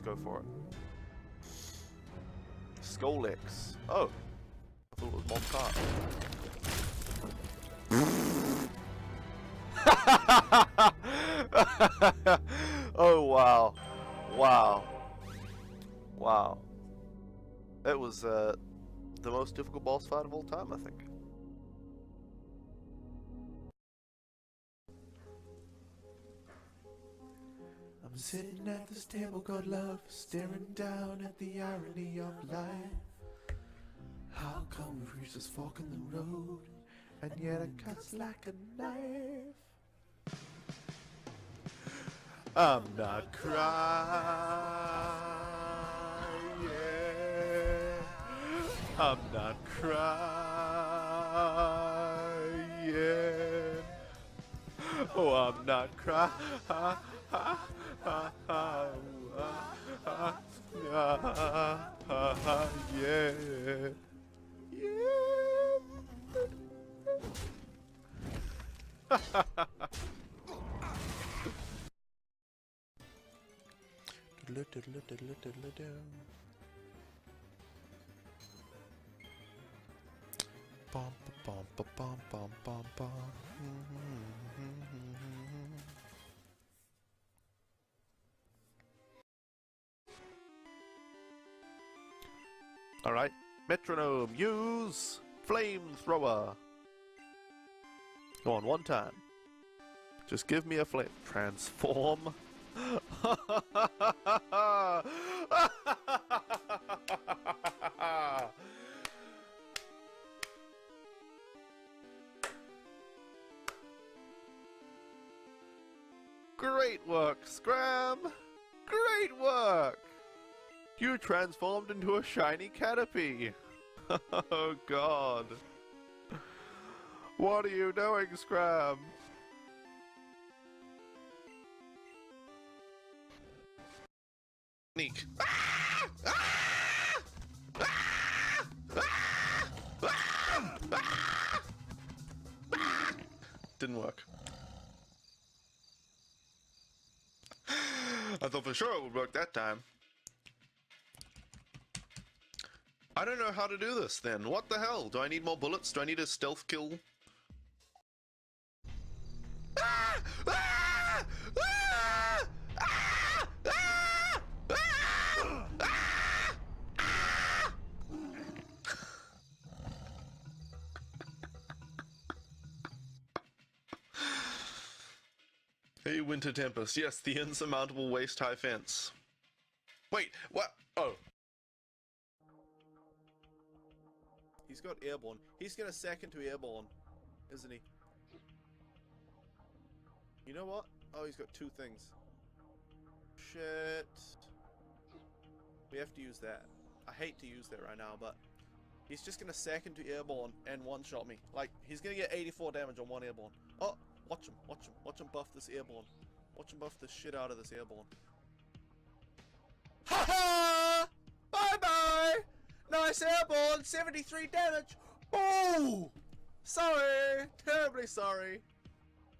Let's go for it. Skolex. Oh. I thought it was Montart. Oh, wow. Wow. Wow. It was the most difficult boss fight of all time, I think. I'm sitting at this table called love, staring down at the irony of life. How come we've reached this fork in the road, and yet it cuts like a knife? I'm not crying. I'm not crying. Oh, I'm not crying. Yeah. Alright. Metronome, use flamethrower. Go on, one time. Just give me a flame. Transform. Great work, Scram! Great work! You transformed into a shiny canopy! Oh god. What are you doing, Scram? Sneak. Didn't work. I thought for sure it would work that time. I don't know how to do this then. What the hell? Do I need more bullets? Do I need a stealth kill? Hey, Winter Tempest. Yes, the insurmountable waist-high fence. Wait, what? Oh. He's got airborne. He's gonna sack into airborne, isn't he? You know what? Oh, he's got two things. Shit. We have to use that. I hate to use that right now, but he's just gonna sack into airborne and one-shot me. Like, he's gonna get 84 damage on one airborne. Oh, watch him, watch him, watch him buff this airborne. Watch him buff the shit out of this airborne. Ha ha! Bye bye! Nice airborne, 73 damage! Oh! Sorry! Terribly sorry!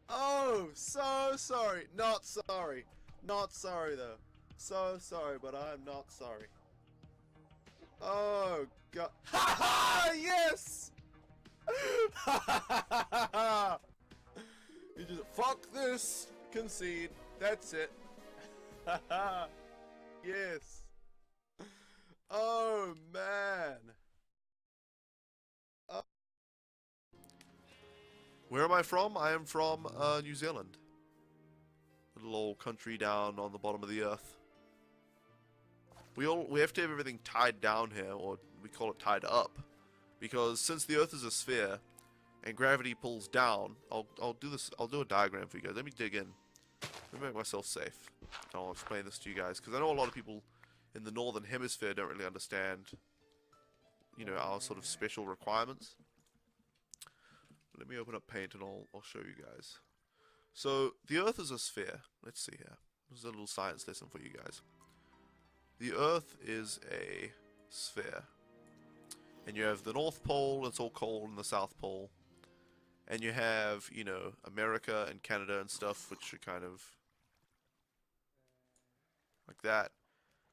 Oh, so sorry. Not sorry. Not sorry though. So sorry, but I'm not sorry. Oh god. Ha ha! Yes! Ha ha ha ha ha! You just fuck this. Concede. That's it. Ha ha! Yes. Oh man. Where am I from? I am from New Zealand. Little old country down on the bottom of the earth. We have to have everything tied down here, or we call it tied up, because since the earth is a sphere and gravity pulls down, I'll do a diagram for you guys. Let me dig in. Let me make myself safe. I'll explain this to you guys, because I know a lot of people in the northern hemisphere don't really understand, you know, our sort of special requirements. Let me open up Paint and I'll show you guys. So, the Earth is a sphere. Let's see here. This is a little science lesson for you guys. The Earth is a sphere. And you have the North Pole, it's all cold, and the South Pole. And you have, you know, America and Canada and stuff, which are kind of like that.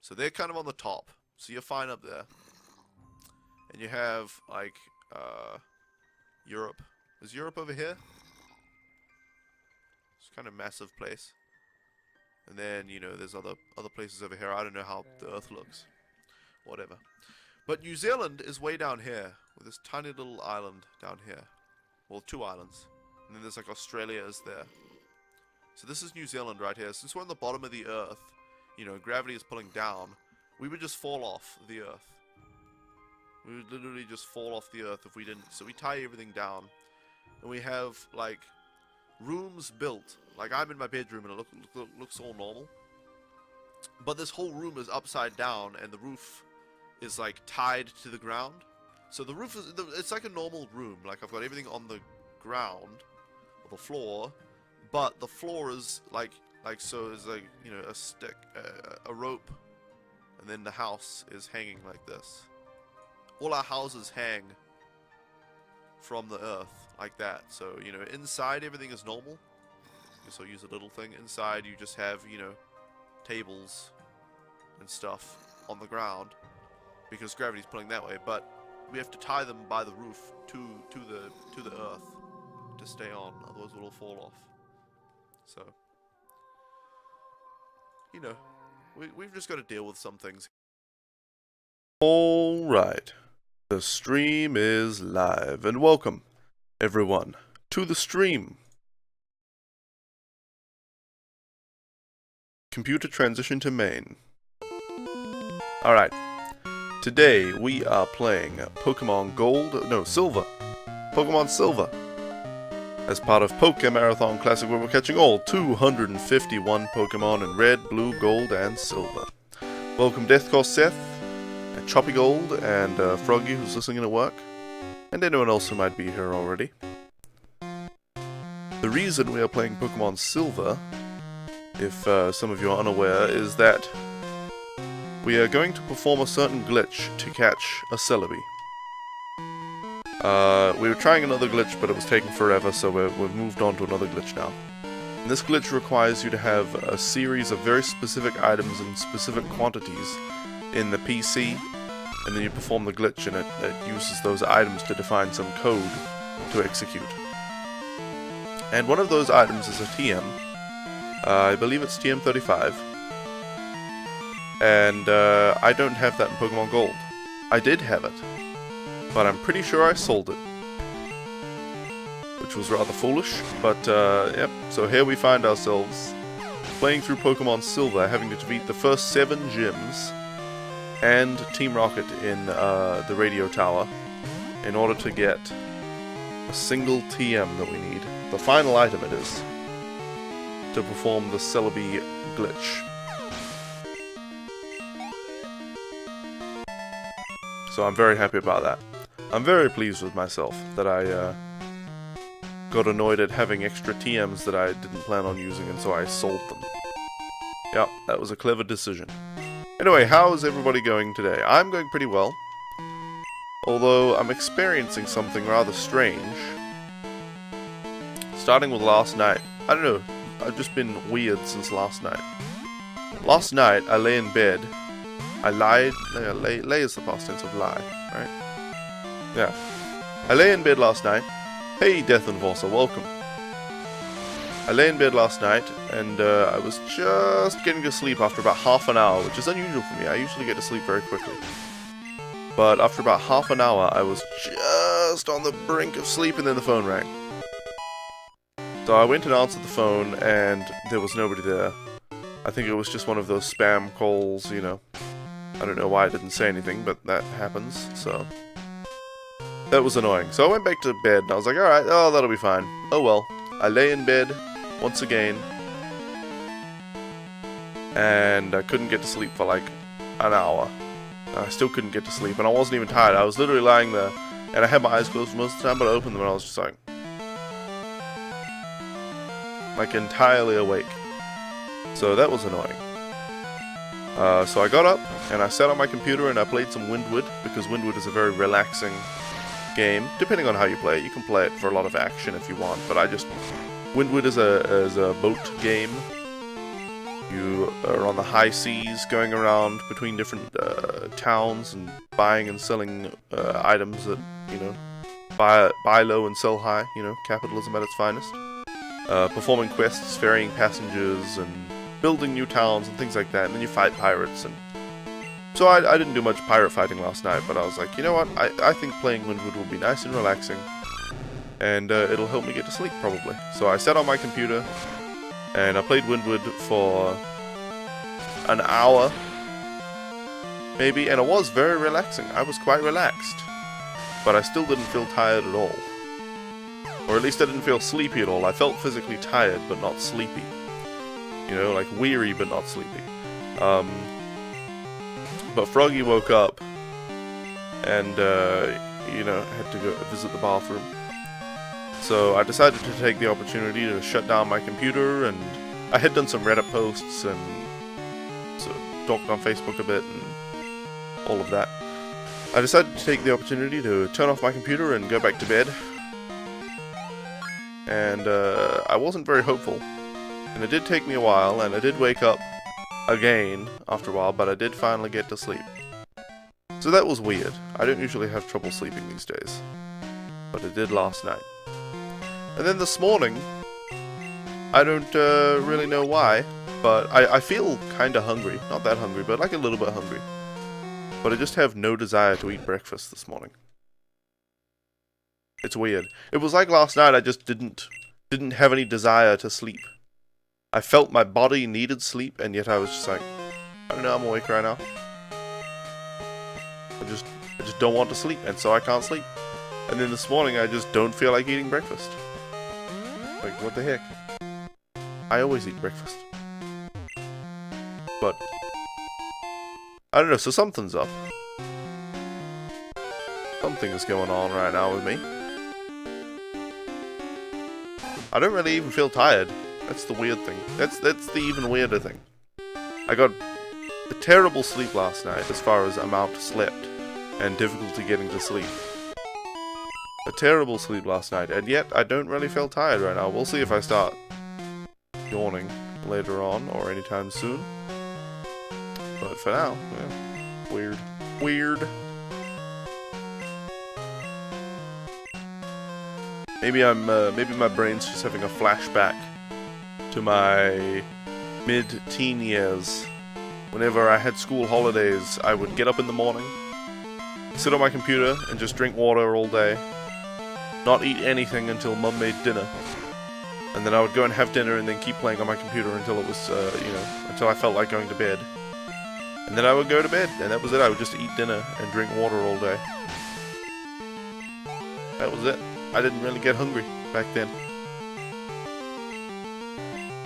So they're kind of on the top. So you're fine up there. And you have, like, Europe. Is Europe over here? It's kind of a massive place. And then, you know, there's other places over here. I don't know how the Earth looks. Whatever. But New Zealand is way down here. With this tiny little island down here. Well, 2 islands. And then there's, like, Australia is there. So this is New Zealand right here. Since we're on the bottom of the Earth, you know, gravity is pulling down, we would just fall off the Earth. We would literally just fall off the Earth if we didn't. So we tie everything down. And we have, like, rooms built. Like, I'm in my bedroom and it looks all normal. But this whole room is upside down and the roof is, like, tied to the ground. So the roof is, it's like a normal room. Like, I've got everything on the ground, or the floor. But the floor is, like so is, like, you know, a stick, a rope. And then the house is hanging like this. All our houses hang from the Earth like that. So, you know, inside everything is normal. So I'll use a little thing. Inside you just have, you know, tables and stuff on the ground because gravity's pulling that way. But we have to tie them by the roof to the Earth to stay on. Otherwise we'll all fall off. So, you know, we've just got to deal with some things. Alright. The stream is live, and welcome, everyone, to the stream. Computer transition to main. Alright. Today we are playing Pokemon Gold, no, Silver. Pokemon Silver. As part of Pokemon Marathon Classic, where we're catching all 251 Pokemon in Red, Blue, Gold, and Silver. Welcome Deathcore Seth, and Choppy Gold, and Froggy, who's listening in at work, and anyone else who might be here already. The reason we are playing Pokemon Silver, if some of you are unaware, is that we are going to perform a certain glitch to catch a Celebi. We were trying another glitch, but it was taking forever, so we've moved on to another glitch now. And this glitch requires you to have a series of very specific items in specific quantities in the PC, and then you perform the glitch, and it uses those items to define some code to execute. And one of those items is a TM. I believe it's TM35. And I don't have that in Pokemon Gold. I did have it, but I'm pretty sure I sold it. Which was rather foolish, but yep. So here we find ourselves playing through Pokemon Silver, having to defeat the first 7 gyms and Team Rocket in the radio tower in order to get a single TM that we need. The final item it is to perform the Celebi glitch. So I'm very happy about that. I'm very pleased with myself that I got annoyed at having extra TMs that I didn't plan on using, and so I sold them. Yep, that was a clever decision. Anyway, how is everybody going today? I'm going pretty well. Although I'm experiencing something rather strange. Starting with last night. I don't know, I've just been weird since last night. Last night, I lay in bed. I lied. Lay is the past tense of lie, right? Yeah. I lay in bed last night. Hey, Death and Vossa, welcome. I lay in bed last night, and I was just getting to sleep after about half an hour, which is unusual for me. I usually get to sleep very quickly. But after about half an hour, I was just on the brink of sleep, and then the phone rang. So I went and answered the phone, and there was nobody there. I think it was just one of those spam calls, you know. I don't know why I didn't say anything, but that happens, so... That was annoying. So I went back to bed, and I was like, alright, oh, that'll be fine. Oh well. I lay in bed, once again, and I couldn't get to sleep for like an hour. I still couldn't get to sleep, and I wasn't even tired. I was literally lying there, and I had my eyes closed most of the time, but I opened them, and I was just like entirely awake. So that was annoying. So I got up, and I sat on my computer, and I played some Windward, because Windward is a very relaxing game. Depending on how you play it, you can play it for a lot of action if you want, but I just... Windward is a boat game, You are on the high seas, going around between different towns and buying and selling items that, you know, buy low and sell high, you know, capitalism at its finest. Performing quests, ferrying passengers, and building new towns and things like that, and then you fight pirates. And so I didn't do much pirate fighting last night, but I was like, you know what, I think playing Windwood will be nice and relaxing, and it'll help me get to sleep, probably. So I sat on my computer, and I played Windwood for an hour, maybe, and it was very relaxing. I was quite relaxed, but I still didn't feel tired at all. Or at least I didn't feel sleepy at all. I felt physically tired, but not sleepy. You know, like weary, but not sleepy. But Froggy woke up, and, you know, had to go visit the bathroom. So I decided to take the opportunity to shut down my computer, and I had done some Reddit posts, and so talked on Facebook a bit, and all of that. I decided to take the opportunity to turn off my computer and go back to bed. And I wasn't very hopeful. And it did take me a while, and I did wake up again after a while, but I did finally get to sleep. So that was weird. I don't usually have trouble sleeping these days. But it did last night. And then this morning, I don't really know why, but I feel kinda hungry. Not that hungry, but like a little bit hungry. But I just have no desire to eat breakfast this morning. It's weird. It was like last night, I just didn't have any desire to sleep. I felt my body needed sleep, and yet I was just like, I don't know, I'm awake right now. I just don't want to sleep, and so I can't sleep. And then this morning, I just don't feel like eating breakfast. Like, what the heck? I always eat breakfast. But I don't know, so something's up. Something is going on right now with me. I don't really even feel tired. That's the weird thing. That's the even weirder thing. I got a terrible sleep last night as far as amount slept and difficulty getting to sleep. A terrible sleep last night, and yet I don't really feel tired right now. We'll see if I start yawning later on or anytime soon. But for now, yeah, weird. Weird. Maybe maybe my brain's just having a flashback to my mid-teen years. Whenever I had school holidays, I would get up in the morning, sit on my computer, and just drink water all day. Not eat anything until Mum made dinner. And then I would go and have dinner and then keep playing on my computer until it was, you know, until I felt like going to bed. And then I would go to bed, and that was it. I would just eat dinner and drink water all day. That was it. I didn't really get hungry back then.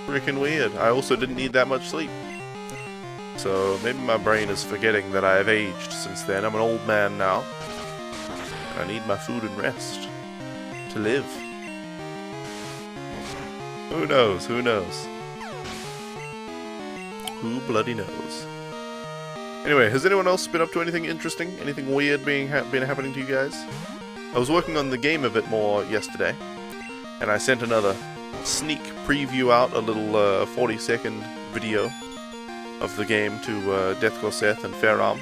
Freaking weird. I also didn't need that much sleep. So maybe my brain is forgetting that I have aged since then. I'm an old man now. I need my food and rest to live. Who knows? Who knows? Who bloody knows? Anyway, has anyone else been up to anything interesting? Anything weird been happening to you guys? I was working on the game a bit more yesterday, and I sent another sneak preview out, a little 40-second video of the game to Deathcore Seth and Fairarm.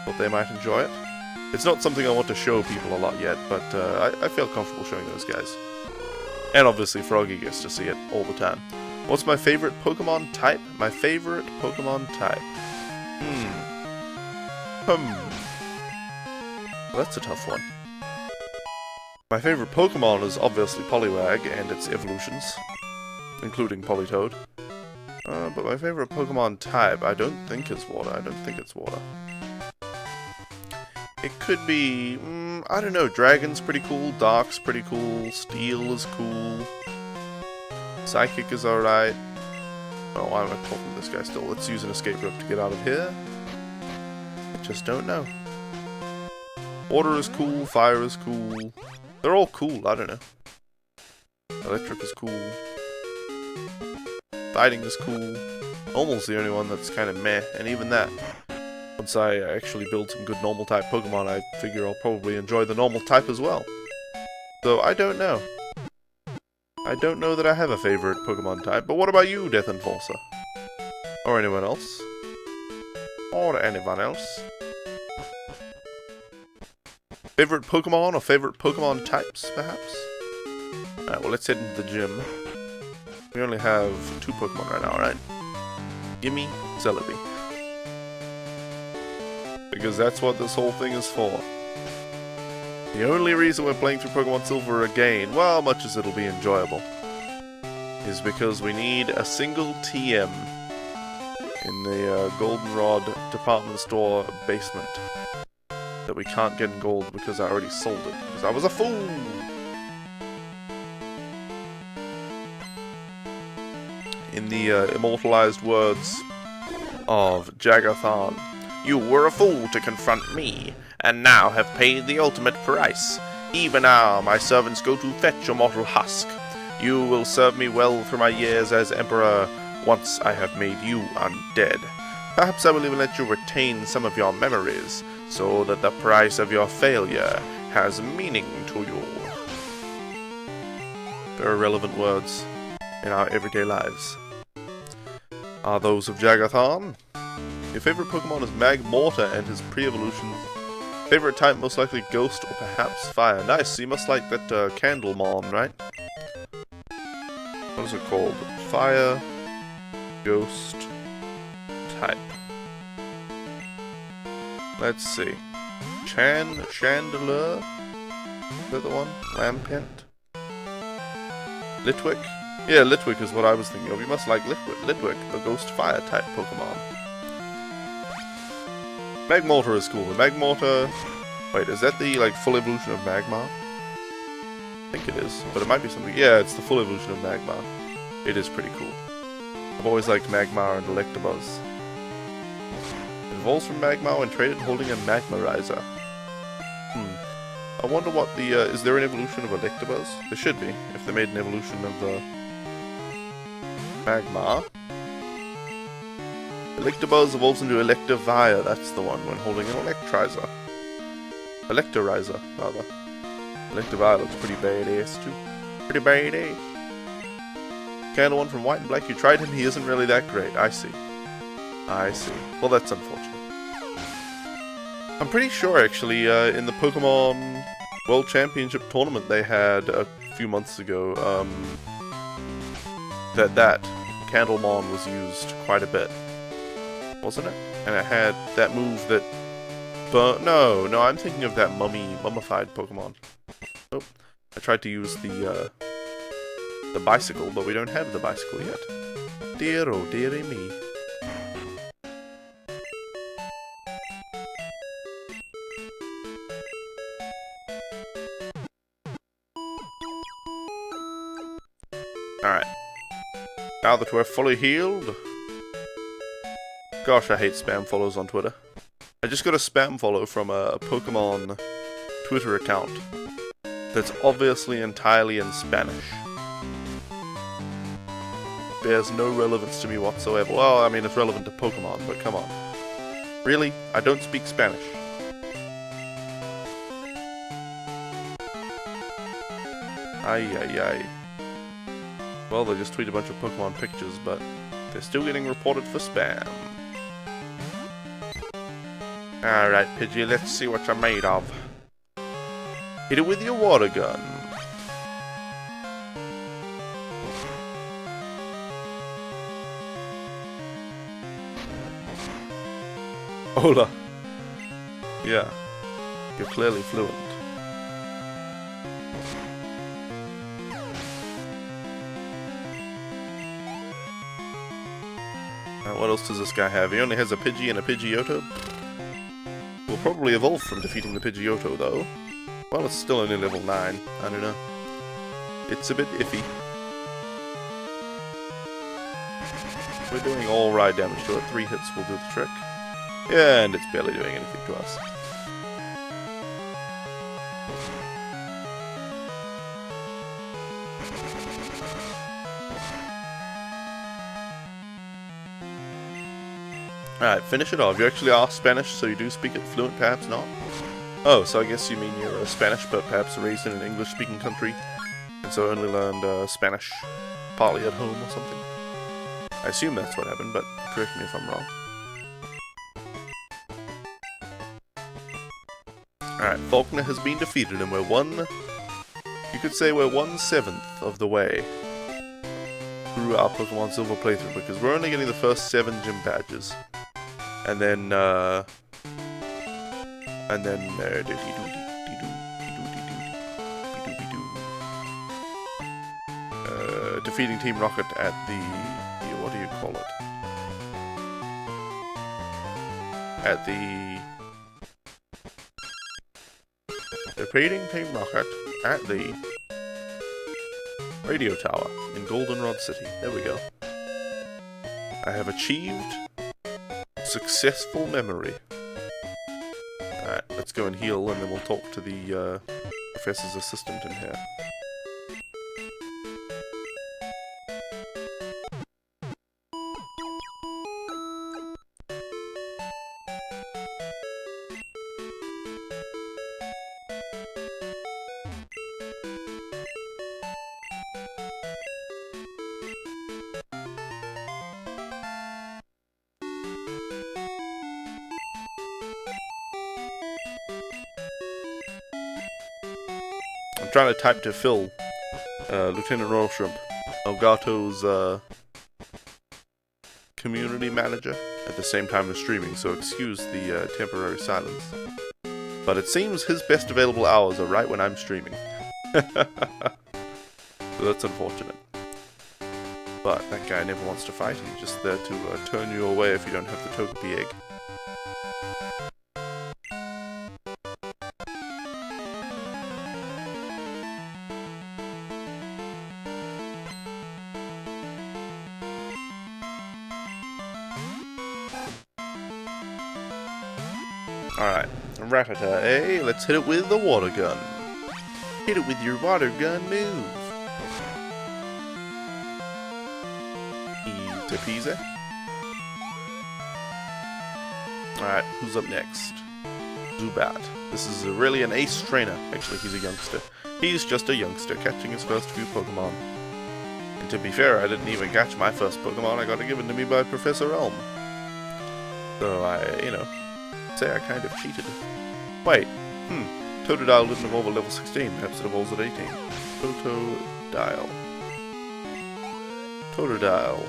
Thought they might enjoy it. It's not something I want to show people a lot yet, but I feel comfortable showing those guys. And obviously Froggy gets to see it all the time. What's my favorite Pokemon type? My favorite Pokemon type. Well, that's a tough one. My favorite Pokemon is obviously Poliwag and its evolutions, including Politoed. But my favorite Pokemon type, I don't think is water. I don't think it's water. It could be, I don't know, Dragon's pretty cool, Dark's pretty cool, Steel is cool, Psychic is alright. Oh, why am I talking to this guy still? Let's use an escape rope to get out of here. I just don't know. Water is cool, Fire is cool. They're all cool, I don't know. Electric is cool. Fighting is cool. Normal's the only one that's kind of meh, and even that. Once I actually build some good normal type Pokemon, I figure I'll probably enjoy the normal type as well. So, I don't know. I don't know that I have a favorite Pokemon type, but what about you, Death Enforcer? Or anyone else. Or anyone else. Favorite Pokemon or favorite Pokemon types, perhaps? Alright, well, let's head into the gym. We only have 2 Pokemon right now, right? Gimme Celebi. Because that's what this whole thing is for. The only reason we're playing through Pokemon Silver again, well, much as it'll be enjoyable, is because we need a single TM in the Goldenrod department store basement that we can't get in gold because I already sold it, because I was a fool! In the immortalized words of Jagathan, "You were a fool to confront me, and now have paid the ultimate price. Even now my servants go to fetch your mortal husk. You will serve me well through my years as Emperor, once I have made you undead. Perhaps I will even let you retain some of your memories, so that the price of your failure has meaning to you." Very relevant words in our everyday lives. Are those of Jagathan? Your favorite Pokemon is Magmortar and his pre-evolution. Favorite type most likely Ghost or perhaps Fire. Nice, so you must like that Candlemon, right? What is it called? Fire, Ghost, type. Let's see. Chandelier? Is that the one? Lampent? Litwick? Yeah, Litwick is what I was thinking of. You must like Litwick, the Ghost Fire type Pokemon. Magmortar is cool. The Magmortar... Wait, is that the, like, full evolution of Magmar? I think it is, but it might be something... Yeah, it's the full evolution of Magmar. It is pretty cool. I've always liked Magmar and Electabuzz. It evolves from Magmar when traded holding a Magmarizer. I wonder what the... is there an evolution of Electabuzz? There should be, if they made an evolution of the... Magmar. Electabuzz evolves into Electivire, that's the one, when holding an Electrizer. Electorizer, rather. Electivire looks pretty badass, too. Pretty badass. Candle one from White and Black, you tried him, he isn't really that great. I see. I see. Well, that's unfortunate. I'm pretty sure, actually, in the Pokemon World Championship tournament they had a few months ago, that Candlemon was used quite a bit. Wasn't it? And it had that move that... No, I'm thinking of that mummified Pokemon. Nope. I tried to use the bicycle, but we don't have the bicycle yet. Dear oh dearie me. Alright. Now that we're fully healed... Gosh, I hate spam follows on Twitter. I just got a spam follow from a Pokemon Twitter account that's obviously entirely in Spanish. Bears no relevance to me whatsoever. Well, I mean, it's relevant to Pokemon, but come on. Really? I don't speak Spanish. Ay. Well, they just tweet a bunch of Pokemon pictures, but they're still getting reported for spam. Alright, Pidgey, let's see what you're made of. Hit it with your water gun. Hola. Yeah. You're clearly fluent. What else does this guy have? He only has a Pidgey and a Pidgeotto. Will probably evolve from defeating the Pidgeotto, though. Well, it's still only level 9. I don't know. It's a bit iffy. We're doing alright damage to it. 3 hits will do the trick. Yeah, and it's barely doing anything to us. Alright, finish it off. You actually are Spanish, so you do speak it fluent, perhaps not? Oh, so I guess you mean you're Spanish, but perhaps raised in an English-speaking country, and so only learned Spanish partly at home or something. I assume that's what happened, but correct me if I'm wrong. Alright, Faulkner has been defeated, and we're you could say we're 1/7 of the way through our Pokemon Silver playthrough, because we're only getting the first 7 gym badges. And then, defeating Team Rocket at the, what do you call it? At the... Defeating Team Rocket at the radio tower in Goldenrod City. There we go. I have achieved successful memory. Alright, let's go and heal, and then we'll talk to the professor's assistant in here. I'm trying to type to Phil, Lieutenant Royal Shrimp, Elgato's community manager, at the same time as streaming, so excuse the temporary silence. But it seems his best available hours are right when I'm streaming. So that's unfortunate. But that guy never wants to fight, he's just there to turn you away if you don't have the Togepi egg. Alright, Rattata, eh? Let's hit it with the water gun. Hit it with your water gun move. Easy peasy. Alright, who's up next? Zubat. This is really an ace trainer. Actually, he's a youngster. He's just a youngster, catching his first few Pokemon. And to be fair, I didn't even catch my first Pokemon. I got it given to me by Professor Elm. So say I kind of cheated. Wait, Totodile didn't evolve at level 16, perhaps it evolves at 18. Totodile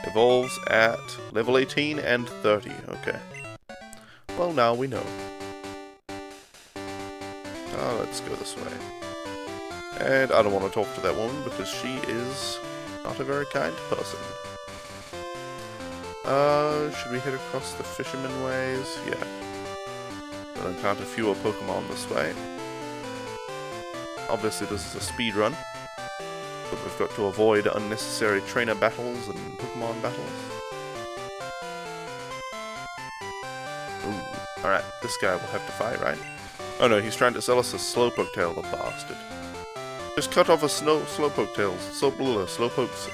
evolves at level 18 and 30, okay. Well, now we know. Let's go this way. And I don't want to talk to that woman because she is not a very kind person. Should we head across the Fisherman Ways? Yeah. We'll encounter fewer Pokemon this way. Obviously this is a speed run, but we've got to avoid unnecessary trainer battles and Pokemon battles. Ooh, alright, this guy will have to fight, right? Oh no, he's trying to sell us a Slowpoke tail, the bastard. Just cut off a Slowpoke's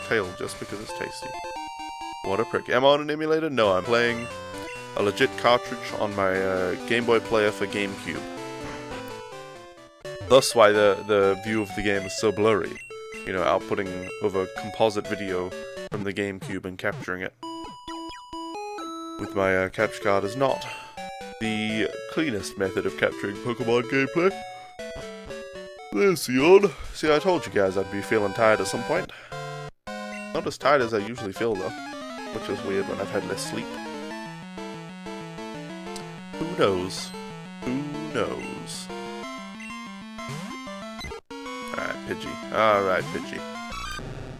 tail just because it's tasty. What a prick. Am I on an emulator? No, I'm playing a legit cartridge on my Game Boy player for GameCube. Thus why the view of the game is so blurry. You know, outputting over composite video from the GameCube and capturing it with my capture card is not the cleanest method of capturing Pokemon gameplay. There's Sion. See, I told you guys I'd be feeling tired at some point. Not as tired as I usually feel though, which is weird when I've had less sleep. Who knows? Who knows? Alright, Pidgey. Alright, Pidgey.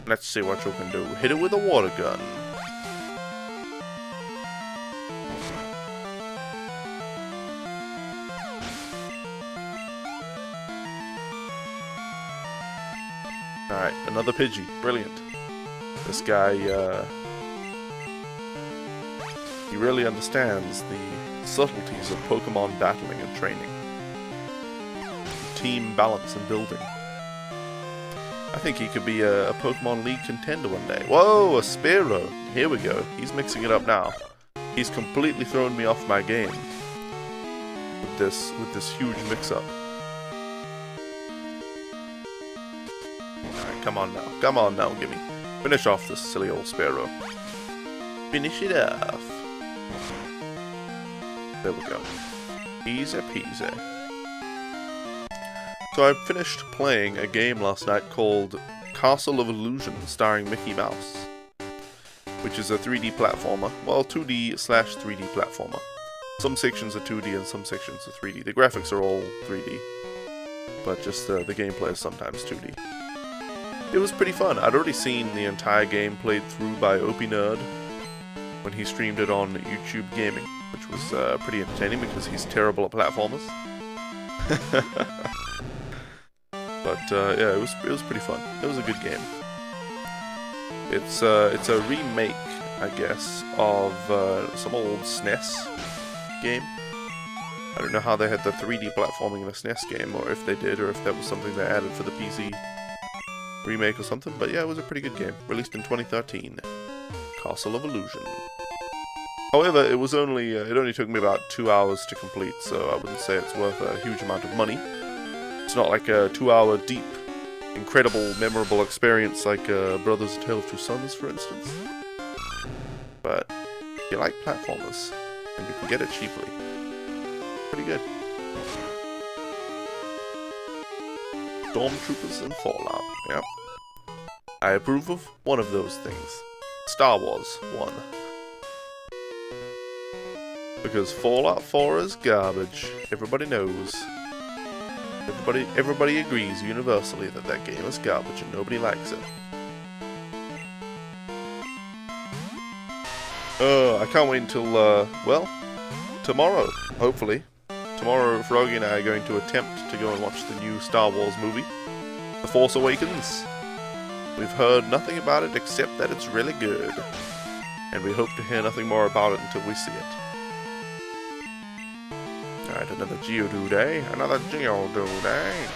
Let's see what you can do. Hit it with a water gun. Alright, another Pidgey. Brilliant. This guy, he really understands the subtleties of Pokemon battling and training. Team balance and building. I think he could be a Pokemon League contender one day. Whoa, a Spearow! Here we go. He's mixing it up now. He's completely thrown me off my game with this huge mix-up. Alright, come on now. Come on now, gimme. Finish off this silly old Spearow. finish it off. There we go. Easy peasy. So I finished playing a game last night called Castle of Illusion, starring Mickey Mouse, which is a 3D platformer. Well, 2D/3D platformer. Some sections are 2D and some sections are 3D. The graphics are all 3D, but just the gameplay is sometimes 2D. It was pretty fun. I'd already seen the entire game played through by Opie when he streamed it on YouTube Gaming, which was pretty entertaining because he's terrible at platformers. But yeah, it was pretty fun. It was a good game. It's a remake, I guess, of some old SNES game. I don't know how they had the 3D platforming in a SNES game, or if they did, or if that was something they added for the PC remake or something. But yeah, it was a pretty good game. Released in 2013. Castle of Illusion. However, it only took me about 2 hours to complete, so I wouldn't say it's worth a huge amount of money. It's not like a 2-hour deep, incredible, memorable experience like Brothers: A Tale of Two Sons, for instance. But if you like platformers, and you can get it cheaply, pretty good. Stormtroopers and Fallout, yep. I approve of one of those things. Star Wars 1. Because Fallout 4 is garbage. Everybody knows. Everybody agrees universally that that game is garbage and nobody likes it. I can't wait until, well, tomorrow, hopefully. Tomorrow, Froggy and I are going to attempt to go and watch the new Star Wars movie, The Force Awakens. We've heard nothing about it except that it's really good. And we hope to hear nothing more about it until we see it. Alright, another Geodude day. Another Geodude day.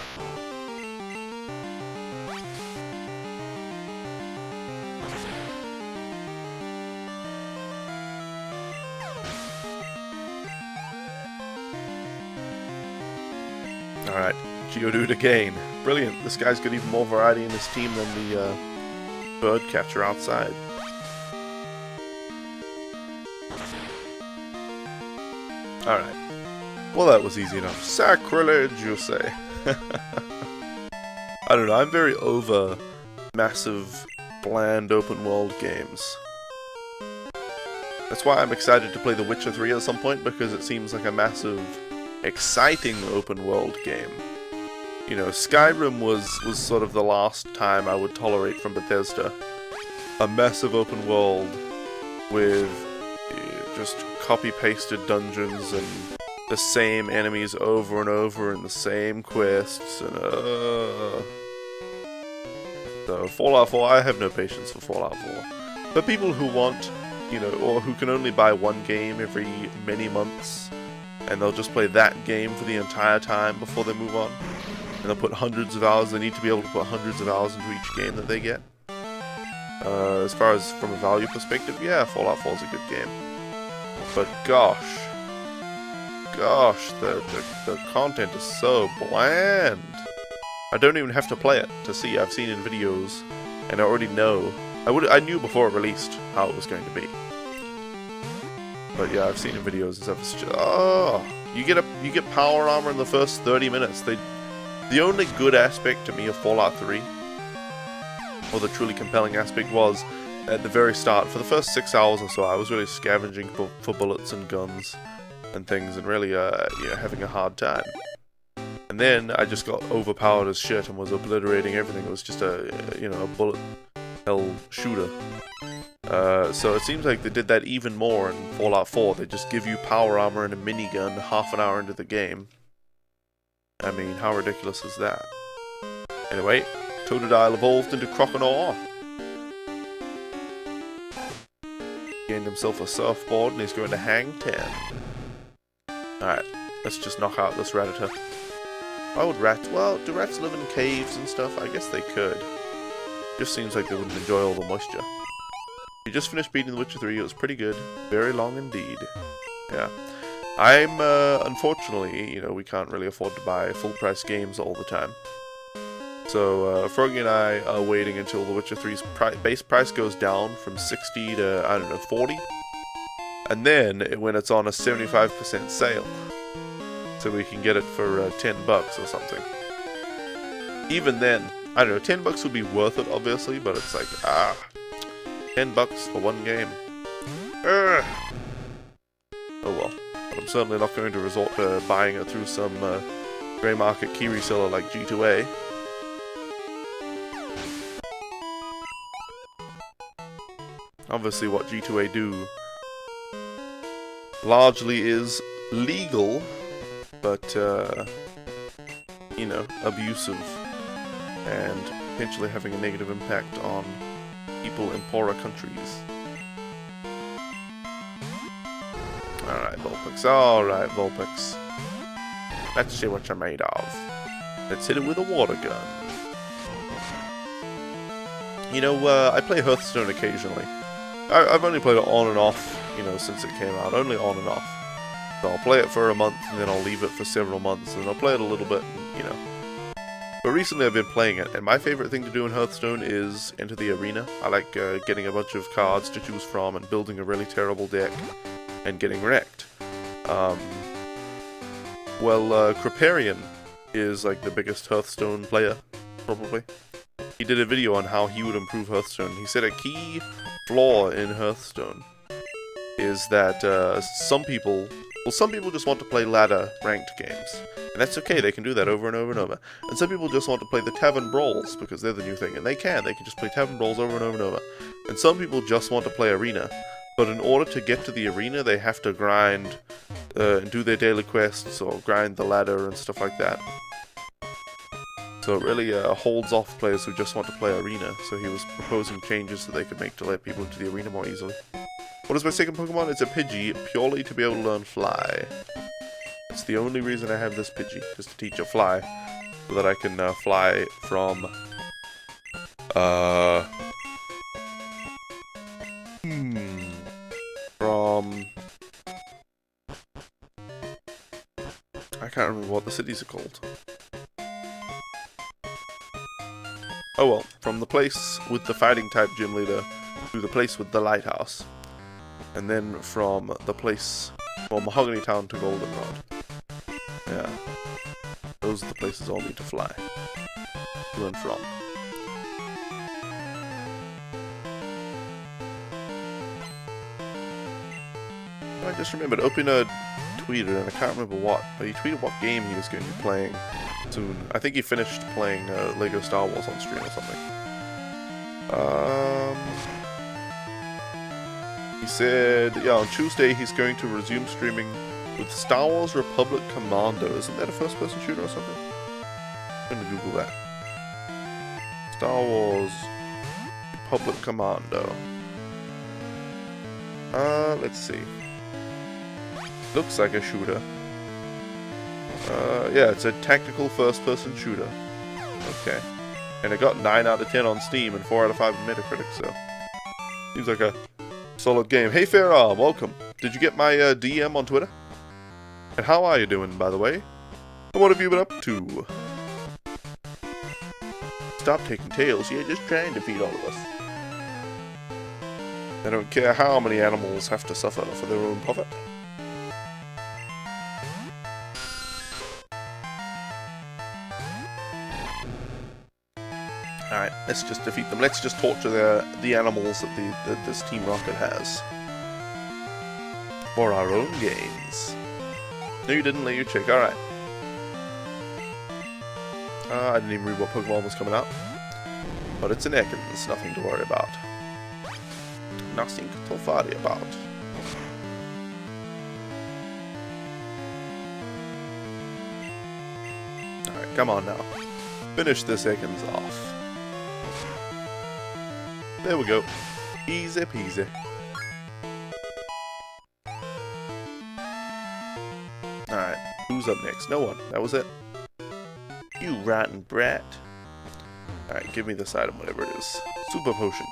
Alright, Geodude again. Brilliant. This guy's got even more variety in his team than the bird catcher outside. Alright. Well, that was easy enough. Sacrilege, you say. I don't know, I'm very over massive, bland open-world games. That's why I'm excited to play The Witcher 3 at some point, because it seems like a massive, exciting open-world game. You know, Skyrim was sort of the last time I would tolerate from Bethesda. A massive open world with just copy-pasted dungeons and the same enemies over and over and the same quests and So Fallout 4, I have no patience for Fallout 4. For people who want, you know, or who can only buy one game every many months, and they'll just play that game for the entire time before they move on, and they'll put hundreds of hours, they need to be able to put hundreds of hours into each game that they get. As far as from a value perspective, yeah, Fallout 4 is a good game. But gosh, the content is so bland. I don't even have to play it to see. I've seen in videos, and I already know. I knew before it released how it was going to be. But yeah, I've seen in videos and stuff. It's just, you get power armor in the first 30 minutes. The only good aspect to me of Fallout 3, or the truly compelling aspect, was at the very start. For the first 6 hours or so, I was really scavenging for bullets and guns and things, and really, having a hard time. And then I just got overpowered as shit and was obliterating everything. It was just a bullet hell shooter. So it seems like they did that even more in Fallout 4. They just give you power armor and a minigun half an hour into the game. I mean, how ridiculous is that? Anyway, Totodile evolved into Croconaw. Gained himself a surfboard and he's going to hang 10. Alright, let's just knock out this Rattata. Why would rats... Well, do rats live in caves and stuff? I guess they could. Just seems like they wouldn't enjoy all the moisture. You just finished beating The Witcher 3. It was pretty good. Very long indeed. Yeah. I'm, unfortunately, we can't really afford to buy full-price games all the time. So Froggy and I are waiting until The Witcher 3's base price goes down from 60 to, I don't know, 40. And then when it's on a 75% sale, so we can get it for 10 bucks or something. Even then, I don't know, 10 bucks would be worth it, obviously, but it's like, 10 bucks for one game. Ugh. Oh well. But I'm certainly not going to resort to buying it through some grey market key reseller like G2A. Obviously what G2A do largely is legal, but, you know, abusive and potentially having a negative impact on people in poorer countries. Alright, Vulpix. Alright, Vulpix. Let's see what you're made of. Let's hit it with a water gun. You know, I play Hearthstone occasionally. I've only played it on and off, you know, since it came out. Only on and off. So I'll play it for a month, and then I'll leave it for several months, and I'll play it a little bit, and, you know. But recently I've been playing it, and my favorite thing to do in Hearthstone is enter the arena. I like getting a bunch of cards to choose from and building a really terrible deck and getting wrecked. Kripparrian is like the biggest Hearthstone player, probably. He did a video on how he would improve Hearthstone. He said a key flaw in Hearthstone is that some people just want to play ladder ranked games. And that's okay, they can do that over and over and over. And some people just want to play the Tavern Brawls, because they're the new thing. And they can just play Tavern Brawls over and over and over. And some people just want to play Arena. But in order to get to the Arena, they have to grind and do their daily quests, or grind the ladder and stuff like that. So it really holds off players who just want to play Arena. So he was proposing changes that they could make to let people into the Arena more easily. What is my second Pokemon? It's a Pidgey, purely to be able to learn Fly. It's the only reason I have this Pidgey, is to teach it Fly, so that I can fly from, I can't remember what the cities are called. Oh well, from the place with the fighting type gym leader to the place with the lighthouse. And then from the place, well, Mahogany Town to Goldenrod. Yeah. Those are the places I'll need to fly. Learn from. I just remembered, OpenNerd tweeted, and I can't remember what, but he tweeted what game he was going to be playing soon. I think he finished playing Lego Star Wars on stream or something. He said, yeah, on Tuesday he's going to resume streaming with Star Wars Republic Commando. Isn't that a first-person shooter or something? I'm gonna Google that. Star Wars Republic Commando. Let's see. Looks like a shooter. Yeah, it's a tactical first-person shooter. Okay. And it got 9 out of 10 on Steam and 4 out of 5 on Metacritic, so... seems like a solid game. Hey, Fair Arm, welcome. Did you get my DM on Twitter? And how are you doing, by the way? And what have you been up to? Stop taking tails. You're just trying to feed all of us. I don't care how many animals have to suffer for their own profit. Alright, let's just defeat them. Let's just torture the animals that this Team Rocket has. For our own gains. No, you didn't, let you check. Alright. I didn't even read what Pokemon was coming out. But it's an Ekans, nothing to worry about. Nothing to worry about. Alright, come on now. Finish this Ekans off. There we go. Easy peasy. Alright, who's up next? No one. That was it. You rotten brat. Alright, give me this item, whatever it is. Super potion.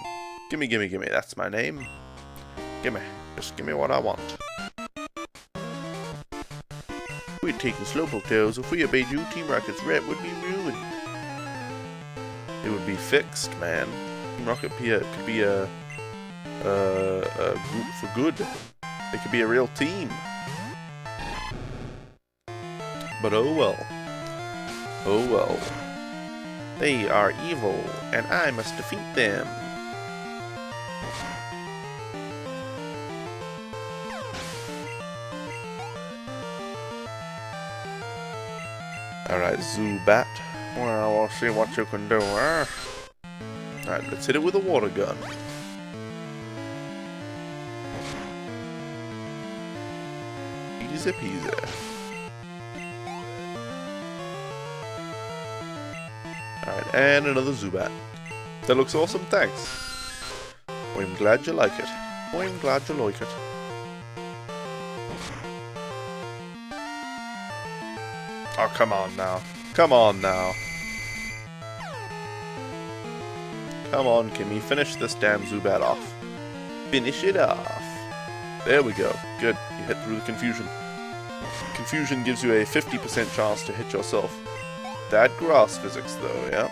Gimme, gimme, gimme. That's my name. Gimme. Just gimme what I want. We're taking Slowpoke tails. If we obeyed you, Team Rocket's rep would be ruined. it would be fixed, man. Team Rocket could be a group for good. They could be a real team. But oh well. Oh well. They are evil, and I must defeat them. Alright, Zubat. Well, we'll see what you can do, huh? Alright, let's hit it with a water gun. Easy peasy. Alright, and another Zubat. That looks awesome, thanks. I'm glad you like it. I'm glad you like it. Oh, come on now. Come on now. Come on, Kimmy. Finish this damn Zubat off. Finish it off. There we go. Good. You hit through the confusion. Confusion gives you a 50% chance to hit yourself. That grass physics, though, yeah?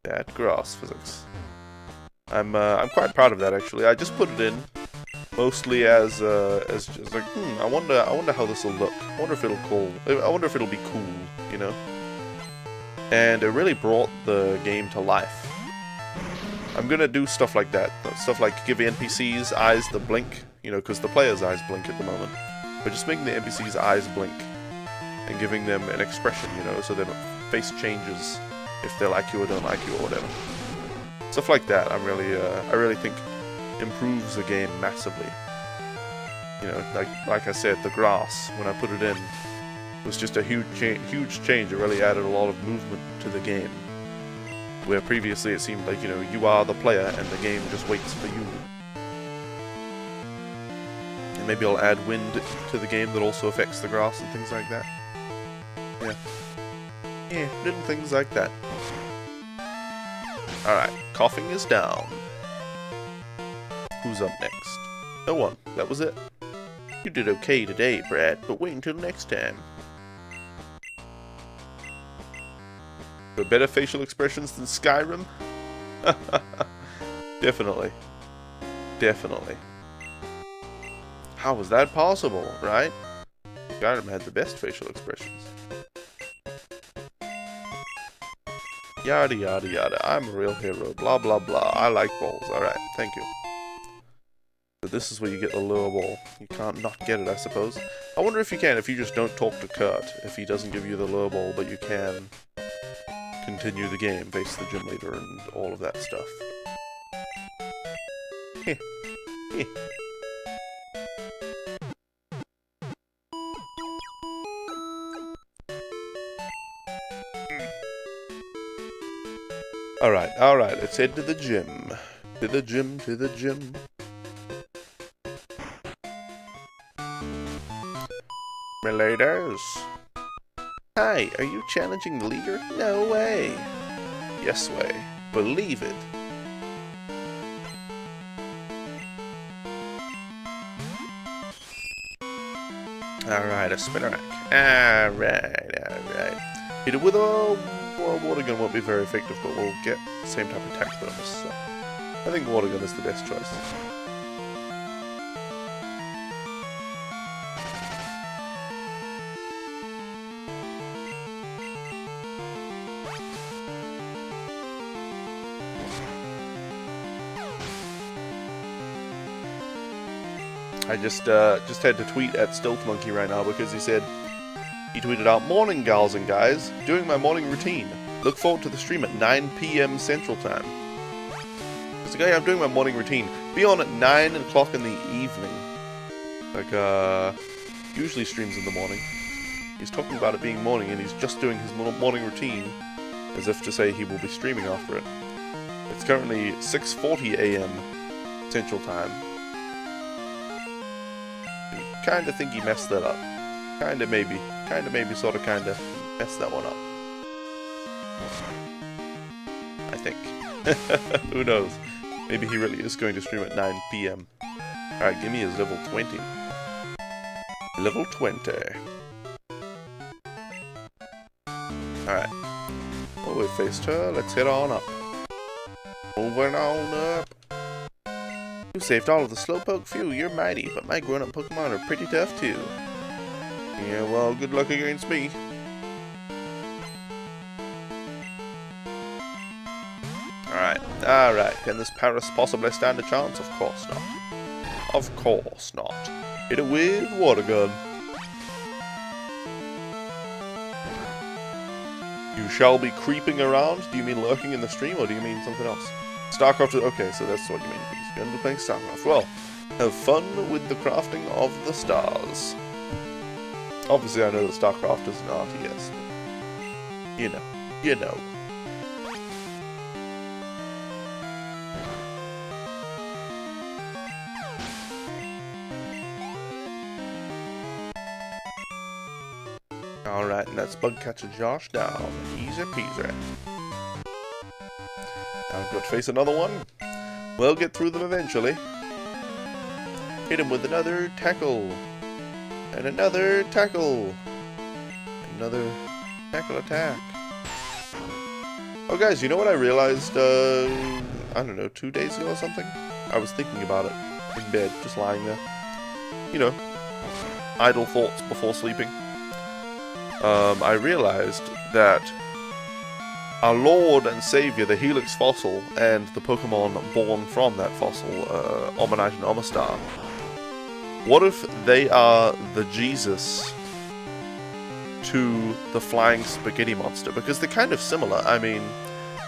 That grass physics. I'm quite proud of that, actually. I just put it in mostly as just like, I wonder how this will look. I wonder if it'll be cool, you know? And it really brought the game to life. I'm gonna do stuff like that. Stuff like give the NPCs eyes that blink, you know, because the player's eyes blink at the moment. But just making the NPCs' eyes blink and giving them an expression, you know, so their face changes if they like you or don't like you or whatever. Stuff like that, I really think improves the game massively. You know, like I said, the grass, when I put it in, was just a huge change. It really added a lot of movement to the game. Where previously it seemed like, you know, you are the player and the game just waits for you. And maybe I'll add wind to the game that also affects the grass and things like that. Yeah. Yeah, little things like that. Alright, coughing is down. Who's up next? No one. That was it. You did okay today, Brad, but wait until next time. For better facial expressions than Skyrim? Definitely. Definitely. How was that possible, right? Skyrim had the best facial expressions. Yada yada yada. I'm a real hero. Blah blah blah. I like balls. Alright, thank you. So this is where you get the lure ball. You can't not get it, I suppose. I wonder if you can, if you just don't talk to Kurt, if he doesn't give you the lure ball, but you can continue the game, face the gym leader, and all of that stuff. Heh. Heh. Alright, let's head to the gym. To the gym, to the gym. Miladies. Hi, are you challenging the leader? No way. Yes way. Believe it. Alright, a spinnerack. Alright. Hit it with a water gun won't be very effective, but we'll get the same type of attack bonus, so I think water gun is the best choice. I just had to tweet at Stealth Monkey right now because he tweeted out, "Morning, gals and guys. Doing my morning routine. Look forward to the stream at 9 PM Central Time." It's like, hey, I'm doing my morning routine. Be on at 9 o'clock in the evening. Like, usually streams in the morning. He's talking about it being morning and he's just doing his morning routine as if to say he will be streaming after it. It's currently 6:40 AM Central Time. Kinda think he messed that up. Kinda maybe, sorta kinda messed that one up. I think. Who knows? Maybe he really is going to stream at 9 PM. Alright, give me his level 20. Level 20. Alright. Well, we faced her. Let's head on up. Moving on up. You saved all of the slowpoke. Phew, you're mighty, but my grown-up Pokemon are pretty tough too. Yeah, well, good luck against me. Alright. Can this Paris possibly stand a chance? Of course not. Of course not. Hit it with water gun. You shall be creeping around. Do you mean lurking in the stream, or do you mean something else? StarCraft. Okay, so that's what you mean. You're going to be playing StarCraft. Well, have fun with the crafting of the stars. Obviously, I know that StarCraft is an RTS. You know. Alright, and that's Bug Catcher Josh down. Easy peasy. Now we've got to face another one. We'll get through them eventually. Hit him with another tackle. And another tackle. Another tackle attack. Oh guys, you know what I realized, I don't know, 2 days ago or something? I was thinking about it in bed, just lying there. You know, idle thoughts before sleeping. I realized that our Lord and Savior, the Helix Fossil, and the Pokemon born from that fossil, Omanyte and Omastar, what if they are the Jesus to the Flying Spaghetti Monster? Because they're kind of similar. I mean,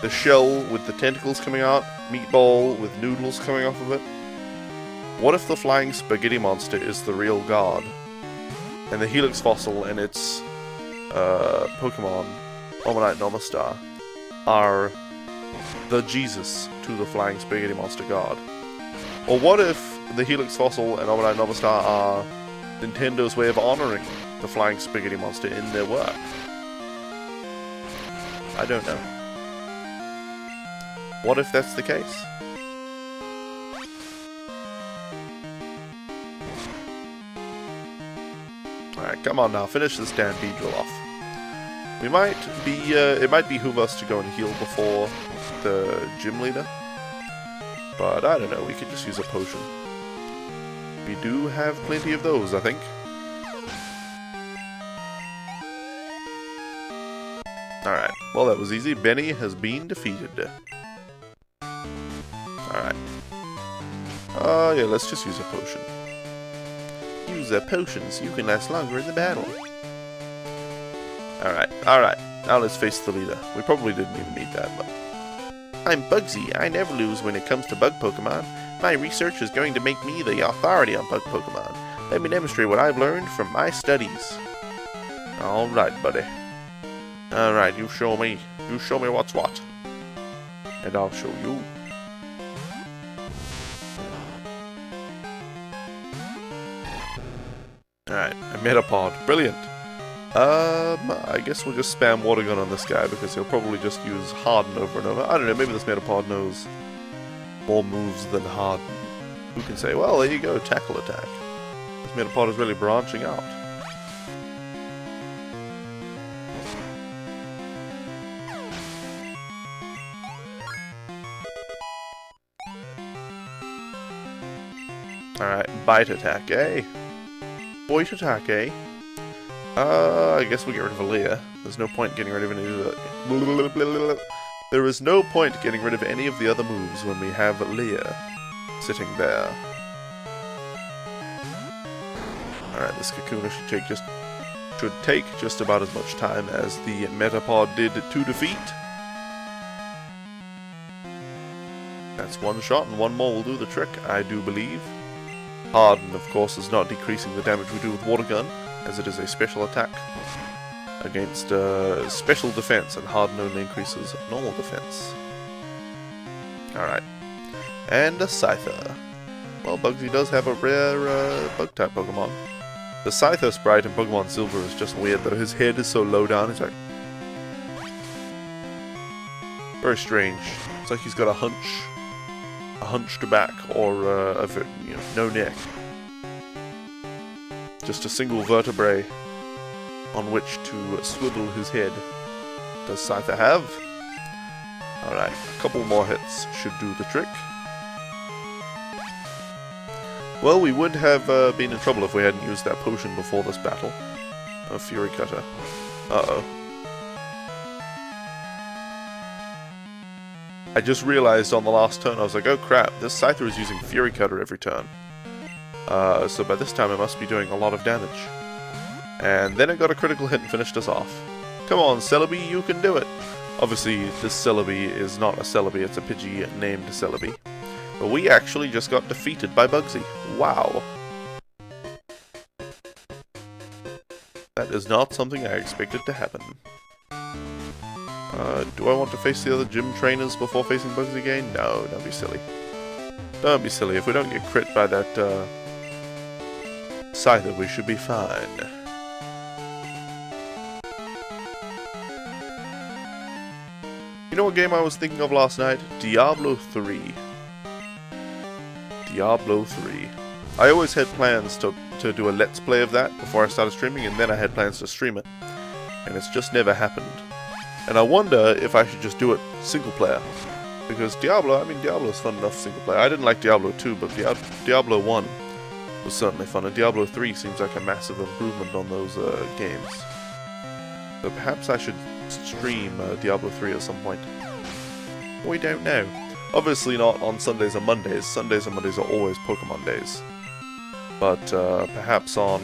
the shell with the tentacles coming out, meatball with noodles coming off of it. What if the Flying Spaghetti Monster is the real god, and the Helix Fossil and its Pokemon, Omanyte and Omastar, are the Jesus to the Flying Spaghetti Monster god? Or what if the Helix Fossil and Omanyte and Omastar are Nintendo's way of honoring the Flying Spaghetti Monster in their work? I don't know. What if that's the case? Alright, come on now, finish this damn Beedrill off. We might be, it might behoove us to go and heal before the gym leader. But I don't know, we could just use a potion. We do have plenty of those, I think. Alright, well that was easy. Benny has been defeated. Alright. Yeah, let's just use a potion. Use a potion so you can last longer in the battle. Alright. Now let's face the leader. We probably didn't even need that, but... I'm Bugsy. I never lose when it comes to bug Pokemon. My research is going to make me the authority on bug Pokemon. Let me demonstrate what I've learned from my studies. Alright, buddy. Alright, you show me. You show me what's what. And I'll show you. Alright, a Metapod. Brilliant. I guess we'll just spam Water Gun on this guy because he'll probably just use Harden over and over. I don't know, maybe this Metapod knows more moves than Harden. Who can say, well, there you go, Tackle Attack. This Metapod is really branching out. Alright, Bite Attack, eh? Bite Attack, eh? I guess we'll get rid of Aaliyah. There's no point getting rid of any of the... There is no point getting rid of any of the other moves when we have Aaliyah sitting there. Alright, this Kakuna should take just about as much time as the Metapod did to defeat. That's one shot, and one more will do the trick, I do believe. Harden, of course, is not decreasing the damage we do with Water Gun, as it is a special attack against special defense, and Harden only increases normal defense. Alright. And a Scyther. Well, Bugsy does have a rare Bug-type Pokemon. The Scyther sprite in Pokemon Silver is just weird, though. His head is so low down, it's like... very strange. It's like he's got a hunched back, or no neck. Just a single vertebrae on which to swivel his head. does Scyther have? Alright, a couple more hits should do the trick. Well, we would have been in trouble if we hadn't used that potion before this battle. A Fury Cutter. Uh-oh. I just realized on the last turn, I was like, oh crap, this Scyther is using Fury Cutter every turn. So by this time it must be doing a lot of damage. And then it got a critical hit and finished us off. Come on, Celebi, you can do it! Obviously, this Celebi is not a Celebi, it's a Pidgey named Celebi. But we actually just got defeated by Bugsy. Wow. That is not something I expected to happen. Do I want to face the other gym trainers before facing Bugsy again? No, don't be silly. Don't be silly. If we don't get crit by that Scyther, we should be fine. You know what game I was thinking of last night? Diablo 3. Diablo 3. I always had plans to do a let's play of that before I started streaming, and then I had plans to stream it. And it's just never happened. And I wonder if I should just do it single player. Because Diablo is fun enough single player. I didn't like Diablo 2, but Diablo 1 was certainly fun. And Diablo 3 seems like a massive improvement on those games. So perhaps I should stream Diablo 3 at some point. We don't know. Obviously not on Sundays and Mondays. Sundays and Mondays are always Pokemon days. But perhaps on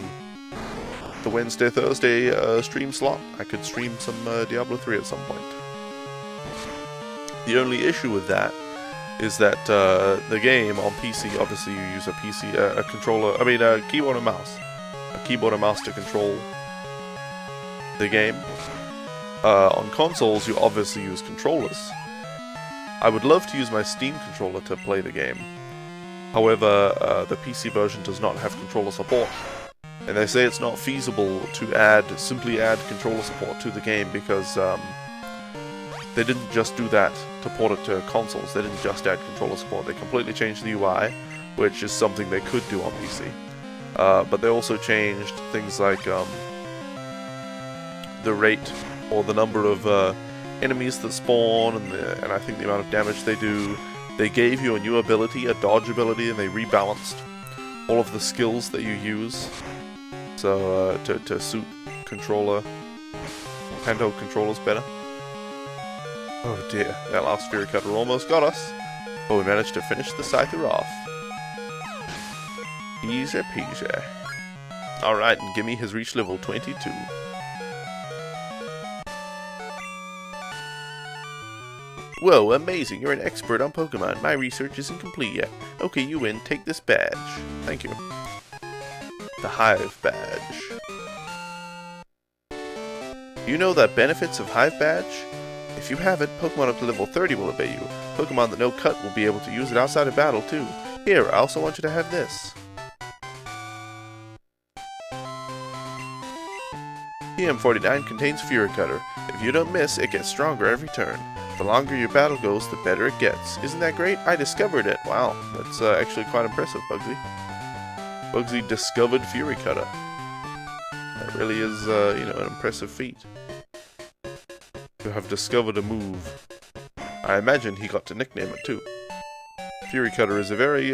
the Wednesday, Thursday stream slot, I could stream some Diablo 3 at some point. The only issue with that is that the game on PC, obviously you use a PC, a controller, a keyboard and mouse. A keyboard and mouse to control the game. On consoles, you obviously use controllers. I would love to use my Steam controller to play the game. However, the PC version does not have controller support. And they say it's not feasible to simply add controller support to the game because they didn't just do that to port it to consoles. They didn't just add controller support. They completely changed the UI, which is something they could do on PC. But they also changed things like the rate or the number of enemies that spawn and I think the amount of damage they do. They gave you a new ability, a dodge ability, and they rebalanced all of the skills that you use. So, to suit handheld controllers better. Oh dear, that last Fury Cutter almost got us. But we managed to finish the Scyther off. Easy peasy. Alright, and Gimme has reached level 22. Whoa, amazing, you're an expert on Pokemon. My research isn't complete yet. Okay, you win, take this badge. Thank you. The Hive Badge. You know the benefits of Hive Badge? If you have it, Pokemon up to level 30 will obey you. Pokemon that know Cut will be able to use it outside of battle too. Here, I also want you to have this. PM49 contains Fury Cutter. If you don't miss, it gets stronger every turn. The longer your battle goes, the better it gets. Isn't that great? I discovered it. Wow, that's actually quite impressive, Bugsy. Bugsy discovered Fury Cutter. That really is, an impressive feat. To have discovered a move. I imagine he got to nickname it too. Fury Cutter is a very,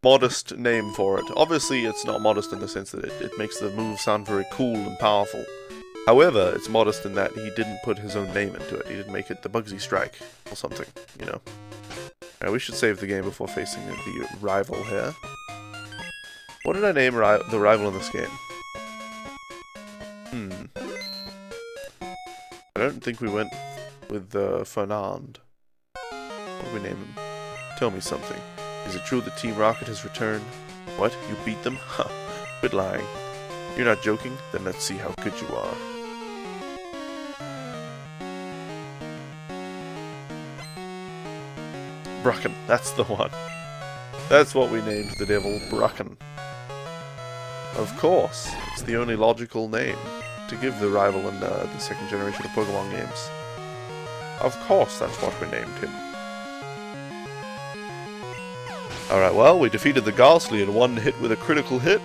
modest name for it. Obviously, it's not modest in the sense that it makes the move sound very cool and powerful. However, it's modest in that he didn't put his own name into it. He didn't make it the Bugsy Strike or something, Now, we should save the game before facing the rival here. What did I name the rival in this game? I don't think we went with Fernand. What did we name him? Tell me something. Is it true that Team Rocket has returned? What? You beat them? Huh. Quit lying. You're not joking? Then let's see how good you are. Bracken, that's the one. That's what we named the devil, Bracken. Of course, it's the only logical name to give the rival in the second generation of Pokemon games. Of course, that's what we named him. Alright, well, we defeated the Ghastly in one hit with a critical hit.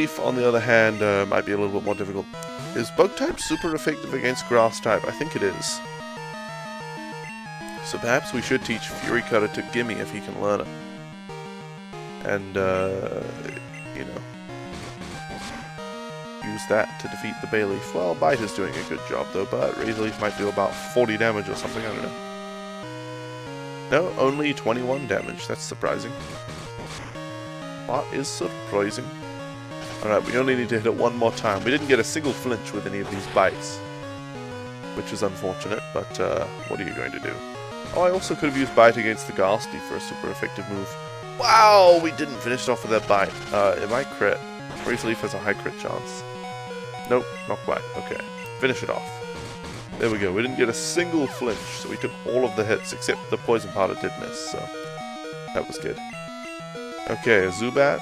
Leaf, on the other hand, might be a little bit more difficult. Is Bug type super effective against Grass type? I think it is. So perhaps we should teach Fury Cutter to Gimme if he can learn it. And, you know, use that to defeat the Bayleaf. Well, Bite is doing a good job though, but Razor Leaf might do about 40 damage or something, I don't know. No, only 21 damage, that's surprising. That is surprising. Alright, we only need to hit it one more time. We didn't get a single flinch with any of these bites, which is unfortunate, but what are you going to do? Oh, I also could have used Bite against the Ghastly for a super effective move. Wow, we didn't finish off with that Bite. It might crit. Razor Leaf has a high crit chance. Nope, not quite. Okay, finish it off. There we go. We didn't get a single flinch, so we took all of the hits except the poison powder did miss, so that was good. Okay, a Zubat.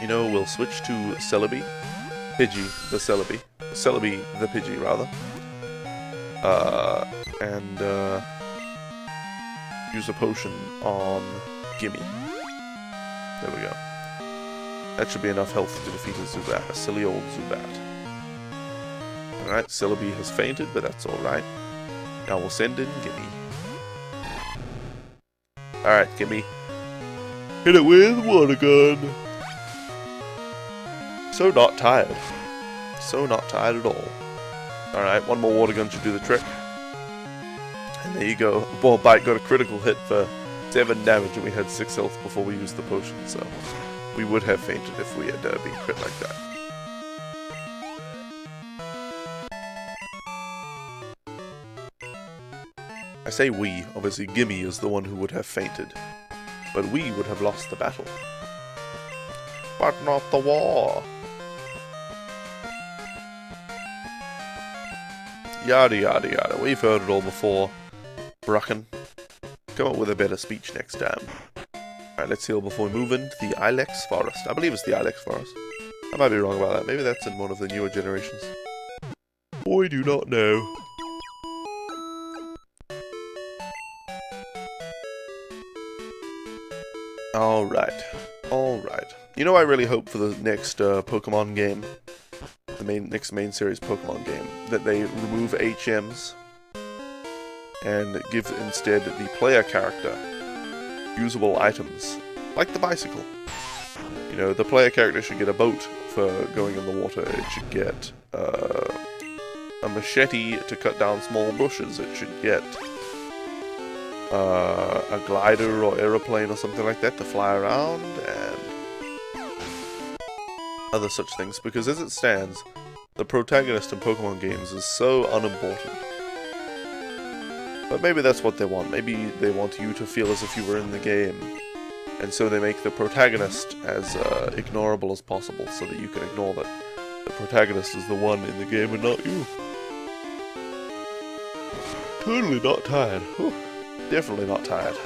You know, we'll switch to Celebi. Pidgey, the Celebi. Celebi, the Pidgey, rather. And use a potion on Gimme. There we go. That should be enough health to defeat a Zubat, a silly old Zubat. Alright, Celebi has fainted, but that's alright. Now we'll send in Gimme. Alright, Gimme. Hit it with water gun! So not tired. So not tired at all. Alright, one more water gun should do the trick. And there you go. Well, Bite got a critical hit for 7 damage and we had 6 health before we used the potion, so we would have fainted if we had been crit like that. I say we, obviously Gimme is the one who would have fainted, but we would have lost the battle. But not the war! Yada yada yada, we've heard it all before. Brucken. Come up with a better speech next time. Alright, let's heal before we move into the Ilex Forest. I believe it's the Ilex Forest. I might be wrong about that. Maybe that's in one of the newer generations. I do not know. Alright. Alright. You know, I really hope for the next Pokemon game, the next main series Pokemon game, that they remove HMs and give instead the player character usable items, like the bicycle. You know, the player character should get a boat for going in the water, it should get a machete to cut down small bushes, it should get a glider or aeroplane or something like that to fly around, and other such things, because as it stands, the protagonist in Pokemon games is so unimportant. But maybe that's what they want. Maybe they want you to feel as if you were in the game, and so they make the protagonist as ignorable as possible, so that you can ignore that the protagonist is the one in the game and not you. Totally not tired. Whew. Definitely not tired.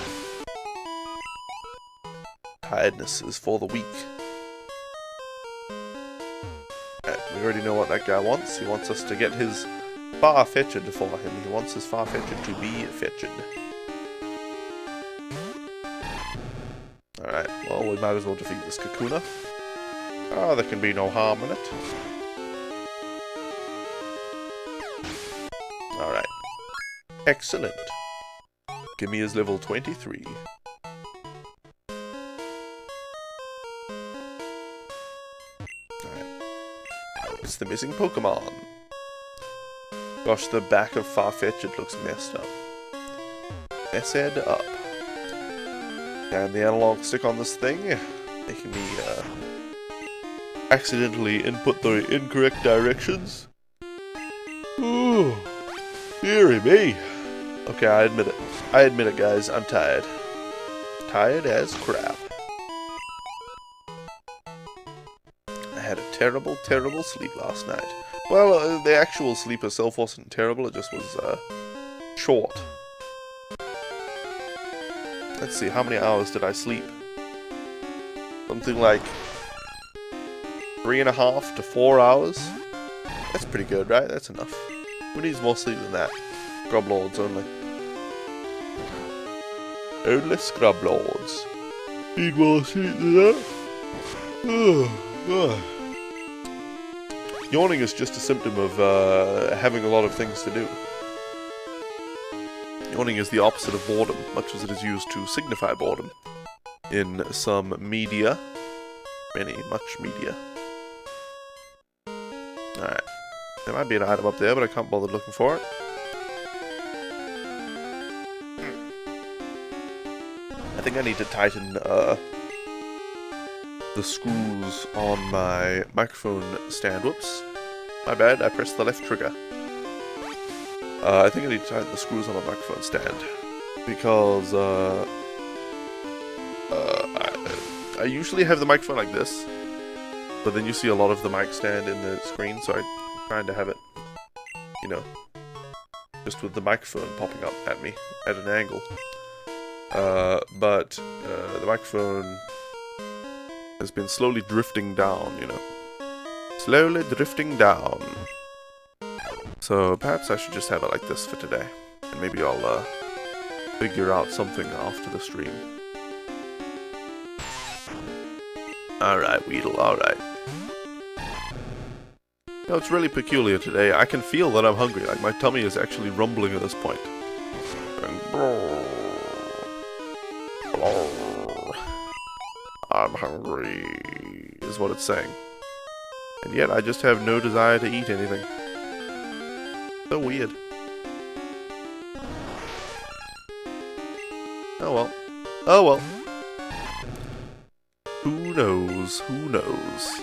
Tiredness is for the weak. We already know what that guy wants. He wants us to get his Farfetch'd for him. He wants his Farfetch'd to be fetched. Alright, well, we might as well defeat this Kakuna. Oh, there can be no harm in it. Alright. Excellent. Gimme is level 23. It's the missing Pokemon. Gosh, the back of Farfetch'd looks messed up. Messed up. And the analog stick on this thing, making me accidentally input the incorrect directions. Ooh, dearie me. Okay, I admit it. I admit it, guys. I'm tired. Tired as crap. I had a terrible, terrible sleep last night. Well, the actual sleep itself wasn't terrible, it just was, short. Let's see, how many hours did I sleep? Something like 3.5 to 4 hours? That's pretty good, right? That's enough. Who needs more sleep than that? Scrub Lords only. Only Scrub Lords need more sleep than that. Yawning is just a symptom of having a lot of things to do. Yawning is the opposite of boredom, much as it is used to signify boredom in some media. Much media. Alright. There might be an item up there, but I can't bother looking for it. I think I need to tighten the screws on my microphone stand. Whoops. My bad, I pressed the left trigger. I think I need to tighten the screws on my microphone stand. Because, I usually have the microphone like this. But then you see a lot of the mic stand in the screen, so I'm trying to have it, you know, just with the microphone popping up at me at an angle. But the microphone has been slowly drifting down, you know. Slowly drifting down. So perhaps I should just have it like this for today. And maybe I'll figure out something after the stream. Alright, Weedle, alright. No, it's really peculiar today. I can feel that I'm hungry. Like, my tummy is actually rumbling at this point. I'm hungry, is what it's saying. And yet, I just have no desire to eat anything. So weird. Oh well. Oh well. Who knows? Who knows?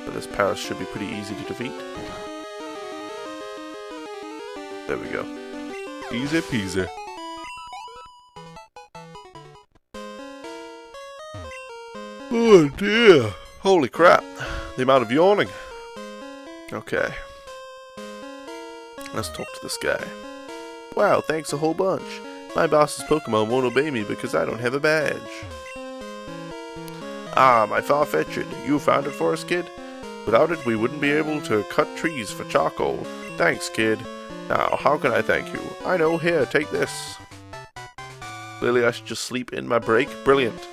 But this Paris should be pretty easy to defeat. There we go. Easy peasy. Oh dear. Holy crap. The amount of yawning. Okay. Let's talk to this guy. Wow, thanks a whole bunch. My boss's Pokemon won't obey me because I don't have a badge. Ah, my Farfetch'd. You found it for us, kid? Without it, we wouldn't be able to cut trees for charcoal. Thanks, kid. Now, how can I thank you? I know, here, take this. Clearly, I should just sleep in my break. Brilliant.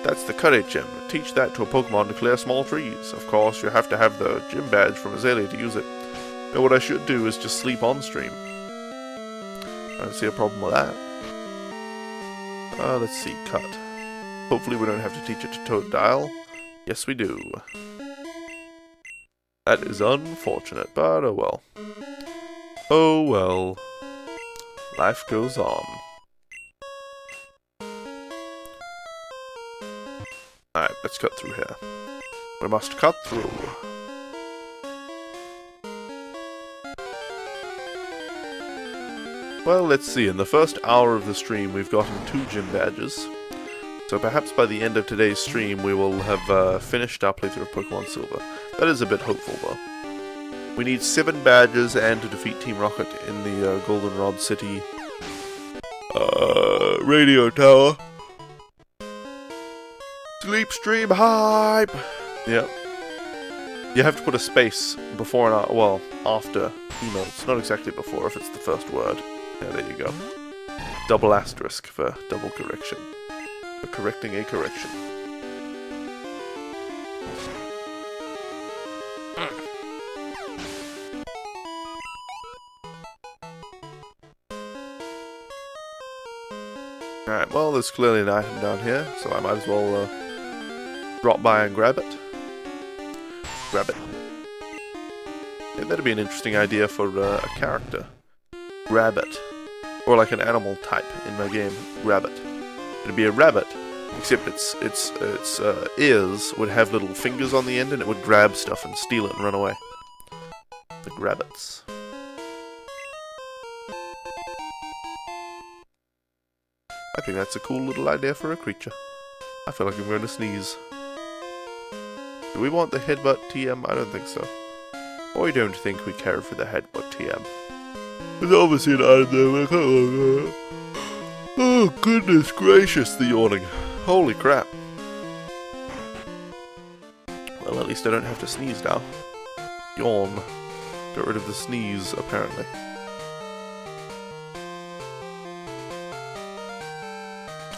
That's the Cut Gym. Teach that to a Pokemon to clear small trees. Of course, you have to have the gym badge from Azalea to use it. But what I should do is just sleep on stream. I don't see a problem with that. Let's see, cut. Hopefully we don't have to teach it to Toadile. Yes, we do. That is unfortunate, but oh well. Oh well. Life goes on. Alright, let's cut through here. We must cut through. Well, let's see. In the first hour of the stream, we've gotten 2 gym badges. So perhaps by the end of today's stream, we will have finished our playthrough of Pokemon Silver. That is a bit hopeful, though. We need 7 badges and to defeat Team Rocket in the Goldenrod City radio tower. Sleep stream hype! Yep. You have to put a space before and well, after emotes. Not exactly before if it's the first word. Yeah, there you go. Double asterisk for double correction. For correcting a correction. Alright, well, there's clearly an item down here, so I might as well drop by and grab it. Grab it. Yeah, that'd be an interesting idea for a character. Rabbit. Or like an animal type in my game. Rabbit. It'd be a rabbit, except its ears would have little fingers on the end and it would grab stuff and steal it and run away. The rabbits. I think that's a cool little idea for a creature. I feel like I'm going to sneeze. Do we want the headbutt TM? I don't think so. Or I don't think we care for the headbutt TM. There's obviously an item there. Oh, goodness gracious, the yawning. Holy crap. Well, at least I don't have to sneeze now. Yawn. Got rid of the sneeze, apparently.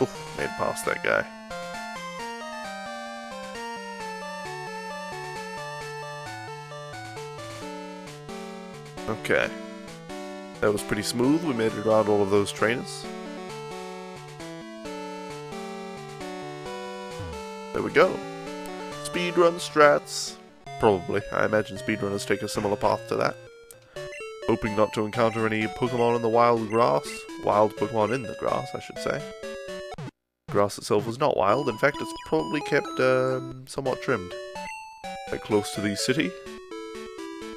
Oh, made past that guy. Okay. That was pretty smooth. We made it around all of those trainers. There we go. Speedrun strats. Probably. I imagine speedrunners take a similar path to that. Hoping not to encounter any Pokemon in the wild grass. Wild Pokemon in the grass, I should say. Grass itself is not wild. In fact, it's probably kept somewhat trimmed. Quite close to the city.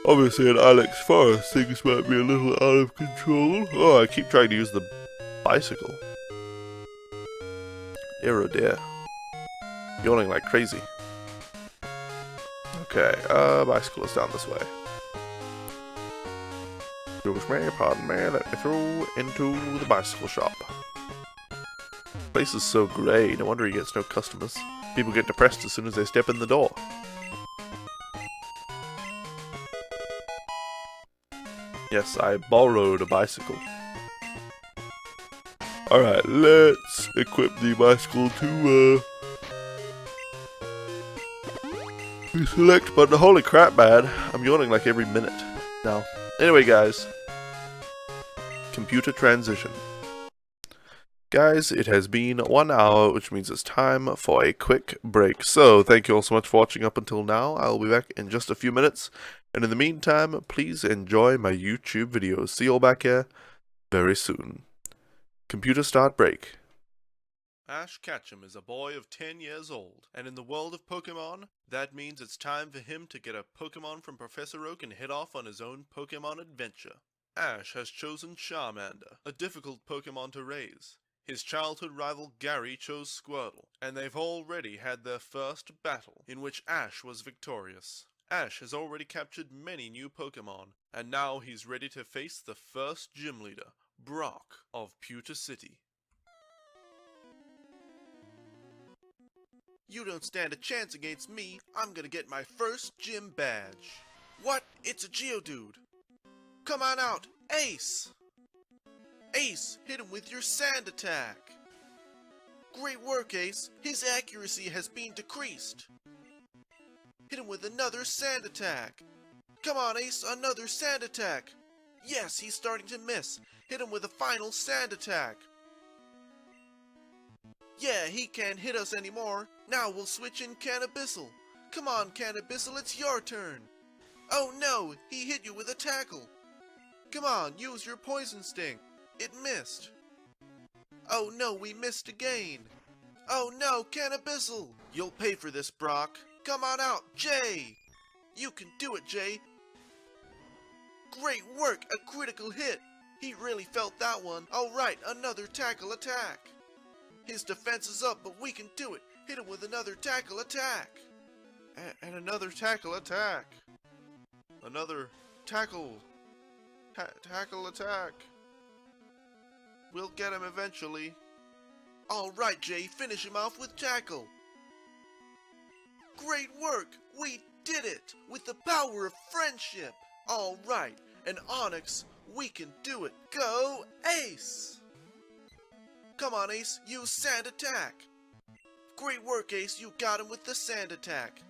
Obviously in Alex Forest, things might be a little out of control. Oh, I keep trying to use the bicycle. Dear oh dear. Yawning like crazy. Okay, bicycle is down this way. Excuse me, pardon me, let me through into the bicycle shop. Place is so grey, no wonder he gets no customers. People get depressed as soon as they step in the door. Yes, I borrowed a bicycle. Alright, let's equip the bicycle to, the select button. Holy crap, man. I'm yawning like every minute now. Anyway, guys. Computer transition. Guys, it has been 1 hour, which means it's time for a quick break. So, thank you all so much for watching up until now. I'll be back in just a few minutes. And in the meantime, please enjoy my YouTube videos. See you all back here very soon. Computer start break. Ash Ketchum is a boy of 10 years old, and in the world of Pokemon, that means it's time for him to get a Pokemon from Professor Oak and head off on his own Pokemon adventure. Ash has chosen Charmander, a difficult Pokemon to raise. His childhood rival Gary chose Squirtle, and they've already had their first battle, in which Ash was victorious. Ash has already captured many new Pokemon, and now he's ready to face the first gym leader, Brock of Pewter City. You don't stand a chance against me. I'm gonna get my first gym badge. What? It's a Geodude. Come on out, Ace! Ace, hit him with your sand attack. Great work, Ace. His accuracy has been decreased. Hit him with another sand attack. Come on, Ace, another sand attack. Yes, he's starting to miss. Hit him with a final sand attack. Yeah, he can't hit us anymore. Now we'll switch in Cannabissel. Come on, Cannabissel, it's your turn. Oh no, he hit you with a tackle. Come on, use your poison sting. It missed. Oh no, we missed again. Oh no, Cannabissel. You'll pay for this, Brock. Come on out, Jay. You can do it, Jay. Great work, a critical hit. He really felt that one. Alright, another tackle attack. His defense is up, but we can do it. Hit him with another tackle attack. And another tackle attack. Another tackle. Tackle attack. We'll get him eventually. Alright, Jay, finish him off with tackle. Great work. We did it with the power of friendship. Alright, and Onyx, we can do it. Go, Ace! Come on, Ace, use sand attack. Great work, Ace, you got him with the sand attack.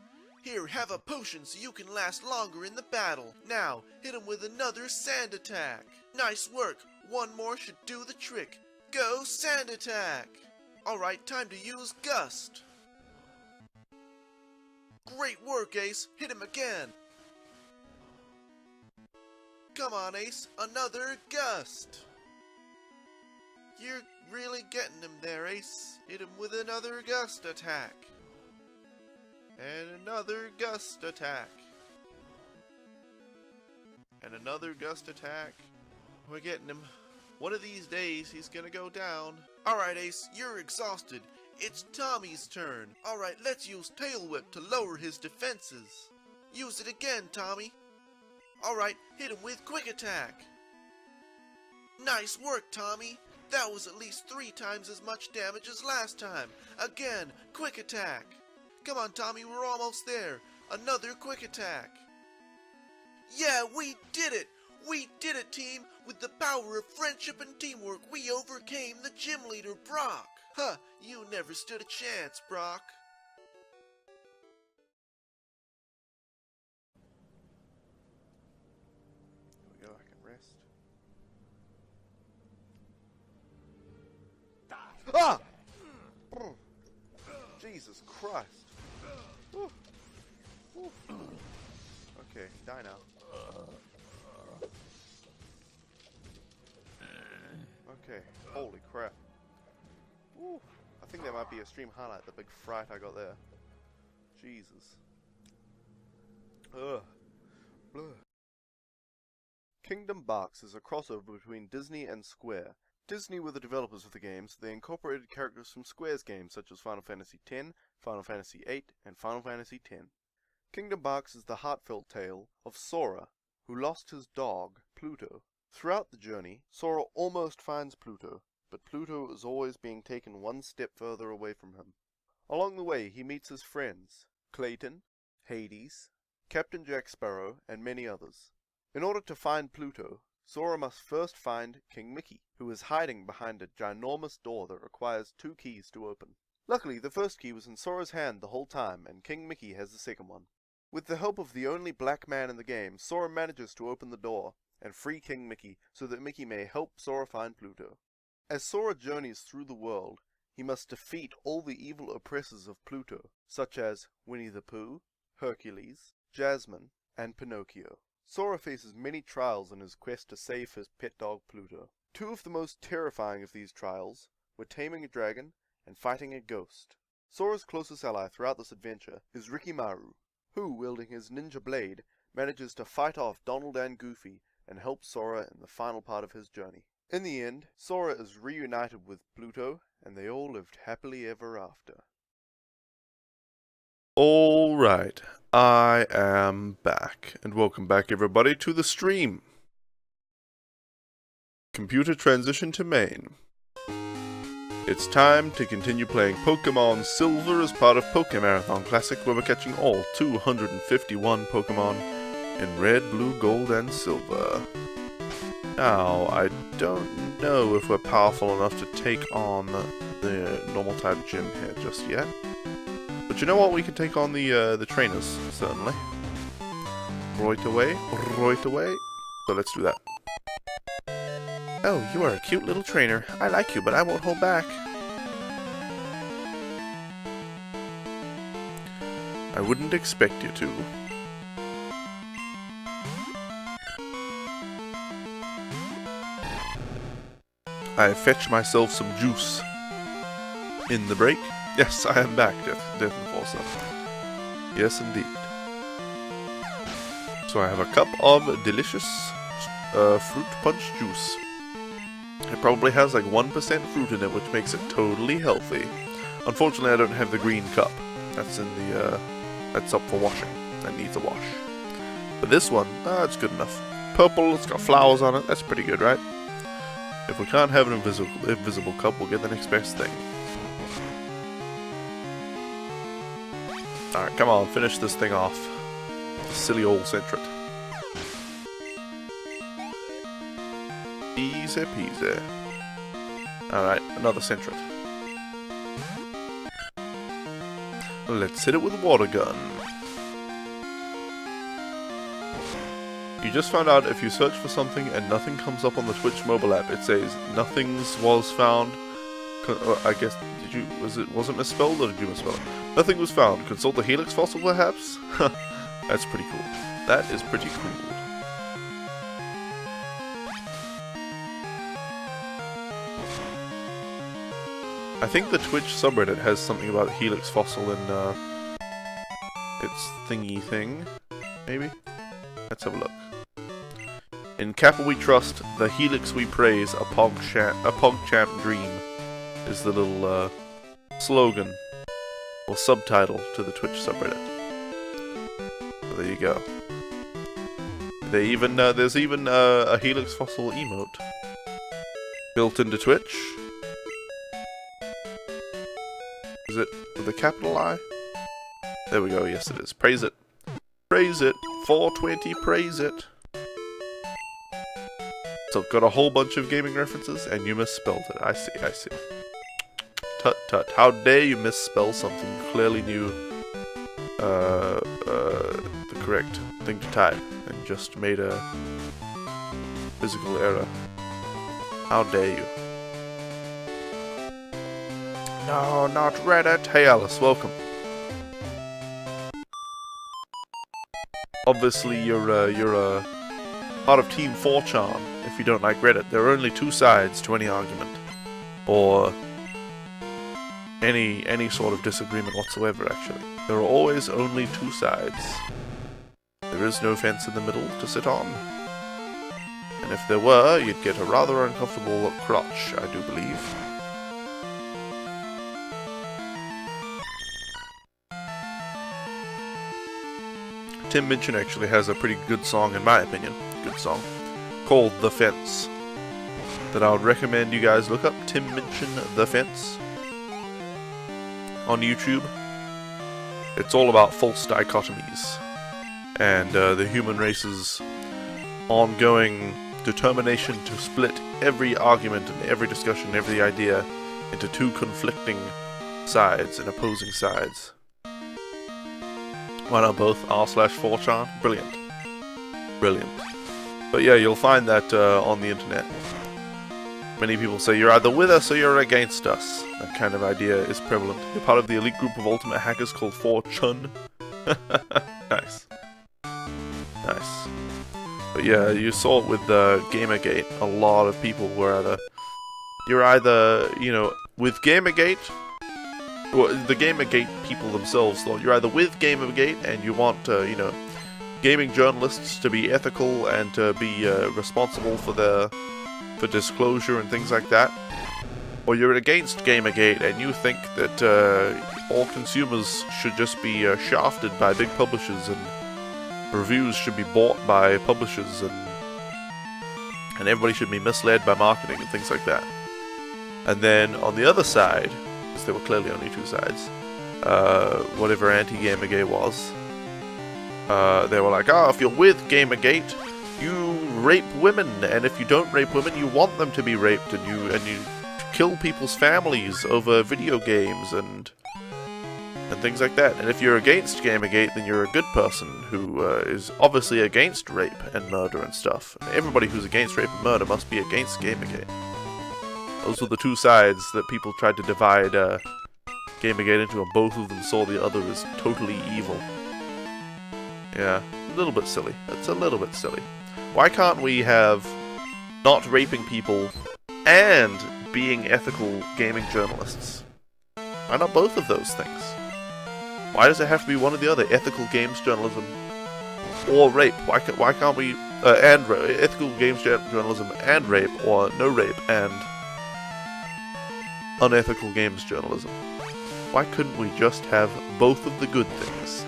Here, have a potion so you can last longer in the battle. Now, hit him with another sand attack. Nice work, one more should do the trick. Go, sand attack. Alright, time to use Gust. Great work, Ace, hit him again. Come on, Ace, another Gust. You're really getting him there, Ace. Hit him with another Gust attack. And another Gust attack. And another Gust attack. We're getting him. One of these days, he's gonna go down. Alright, Ace, you're exhausted. It's Tommy's turn. Alright, let's use Tail Whip to lower his defenses. Use it again, Tommy. Alright, hit him with Quick Attack. Nice work, Tommy. That was at least 3 times as much damage as last time. Again, Quick Attack. Come on, Tommy, we're almost there. Another Quick Attack. Yeah, we did it! We did it, team! With the power of friendship and teamwork, we overcame the gym leader, Brock! Huh, you never stood a chance, Brock. Here we go. Ah! Jesus Christ. Woo. Woo. Okay, die now. Okay, holy crap. Woo. I think that might be a stream highlight, the big fright I got there. Jesus. Ugh. Blah. Kingdom Box is a crossover between Disney and Square. Disney were the developers of the games. They incorporated characters from Square's games such as Final Fantasy X, Final Fantasy VIII, and Final Fantasy X. Kingdom Box is the heartfelt tale of Sora, who lost his dog, Pluto. Throughout the journey, Sora almost finds Pluto, but Pluto is always being taken one step further away from him. Along the way, he meets his friends, Clayton, Hades, Captain Jack Sparrow, and many others. In order to find Pluto, Sora must first find King Mickey, who is hiding behind a ginormous door that requires 2 keys to open. Luckily, the first key was in Sora's hand the whole time, and King Mickey has the second one. With the help of the only black man in the game, Sora manages to open the door and free King Mickey so that Mickey may help Sora find Pluto. As Sora journeys through the world, he must defeat all the evil oppressors of Pluto, such as Winnie the Pooh, Hercules, Jasmine, and Pinocchio. Sora faces many trials in his quest to save his pet dog Pluto. 2 of the most terrifying of these trials were taming a dragon and fighting a ghost. Sora's closest ally throughout this adventure is Rikimaru, who, wielding his ninja blade, manages to fight off Donald and Goofy and help Sora in the final part of his journey. In the end, Sora is reunited with Pluto, and they all lived happily ever after. Alright, I am back, and welcome back everybody to the stream. Computer transition to main. It's time to continue playing Pokemon Silver as part of Pokemon Marathon Classic, where we're catching all 251 Pokemon in Red, Blue, Gold, and Silver. Now, I don't know if we're powerful enough to take on the normal type gym here just yet. But you know what? We can take on the trainers, certainly. Right away. So let's do that. Oh, you are a cute little trainer. I like you, but I won't hold back. I wouldn't expect you to. I fetch myself some juice. In the break? Yes, I am back, Death Enforcer. Yes, indeed. So I have a cup of delicious fruit punch juice. It probably has like 1% fruit in it, which makes it totally healthy. Unfortunately, I don't have the green cup. That's in the, that's up for washing. That needs a wash. But this one, it's good enough. Purple, it's got flowers on it. That's pretty good, right? If we can't have an invisible cup, we'll get the next best thing. Alright, come on, finish this thing off. Silly old Centret. Easy peasy. Alright, another Centret. Let's hit it with a water gun. You just found out if you search for something and nothing comes up on the Twitch mobile app, it says nothing's was found. I guess, was it misspelled or did you misspell it? Nothing was found. Consult the Helix fossil perhaps? That's pretty cool. That is pretty cool. I think the Twitch subreddit has something about Helix fossil in its thingy thing. Maybe? Let's have a look. In Kappa we trust, the Helix we praise, a PogChamp dream, is the little slogan or subtitle to the Twitch subreddit. So there you go. They even there's even a Helix fossil emote built into Twitch. Is it with a capital I? There we go. Yes, it is. Praise it. Praise it. 420. Praise it. So got a whole bunch of gaming references, and you misspelled it. I see. I see. Tut tut. How dare you misspell something you clearly knew the correct thing to type, and just made a physical error. How dare you? No, not Reddit. Hey Alice, welcome. Obviously, you're part of Team 4chan if you don't like Reddit. There are only two sides to any argument, or any sort of disagreement whatsoever. Actually, there are always only two sides. There is no fence in the middle to sit on, and if there were, you'd get a rather uncomfortable crotch, I do believe. Tim Minchin actually has a pretty good song, in my opinion, called The Fence, that I would recommend you guys look up. Tim Minchin, The Fence, on YouTube. It's all about false dichotomies, and the human race's ongoing determination to split every argument and every discussion, every idea into two conflicting sides and opposing sides. Why not both r/4chan? Brilliant. Brilliant. But yeah, you'll find that on the internet. Many people say you're either with us or you're against us. That kind of idea is prevalent. You're part of the elite group of ultimate hackers called 4chun. Nice. Nice. But yeah, you saw it with Gamergate. A lot of people were you're either, you know, with Gamergate. Well, the Gamergate people themselves thought you're either with Gamergate and you want, you know, gaming journalists to be ethical and to be responsible for disclosure and things like that, or you're against Gamergate and you think that all consumers should just be shafted by big publishers and reviews should be bought by publishers and everybody should be misled by marketing and things like that. And then on the other side, there were clearly only two sides, whatever anti-Gamergate was, they were like, if you're with Gamergate, you rape women, and if you don't rape women, you want them to be raped, and you kill people's families over video games and things like that. And if you're against Gamergate, then you're a good person who is obviously against rape and murder and stuff. And everybody who's against rape and murder must be against Gamergate. Those were the two sides that people tried to divide Gamergate into, and both of them saw the other as totally evil. Yeah, a little bit silly. That's a little bit silly. Why can't we have not raping people and being ethical gaming journalists? Why not both of those things? Why does it have to be one or the other? Ethical games journalism or rape? Why can't we ethical games journalism and rape, or no rape and unethical games journalism? Why couldn't we just have both of the good things?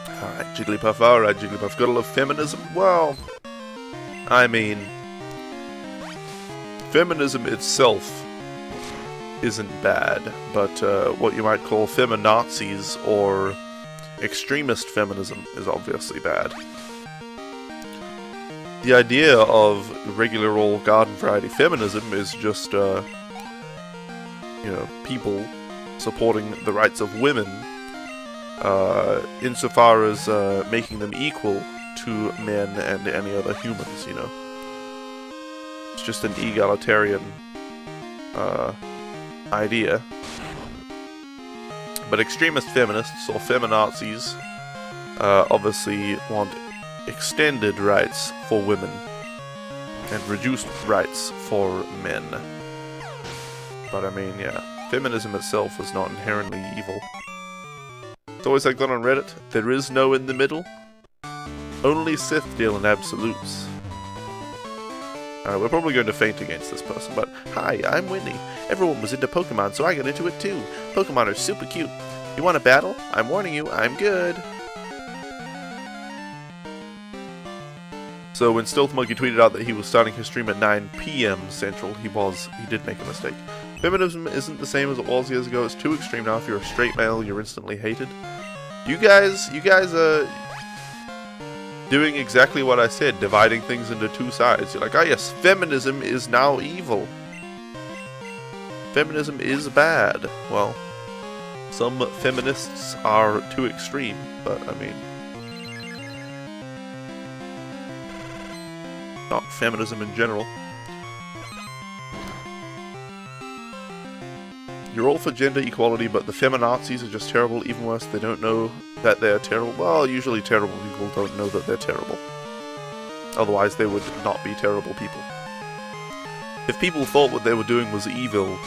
Alright, Jigglypuff. Gotta love feminism? Well, I mean, feminism itself isn't bad, but what you might call feminazis or extremist feminism is obviously bad. The idea of regular old garden variety feminism is just, you know, people supporting the rights of women, insofar as making them equal to men and any other humans, you know. It's just an egalitarian idea. But extremist feminists, or feminazis, obviously want extended rights for women and reduced rights for men. But I mean, yeah, feminism itself is not inherently evil. It's always like that on Reddit. There is no in the middle. Only Sith deal in absolutes. We're probably going to faint against this person, but hi, I'm Whitney. Everyone was into Pokemon, so I got into it too. Pokemon are super cute. You want a battle? I'm warning you, I'm good. So when Stealth Monkey tweeted out that he was starting his stream at 9 PM Central, he did make a mistake. Feminism isn't the same as it was years ago. It's too extreme now. If you're a straight male, you're instantly hated. You guys are doing exactly what I said, dividing things into two sides. You're like, oh yes, feminism is now evil. Feminism is bad. Well, some feminists are too extreme, but I mean, not feminism in general. You're all for gender equality, but the feminazis are just terrible. Even worse, they don't know that they're terrible. Well, usually terrible people don't know that they're terrible. Otherwise, they would not be terrible people. If people thought what they were doing was evil,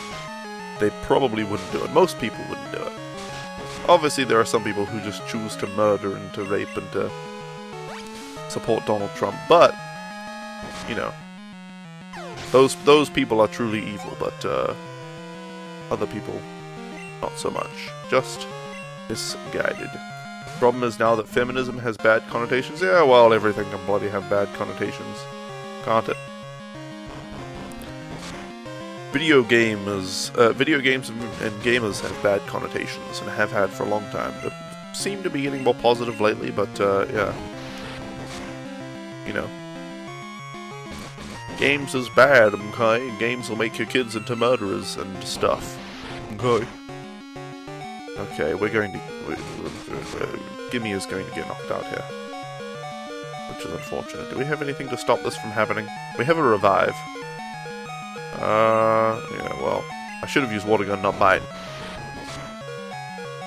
they probably wouldn't do it. Most people wouldn't do it. Obviously, there are some people who just choose to murder and to rape and to support Donald Trump, but, you know, those people are truly evil, but, other people, not so much. Just misguided. Problem is now that feminism has bad connotations. Yeah, well, everything can bloody have bad connotations, can't it? Video games and gamers have bad connotations and have had for a long time. They seem to be getting more positive lately, but yeah, you know, games is bad. Okay, games will make your kids into murderers and stuff. Okay. Okay, we're going to. Gimme is going to get knocked out here, which is unfortunate. Do we have anything to stop this from happening? We have a revive. Yeah, well, I should have used water gun, not mine.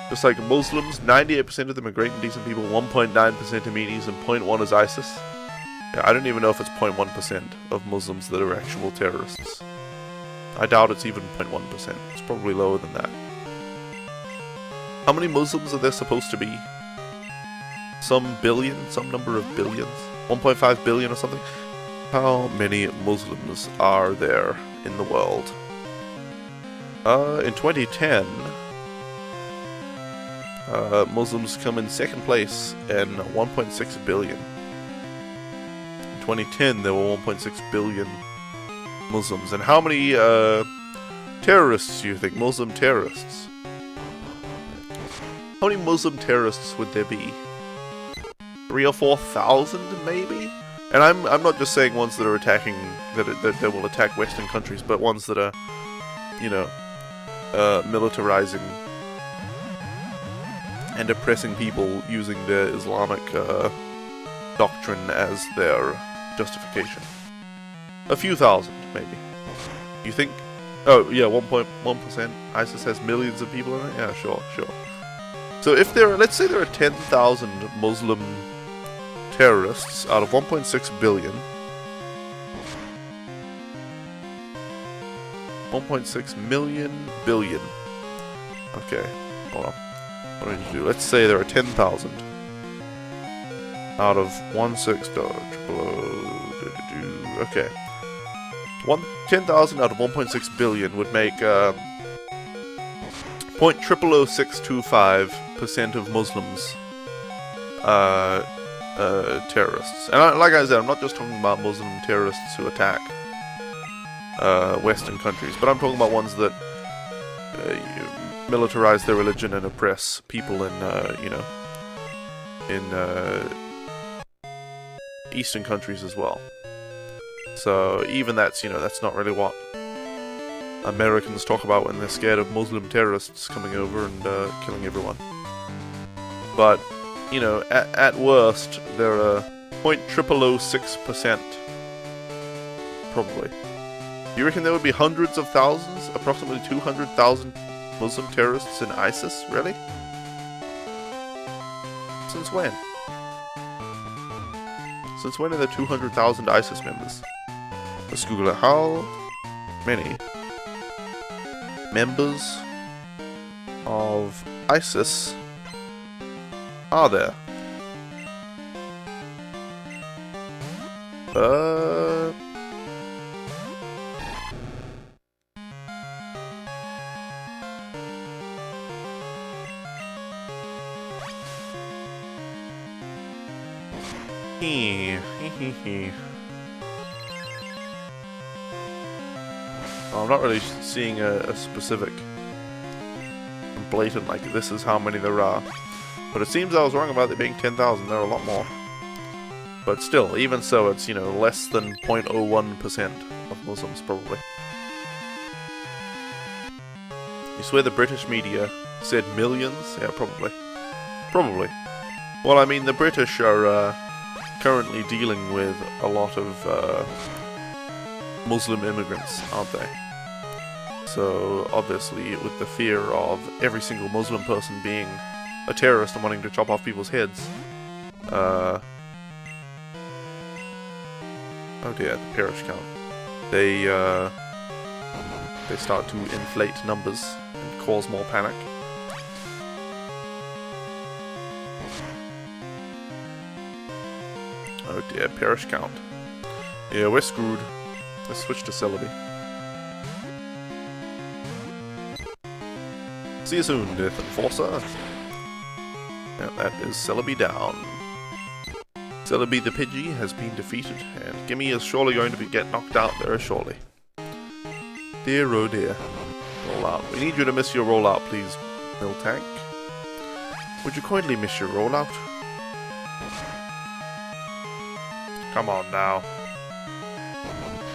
Just like Muslims, 98% of them are great and decent people, 1.9% are meanies, and 0.1 is ISIS. Yeah, I don't even know if it's 0.1% of Muslims that are actual terrorists. I doubt it's even 0.1%. It's probably lower than that. How many Muslims are there supposed to be? Some billion? Some number of billions? 1.5 billion or something? How many Muslims are there in the world? In 2010, Muslims come in second place in 1.6 billion. In 2010, there were 1.6 billion Muslims. And how many terrorists do you think? Muslim terrorists? How many Muslim terrorists would there be? 3,000 or 4,000, maybe? And I'm not just saying ones that are attacking, that will attack Western countries, but ones that are, you know, militarizing and oppressing people using their Islamic doctrine as their justification. A few thousand, maybe. You think? Oh, yeah, 1.1%. ISIS has millions of people in it? Yeah, sure. So if there are, let's say there are 10,000 Muslim terrorists out of 1.6 billion. 1.6 million billion. Okay, hold on. What do I need to do? Let's say there are 10,000 out of 1.6 okay. 10,000 out of 1.6 billion would make 0.000625% of Muslims terrorists. And like I said, I'm not just talking about Muslim terrorists who attack Western countries, but I'm talking about ones that militarize their religion and oppress people in, you know, in Eastern countries as well. So even that's, you know, that's not really what Americans talk about when they're scared of Muslim terrorists coming over and killing everyone. But, you know, at worst, there are 0.0006%. Probably. Do you reckon there would be hundreds of thousands? Approximately 200,000 Muslim terrorists in ISIS? Really? Since when? Since when are there 200,000 ISIS members? Let's Google it. How many members of ISIS are there? I'm not really seeing a specific blatant, like, this is how many there are. But it seems I was wrong about there being 10,000. There are a lot more. But still, even so, it's, you know, less than 0.01% of Muslims, probably. You swear the British media said millions? Yeah, probably. Probably. Well, I mean, the British are currently dealing with a lot of Muslim immigrants, aren't they? So obviously, with the fear of every single Muslim person being a terrorist and wanting to chop off people's heads, oh dear, the parish count. They start to inflate numbers and cause more panic. Oh dear, parish count. Yeah, we're screwed. Let's switch to Celebi. See you soon, Death Enforcer. And that is Celebi down. Celebi the Pidgey has been defeated, and Gimme is surely going to get knocked out there shortly. Dear oh dear. Roll out. We need you to miss your rollout, please, Miltank. Would you kindly miss your rollout? Come on now.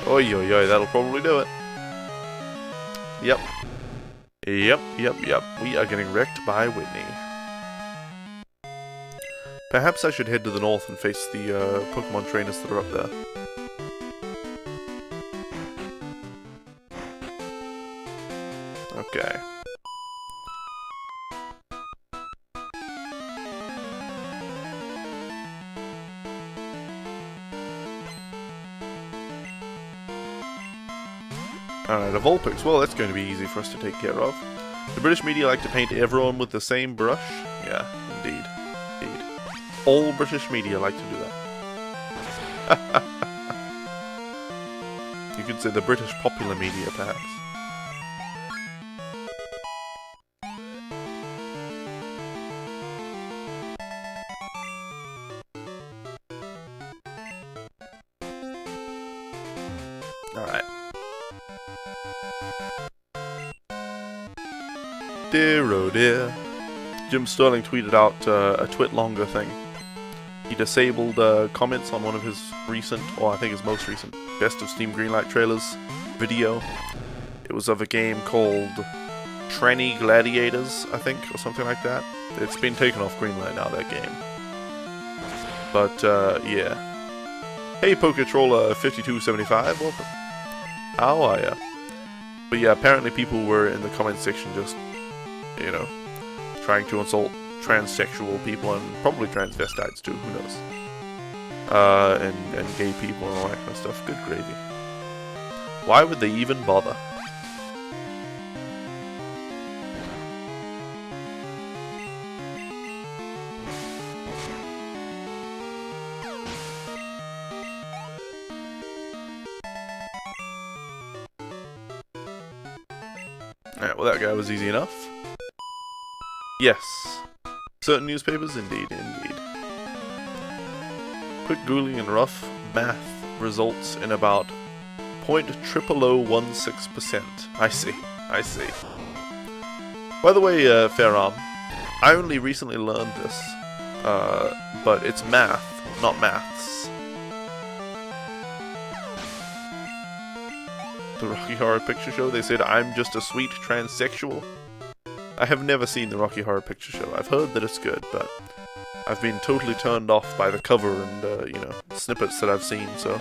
Oi, oi, oi, that'll probably do it. Yep. Yep. We are getting wrecked by Whitney. Perhaps I should head to the north and face the Pokemon trainers that are up there. Okay. Alright, a Vulpix. Well, that's going to be easy for us to take care of. The British media like to paint everyone with the same brush. Yeah, indeed. Indeed. All British media like to do that. You could say the British popular media, perhaps. Alright. Dear oh dear. Jim Sterling tweeted out a twit longer thing. He disabled comments on one of his recent, or I think his most recent, Best of Steam Greenlight trailers video. It was of a game called Tranny Gladiators, I think, or something like that. It's been taken off Greenlight now, that game. But, yeah. Hey, Poketroller5275, welcome. How are ya? But yeah, apparently people were in the comment section just, you know, trying to insult transsexual people and probably transvestites too, who knows. And gay people and all that kind of stuff. Good gravy. Why would they even bother? Alright, well that guy was easy enough. Yes. Certain newspapers, indeed. Quick Googling and rough math results in about 0.0016%. I see. By the way, Faram, I only recently learned this, but it's math, not maths. The Rocky Horror Picture Show, they said I'm just a sweet transsexual. I have never seen the Rocky Horror Picture Show. I've heard that it's good, but I've been totally turned off by the cover and, you know, snippets that I've seen, so.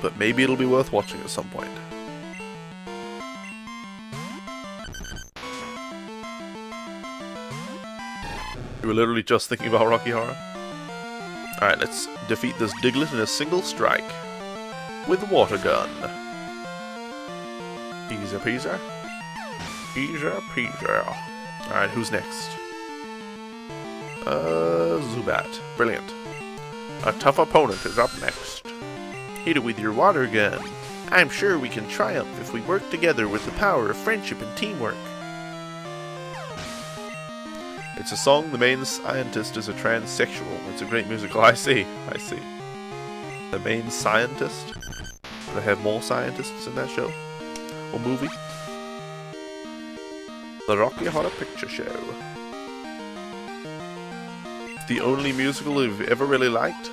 But maybe it'll be worth watching at some point. You were literally just thinking about Rocky Horror? Alright, let's defeat this Diglett in a single strike. With Water Gun. Easy peasy. Easy peasy. Alright, who's next? Zubat. Brilliant. A tough opponent is up next. Hit it with your water gun. I'm sure we can triumph if we work together with the power of friendship and teamwork. It's a song. The main scientist is a transsexual. It's a great musical. I see. The main scientist? Do they have more scientists in that show? Or movie? The Rocky Horror Picture Show. The only musical you've ever really liked?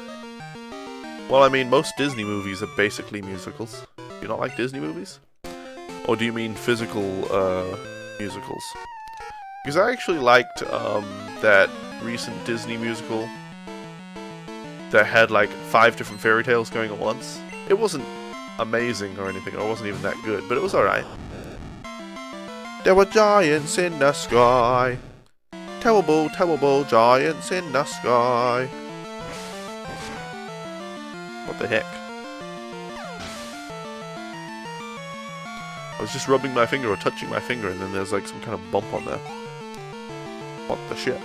Well, I mean, most Disney movies are basically musicals. Do you not like Disney movies? Or do you mean physical, musicals? Because I actually liked, that recent Disney musical that had like 5 different fairy tales going at once. It wasn't amazing or anything, or it wasn't even that good, but it was alright. There were giants in the sky. Terrible, terrible giants in the sky. What the heck? I was just rubbing my finger or touching my finger, and then there's like some kind of bump on there. What the shit?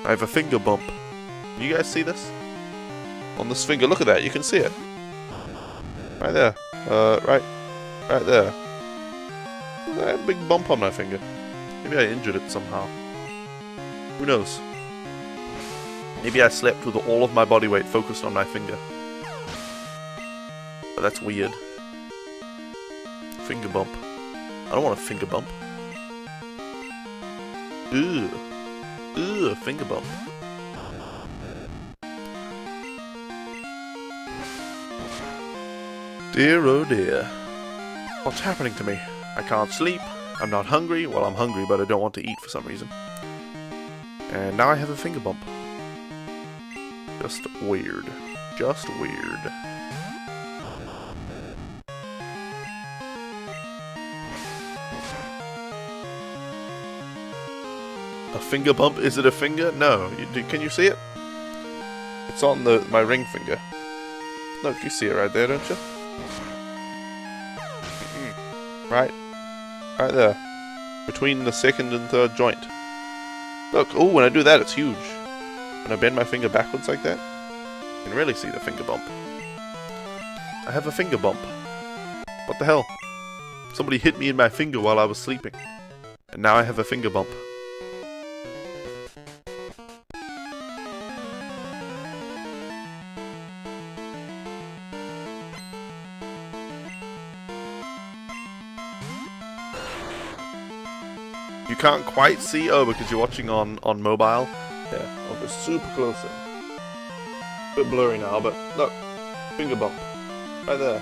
I have a finger bump. You guys see this? On this finger, look at that, you can see it. Right there. Right there. I had a big bump on my finger. Maybe I injured it somehow. Who knows? Maybe I slept with all of my body weight focused on my finger. But that's weird. Finger bump. I don't want a finger bump. Ugh. Ugh, finger bump. Dear oh dear. What's happening to me? I can't sleep. I'm not hungry. Well, I'm hungry, but I don't want to eat for some reason. And now I have a finger bump. Just weird. Just weird. A finger bump? Is it a finger? No. Can you see it? It's on my ring finger. Look, you see it right there, don't you? Right there. Between the second and third joint. Look, oh, when I do that, it's huge. When I bend my finger backwards like that, you can really see the finger bump. I have a finger bump. What the hell? Somebody hit me in my finger while I was sleeping. And now I have a finger bump. You can't quite see, oh, because you're watching on mobile. Yeah, I'll go super close in. A bit blurry now, but look, finger bump, right there.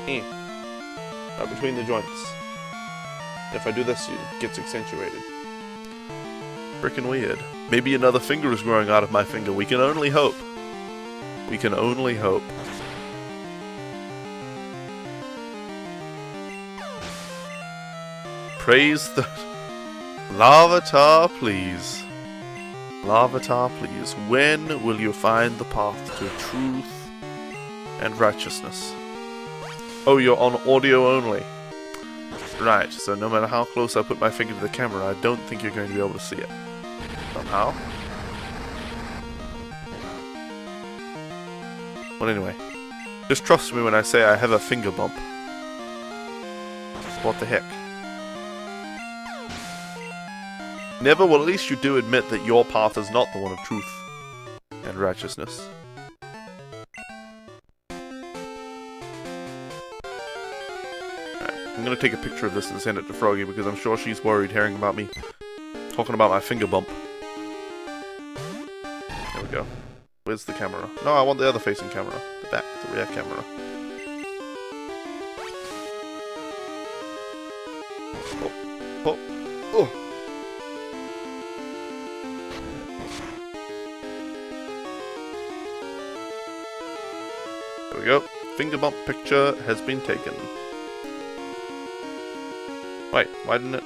Right between the joints. If I do this, it gets accentuated. Frickin' weird. Maybe another finger is growing out of my finger. We can only hope. We can only hope. Praise the... Lavatar, please. Lavatar, please. When will you find the path to truth and righteousness? Oh, you're on audio only. Right, so no matter how close I put my finger to the camera, I don't think you're going to be able to see it. Somehow. Well, anyway. Just trust me when I say I have a finger bump. What the heck? Never, well, at least you do admit that your path is not the one of truth and righteousness. Right, I'm gonna take a picture of this and send it to Froggy because I'm sure she's worried hearing about me talking about my finger bump. There we go. Where's the camera? No, I want the other facing camera. The back, the rear camera. Oh. Oh. Oh. There we go. Finger bump picture has been taken. Wait, why didn't it?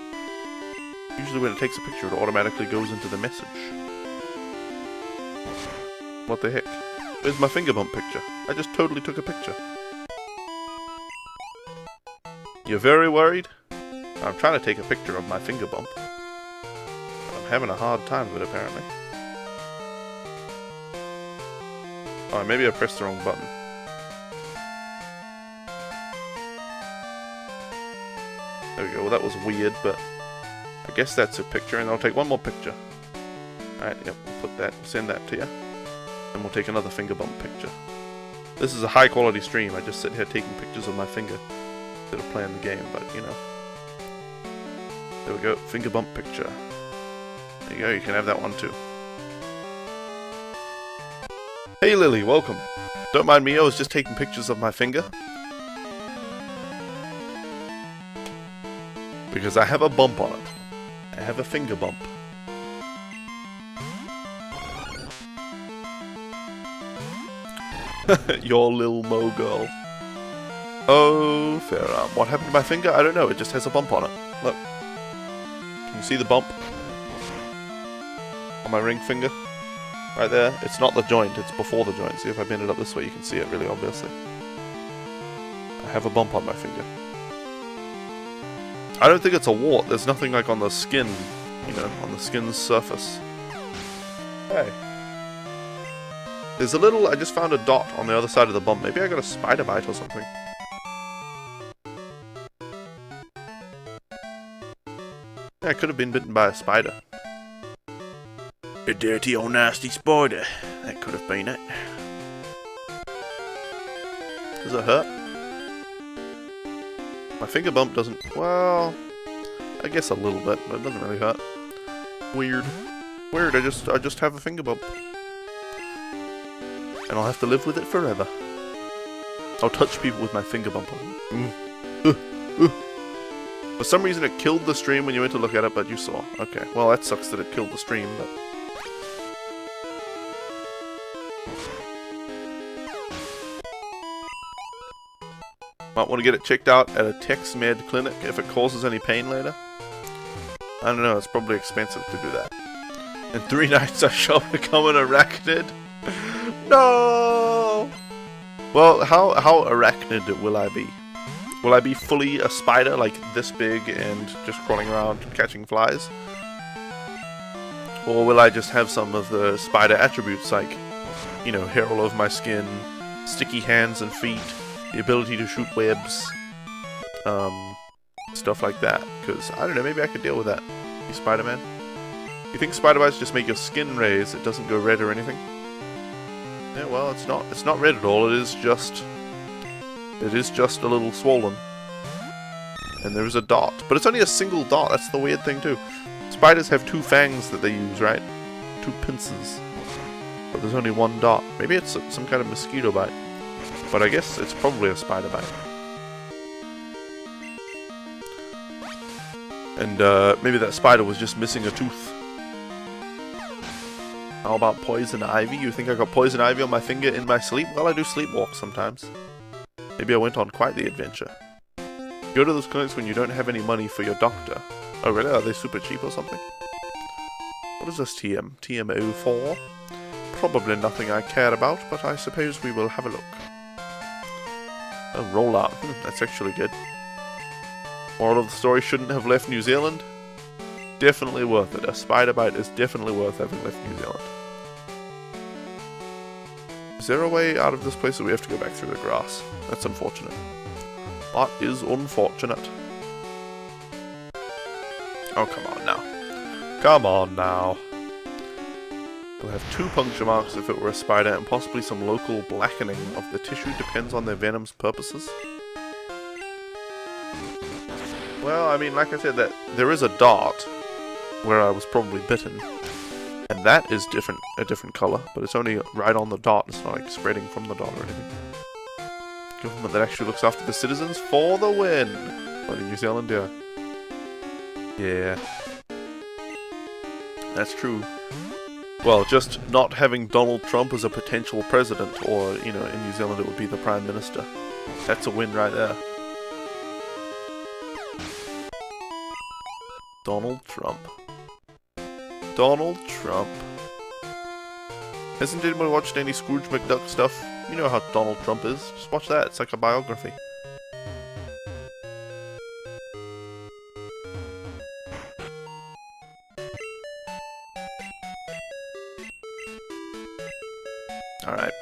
Usually when it takes a picture, it automatically goes into the message. What the heck? Where's my finger bump picture? I just totally took a picture. You're very worried? I'm trying to take a picture of my finger bump. I'm having a hard time with it, apparently. Oh, maybe I pressed the wrong button. There we go, well that was weird, but I guess that's a picture, and I'll take one more picture. Alright, yep, we'll put that, send that to you. And we'll take another finger bump picture. This is a high quality stream, I just sit here taking pictures of my finger instead of playing the game, but you know. There we go, finger bump picture. There you go, you can have that one too. Hey Lily, welcome. Don't mind me, I was just taking pictures of my finger. Because I have a bump on it. I have a finger bump. Your Lil Mo girl. Oh, fair. What happened to my finger? I don't know. It just has a bump on it. Look. Can you see the bump? On my ring finger? Right there. It's not the joint. It's before the joint. See, if I bend it up this way, you can see it really obviously. I have a bump on my finger. I don't think it's a wart. There's nothing like on the skin, you know, on the skin's surface. Hey. There's a little, I just found a dot on the other side of the bump. Maybe I got a spider bite or something. Yeah, I could have been bitten by a spider. A dirty old nasty spider. That could have been it. Does it hurt? My finger bump doesn't, well, I guess a little bit, but it doesn't really hurt. Weird. Weird, I just have a finger bump. And I'll have to live with it forever. I'll touch people with my finger bump on them. For some reason it killed the stream when you went to look at it, but you saw. Okay, well that sucks that it killed the stream, but... Might want to get it checked out at a Tex Med clinic if it causes any pain later. I don't know, it's probably expensive to do that. In 3 nights I shall become an arachnid. No! Well, how arachnid will I be? Will I be fully a spider, like this big and just crawling around catching flies? Or will I just have some of the spider attributes, like, you know, hair all over my skin, sticky hands and feet, the ability to shoot webs, stuff like that? Because, I don't know, maybe I could deal with that. You Spider-Man? You think spider bites just make your skin raise, it doesn't go red or anything? Yeah, well, it's not red at all, it is just a little swollen. And there's a dot. But it's only a single dot, that's the weird thing too. Spiders have 2 fangs that they use, right? 2 pincers. But there's only 1 dot. Maybe it's some kind of mosquito bite. But I guess it's probably a spider bite. And maybe that spider was just missing a tooth. How about poison ivy? You think I got poison ivy on my finger in my sleep? Well, I do sleepwalk sometimes. Maybe I went on quite the adventure. Go to those clinics when you don't have any money for your doctor. Oh really? Are they super cheap or something? What is this TM? TM04? Probably nothing I care about, but I suppose we will have a look. A rollout. That's actually good. Moral of the story, shouldn't have left New Zealand. Definitely worth it. A spider bite is definitely worth having left New Zealand. Is there a way out of this place, or we have to go back through the grass? That's unfortunate. That is unfortunate. Oh, come on now. Come on now. We'll have 2 puncture marks if it were a spider, and possibly some local blackening of the tissue. Depends on their venom's purposes. Well, I mean, like I said, that there is a dot where I was probably bitten, and that is a different color, but it's only right on the dot. It's not like spreading from the dot or anything. Government that actually looks after the citizens for the win. What in New Zealand, yeah. Yeah. That's true. Well, just not having Donald Trump as a potential president, or, you know, in New Zealand it would be the Prime Minister. That's a win right there. Donald Trump. Donald Trump. Hasn't anyone watched any Scrooge McDuck stuff? You know how Donald Trump is. Just watch that, it's like a biography.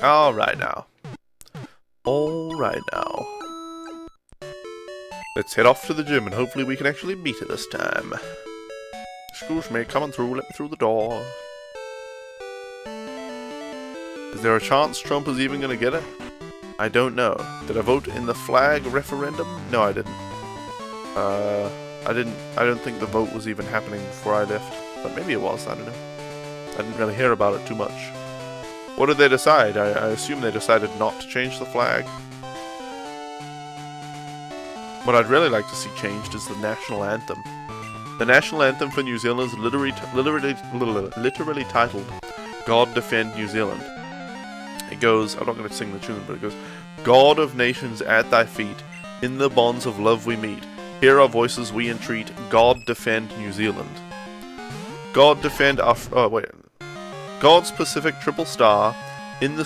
Alright now. Alright now. Let's head off to the gym and hopefully we can actually beat it this time. Excuse me, coming through, let me through the door. Is there a chance Trump is even gonna get it? I don't know. Did I vote in the flag referendum? No, I didn't. I don't think the vote was even happening before I left. But maybe it was, I don't know. I didn't really hear about it too much. What did they decide? I assume they decided not to change the flag. What I'd really like to see changed is the national anthem. The national anthem for New Zealand is literally titled God Defend New Zealand. It goes, I'm not going to sing the tune, but it goes, God of nations at thy feet, in the bonds of love we meet. Hear our voices we entreat, God defend New Zealand. God defend our... Oh, wait. God's Pacific triple star, in the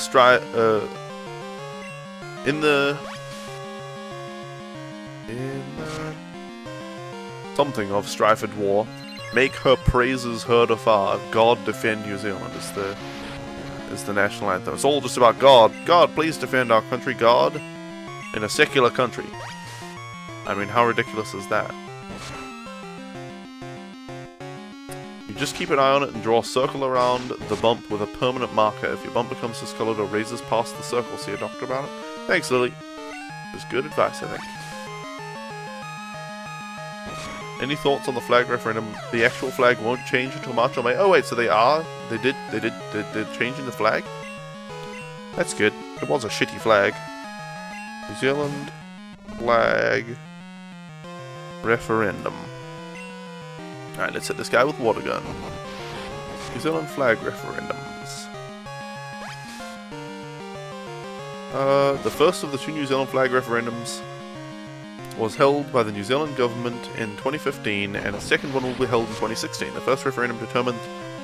something of strife and war, make her praises heard afar. God defend New Zealand is the national anthem. It's all just about God. God, please defend our country, God, in a secular country. I mean, how ridiculous is that? You just keep an eye on it and draw a circle around the bump with a permanent marker. If your bump becomes discolored or raises past the circle, see a doctor about it. Thanks, Lily. It was good advice, I think. Any thoughts on the flag referendum? The actual flag won't change until March or May. Oh wait, so they're changing the flag? That's good. It was a shitty flag. New Zealand flag referendum. Alright, let's hit this guy with water gun. New Zealand flag referendums. The first of the 2 New Zealand flag referendums was held by the New Zealand government in 2015, and a second one will be held in 2016. The first referendum determined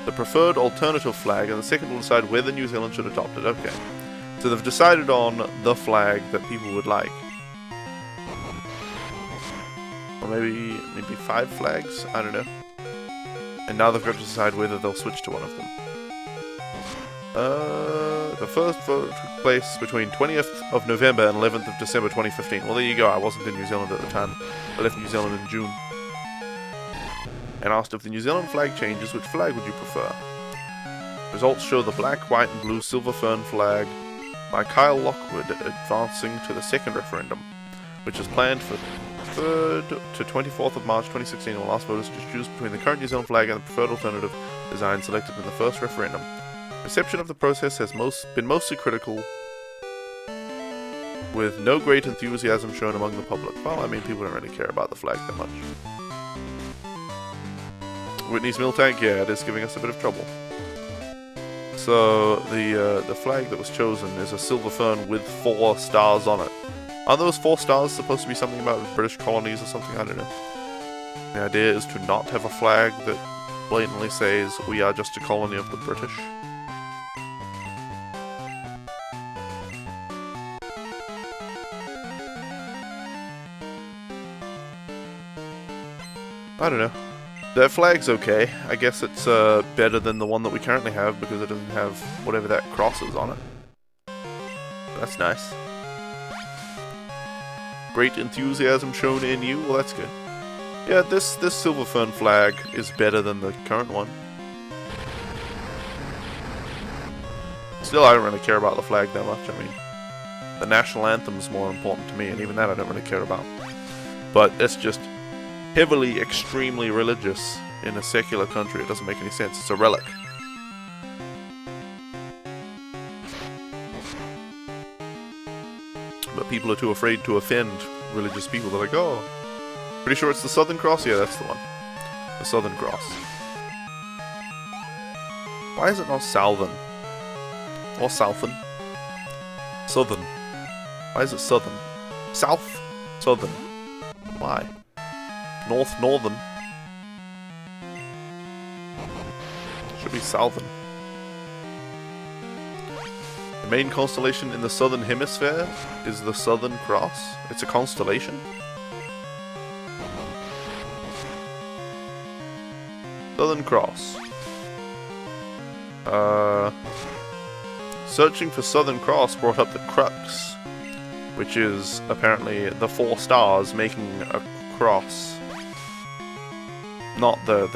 the preferred alternative flag, and the second will decide whether New Zealand should adopt it. Okay. So they've decided on the flag that people would like. Or maybe 5 flags? I don't know. And now they've got to decide whether they'll switch to one of them. The first vote took place between 20th of November and 11th of December 2015. Well, there you go. I wasn't in New Zealand at the time. I left New Zealand in June. And asked if the New Zealand flag changes, which flag would you prefer? Results show the black, white, and blue silver fern flag by Kyle Lockwood advancing to the second referendum, which is planned for 3rd to 24th of March 2016 and will ask voters to choose between the current New Zealand flag and the preferred alternative design selected in the first referendum. Reception of the process has been mostly critical, with no great enthusiasm shown among the public. Well, I mean, people don't really care about the flag that much. Whitney's Mill Tank, yeah, it is giving us a bit of trouble. So, the flag that was chosen is a silver fern with 4 stars on it. Aren't those 4 stars supposed to be something about the British colonies or something? I don't know. The idea is to not have a flag that blatantly says, we are just a colony of the British. I don't know. That flag's okay. I guess it's better than the one that we currently have because it doesn't have whatever that cross is on it. That's nice. Great enthusiasm shown in you. Well, that's good. Yeah, this silver fern flag is better than the current one. Still, I don't really care about the flag that much. I mean, the national anthem is more important to me, and even that I don't really care about. But it's just heavily, extremely religious in a secular country. It doesn't make any sense. It's a relic. But people are too afraid to offend religious people. They're like, oh, pretty sure it's the Southern Cross? Yeah, that's the one. The Southern Cross. Why is it not Southern? Or Southern? Southern. Why is it Southern? South? Southern. Why? North, Northern. Should be Southern. The main constellation in the Southern Hemisphere is the Southern Cross. It's a constellation. Southern Cross. Searching for Southern Cross brought up the Crux, which is apparently the 4 stars making a cross. Not the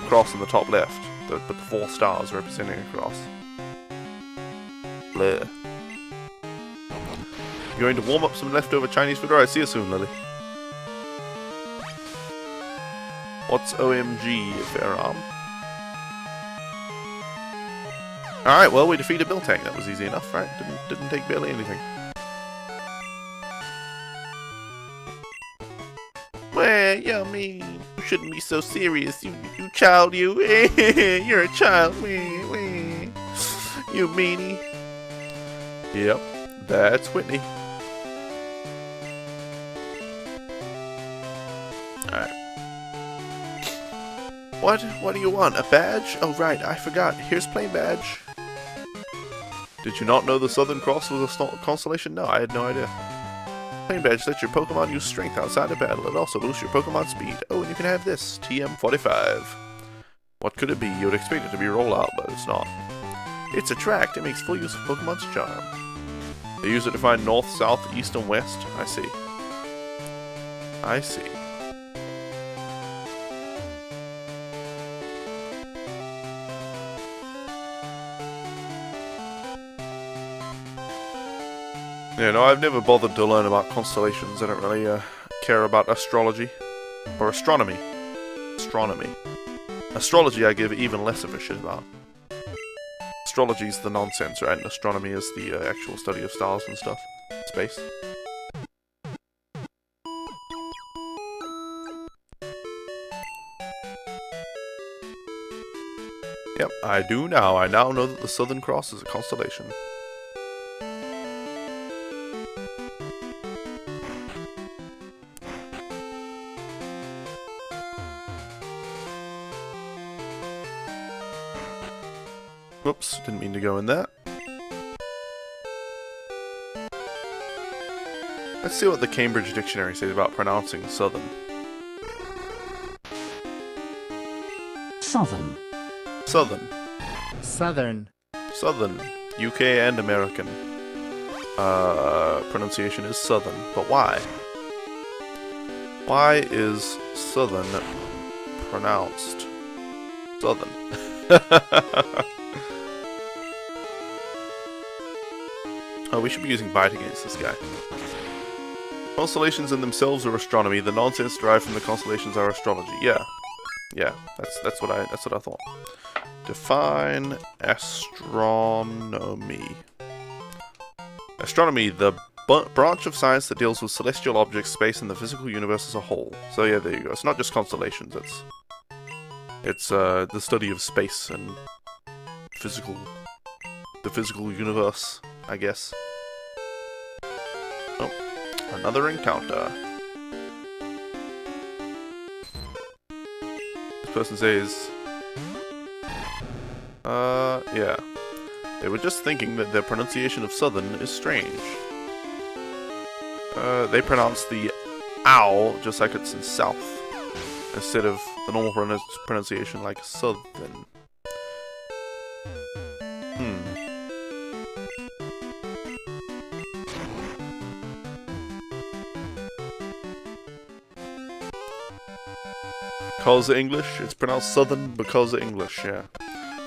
cross in the top left, but the 4 stars representing a cross. Bleh. You're going to warm up some leftover Chinese food? Alright, see you soon, Lily. What's OMG, Fairarm? Alright, well, we defeated Mill Tank. That was easy enough, right? Didn't take barely anything. Well, you mean, you shouldn't be so serious, you child, you. You're a child, you meanie. Yep, that's Whitney. Alright. What do you want? A badge? Oh right, I forgot. Here's plain badge. Did you not know the Southern Cross was a constellation? No, I had no idea. Plain badge lets your Pokemon use strength outside of battle. It also boosts your Pokemon speed. Oh, and you can have this. TM45. What could it be? You would expect it to be rollout, but it's not. It's Attract. It makes full use of Pokemon's charm. They use it to find north, south, east, and west. I see. I see. Yeah, no, I've never bothered to learn about constellations. I don't really care about astrology. Or astronomy. Astronomy. Astrology I give even less of a shit about. Astrology's the nonsense, right? And astronomy is the actual study of stars and stuff. Space. Yep, I do now. I now know that the Southern Cross is a constellation. Whoops, didn't mean to go in there. Let's see what the Cambridge Dictionary says about pronouncing Southern. Southern. Southern. Southern. Southern. UK and American. Pronunciation is Southern. But why? Why is Southern pronounced Southern? Oh, we should be using Bite against this guy. Constellations in themselves are astronomy. The nonsense derived from the constellations are astrology. Yeah. Yeah, that's what I thought. Define astronomy. Astronomy, the branch of science that deals with celestial objects, space, and the physical universe as a whole. So yeah, there you go. It's not just constellations. It's the study of space and the physical universe, I guess. Oh, another encounter. This person says, yeah. They were just thinking that their pronunciation of Southern is strange. They pronounce the ow just like it's in South, instead of the normal pronunciation like Southern. Because of English, it's pronounced Southern because of English, yeah.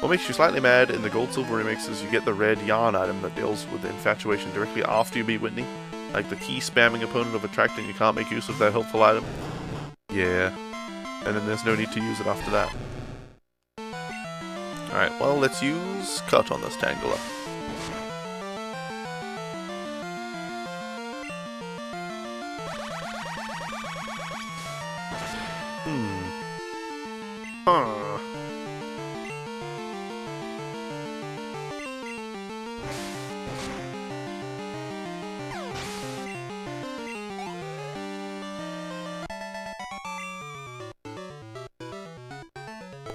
What makes you slightly mad in the Gold Silver remix is you get the red yarn item that deals with the infatuation directly after you beat Whitney. Like the key spamming opponent of Attract and you can't make use of that helpful item. Yeah. And then there's no need to use it after that. Alright, well let's use Cut on this Tangler.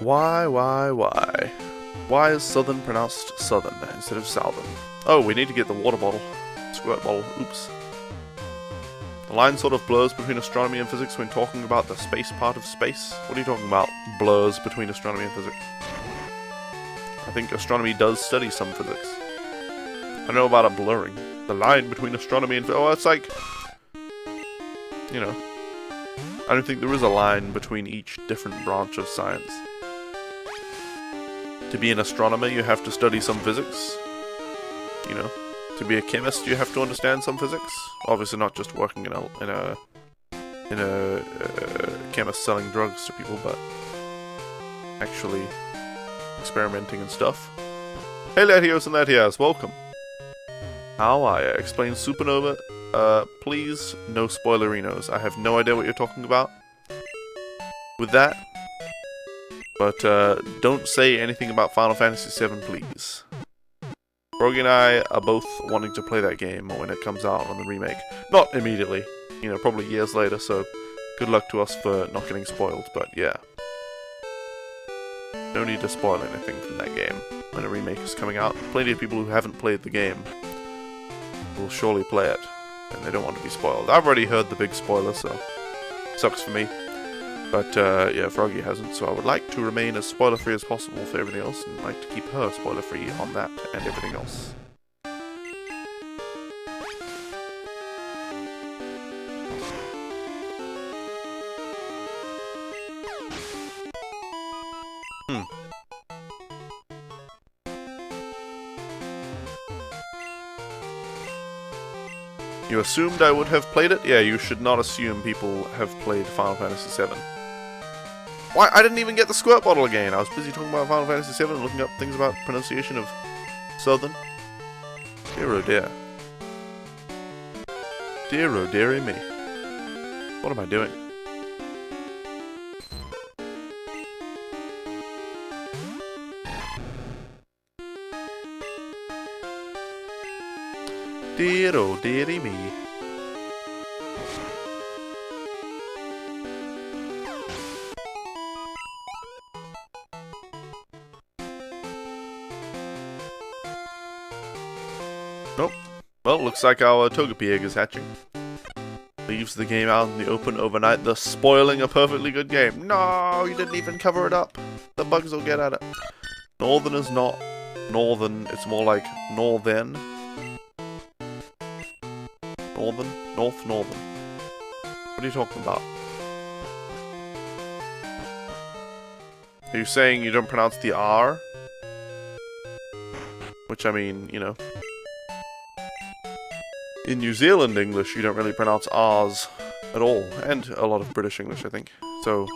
Why? Why is Southern pronounced Southern instead of Southern? Oh, we need to get the water bottle. Squirt bottle. Oops. The line sort of blurs between astronomy and physics when talking about the space part of space. What are you talking about? Blurs between astronomy and physics? I think astronomy does study some physics. I know about a blurring. The line between astronomy and... Oh, it's like... You know. I don't think there is a line between each different branch of science. To be an astronomer, you have to study some physics. You know. To be a chemist, you have to understand some physics. Obviously not just working in a chemist selling drugs to people, but actually experimenting and stuff. Hey Latios and Latias, welcome. How are ya? Explain Supernova. Please, no spoilerinos. I have no idea what you're talking about with that. But don't say anything about Final Fantasy VII, please. Froggy and I are both wanting to play that game when it comes out on the remake. Not immediately, you know, probably years later, so good luck to us for not getting spoiled, but yeah. No need to spoil anything from that game when a remake is coming out. Plenty of people who haven't played the game will surely play it, and they don't want to be spoiled. I've already heard the big spoiler, so sucks for me. But yeah, Froggy hasn't, so I would like to remain as spoiler-free as possible for everything else, and like to keep her spoiler-free on that and everything else. You assumed I would have played it? Yeah, you should not assume people have played Final Fantasy VII. Why? I didn't even get the squirt bottle again. I was busy talking about Final Fantasy VII and looking up things about pronunciation of Southern. Dear oh dear. Dear oh dearie me. What am I doing? Dear oh dearie me. Nope. Well, looks like our Togepi egg is hatching. Leaves the game out in the open overnight, thus spoiling a perfectly good game. No, you didn't even cover it up. The bugs will get at it. Northern is not northern, it's more like northern. Northern. What are you talking about? Are you saying you don't pronounce the R? Which, I mean, you know. In New Zealand English, you don't really pronounce R's at all. And a lot of British English, I think. So,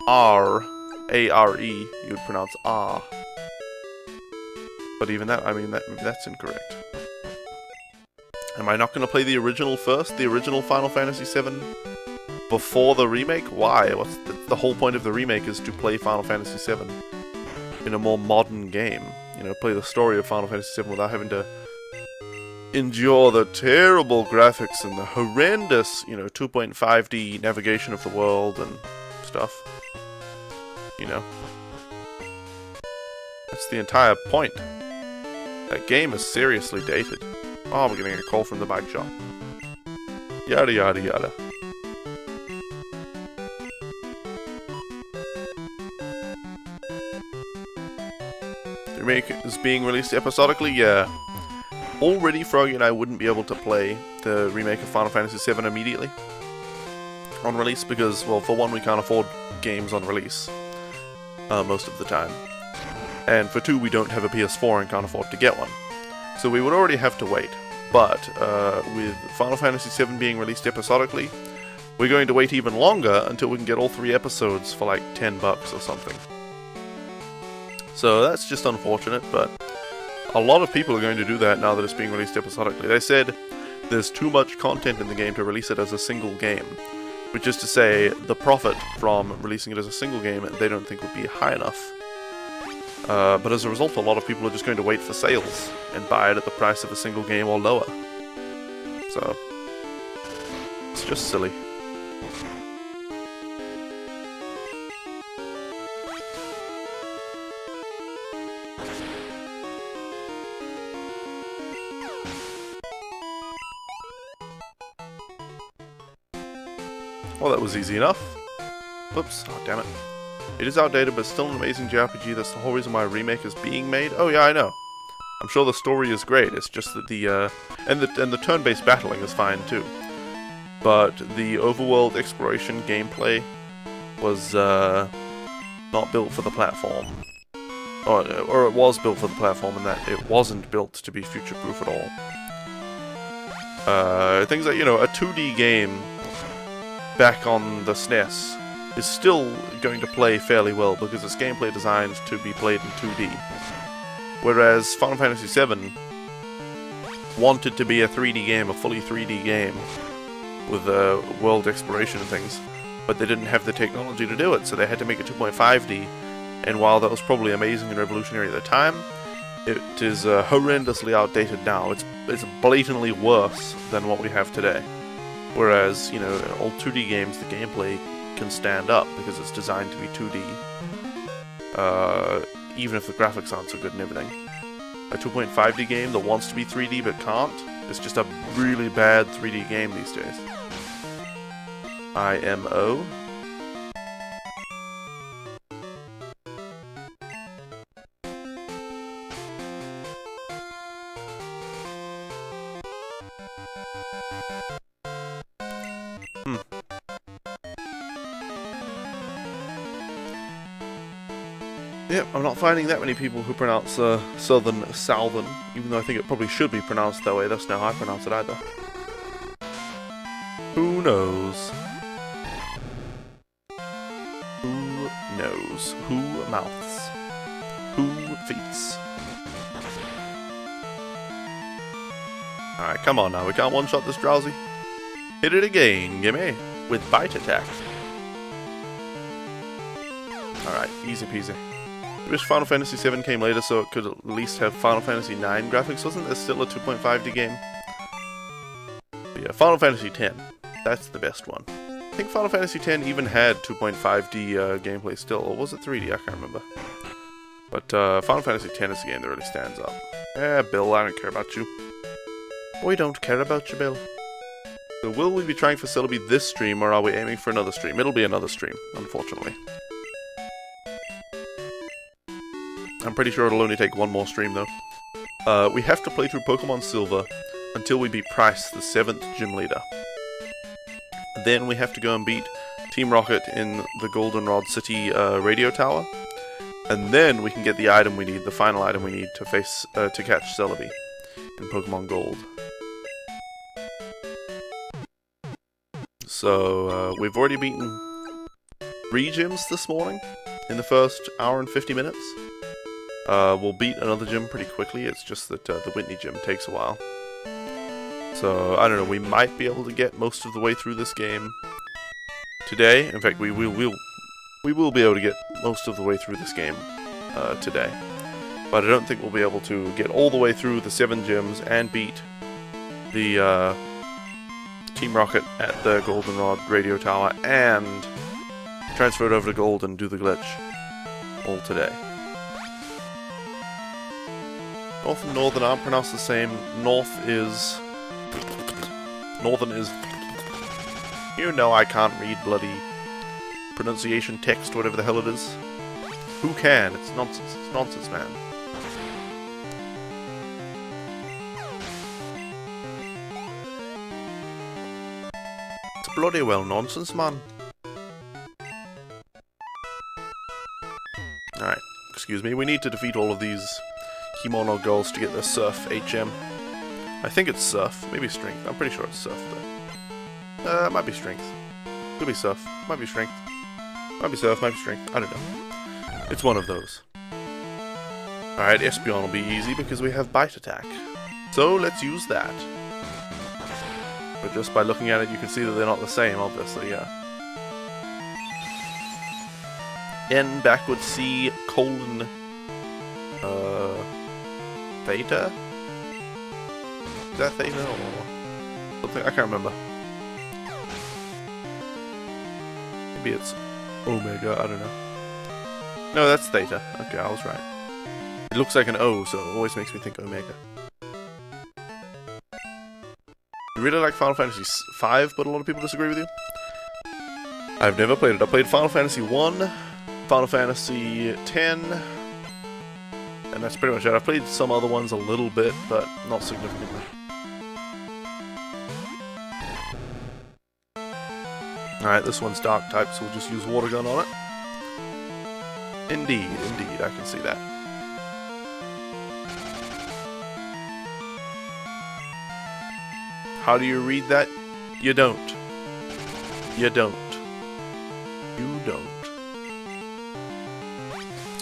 R, A-R-E, you would pronounce R. But even that, I mean, that's incorrect. Am I not going to play the original first? The original Final Fantasy VII before the remake? Why? What's the whole point of the remake is to play Final Fantasy VII in a more modern game. You know, play the story of Final Fantasy VII without having to endure the terrible graphics and the horrendous, you know, 2.5D navigation of the world and stuff. You know. That's the entire point. That game is seriously dated. Oh, we're getting a call from the bike shop. Yada yada yada. The remake is being released episodically? Yeah. Already, Froggy and I wouldn't be able to play the remake of Final Fantasy VII immediately on release because, well, for one, we can't afford games on release most of the time. And for two, we don't have a PS4 and can't afford to get one. So we would already have to wait. But with Final Fantasy VII being released episodically, we're going to wait even longer until we can get all 3 episodes for like $10 or something. So that's just unfortunate, but a lot of people are going to do that now that it's being released episodically. They said there's too much content in the game to release it as a single game, which is to say the profit from releasing it as a single game they don't think would be high enough. But as a result, a lot of people are just going to wait for sales and buy it at the price of a single game or lower. So, it's just silly. Well, that was easy enough. Whoops, oh damn it. It is outdated, but still an amazing JRPG. That's the whole reason why a remake is being made. Oh yeah, I know. I'm sure the story is great. It's just that the and the turn-based battling is fine too. But the overworld exploration gameplay was not built for the platform, or it was built for the platform, in that it wasn't built to be future-proof at all. Things like, you know, a 2D game back on the SNES is still going to play fairly well because its gameplay designed to be played in 2D. Whereas Final Fantasy VII wanted to be a 3D game, a fully 3D game with world exploration and things, but they didn't have the technology to do it, so they had to make it 2.5D. And while that was probably amazing and revolutionary at the time, It is horrendously outdated now. It's blatantly worse than what we have today. Whereas, you know, old 2D games, the gameplay can stand up because it's designed to be 2D. Even if the graphics aren't so good and everything. A 2.5D game that wants to be 3D but can't, it's just a really bad 3D game these days. IMO. Yep, I'm not finding that many people who pronounce Southern, even though I think it probably should be pronounced that way. That's not how I pronounce it either. Who knows? Who knows? Who mouths? Who feets? Alright, come on now, we can't one-shot this drowsy. Hit it again, gimme, with bite attack. Alright, easy peasy. I wish Final Fantasy VII came later so it could at least have Final Fantasy IX graphics. Wasn't there still a 2.5D game? But yeah, Final Fantasy X. That's the best one. I think Final Fantasy X even had 2.5D gameplay still, or was it 3D? I can't remember. But Final Fantasy X is the game that really stands up. Bill, I don't care about you. We don't care about you, Bill. So will we be trying for Celebi this stream, or are we aiming for another stream? It'll be another stream, unfortunately. I'm pretty sure it'll only take one more stream, though. We have to play through Pokemon Silver until we beat Price, the 7th gym leader. Then we have to go and beat Team Rocket in the Goldenrod City radio tower. And then we can get the item we need, the final item we need to catch Celebi in Pokemon Gold. So, we've already beaten 3 gyms this morning in the first hour and 50 minutes. We'll beat another gym pretty quickly, it's just that the Whitney gym takes a while. So, I don't know, we might be able to get most of the way through this game today. In fact, we will be able to get most of the way through this game today. But I don't think we'll be able to get all the way through the 7 gyms and beat the Team Rocket at the Goldenrod radio tower and transfer it over to Gold and do the glitch all today. North and Northern aren't pronounced the same. Northern is... You know I can't read bloody pronunciation text, whatever the hell it is. Who can? It's nonsense. It's nonsense, man. It's bloody well nonsense, man. Alright, excuse me. We need to defeat all of these Kimono girls to get the Surf HM. I think it's Surf. Maybe Strength. I'm pretty sure it's Surf, though. It might be Strength. Could be Surf. Might be Strength. Might be Surf. Might be Strength. I don't know. It's one of those. Alright, Espeon will be easy because we have Bite Attack. So, let's use that. But just by looking at it, you can see that they're not the same, obviously, yeah. N backward C colon Theta? Is that Theta or something? I can't remember. Maybe it's Omega, I don't know. No, that's Theta. Okay, I was right. It looks like an O, so it always makes me think Omega. I really like Final Fantasy V, but a lot of people disagree with you. I've never played it. I played Final Fantasy 1, Final Fantasy X, and that's pretty much it. I've played some other ones a little bit, but not significantly. Alright, this one's Dark type, so we'll just use Water Gun on it. Indeed, indeed, I can see that. How do you read that? You don't. You don't. You don't.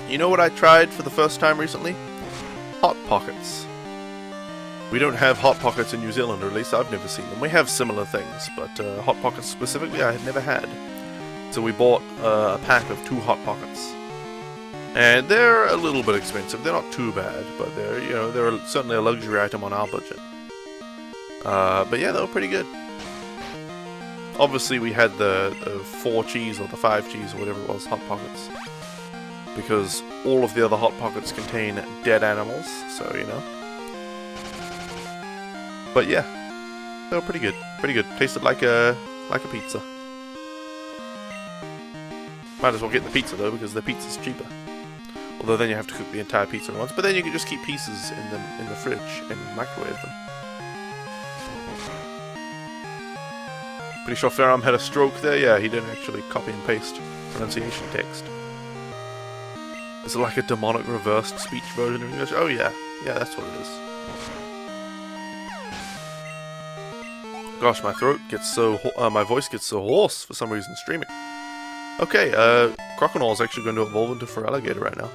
You know what I tried for the first time recently? Hot Pockets. We don't have Hot Pockets in New Zealand, or at least I've never seen them. We have similar things, but Hot Pockets specifically I had never had. So we bought a pack of 2 Hot Pockets. And they're a little bit expensive. They're not too bad, but they're, you know, they're certainly a luxury item on our budget. But yeah, they were pretty good. Obviously, we had the 4 cheese or the 5 cheese or whatever it was, Hot Pockets. Because all of the other Hot Pockets contain dead animals, so, you know. But yeah, they were pretty good. Pretty good. Tasted like a pizza. Might as well get the pizza though, because the pizza's cheaper. Although then you have to cook the entire pizza at once. But then you can just keep pieces in the fridge and microwave them. Pretty sure Fairarm had a stroke there. Yeah, he didn't actually copy and paste pronunciation text. Is it like a demonic reversed speech version of English? Oh yeah, yeah, that's what it is. Gosh, my throat gets so my voice gets so hoarse for some reason streaming. Okay, Croconaw is actually going to evolve into Feraligatr right now.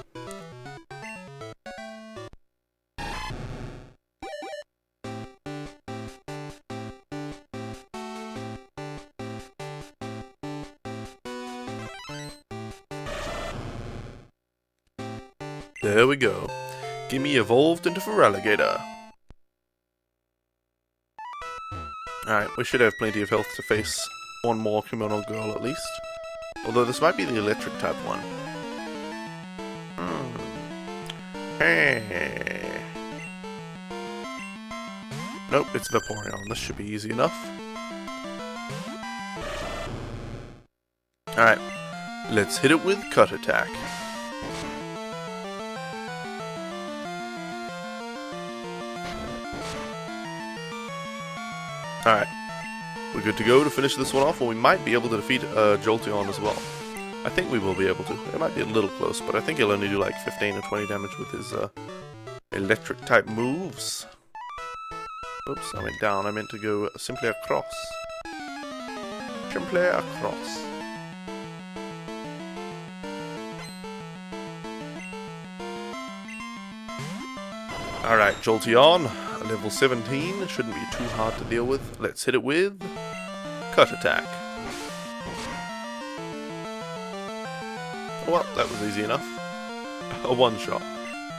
There we go. Gimme evolved into Feraligatr. Alright, we should have plenty of health to face one more Pkmn girl at least. Although this might be the electric type one. Hey. Nope, it's Vaporeon. This should be easy enough. Alright, let's hit it with Cut Attack. Alright, we're good to go to finish this one off, and we might be able to defeat Jolteon as well. I think we will be able to. It might be a little close, but I think he'll only do like 15 or 20 damage with his electric type moves. Oops, I went down. I meant to go simply across. Simply across. Alright, Jolteon. Level 17, shouldn't be too hard to deal with. Let's hit it with Cut Attack. Well, that was easy enough. A one-shot.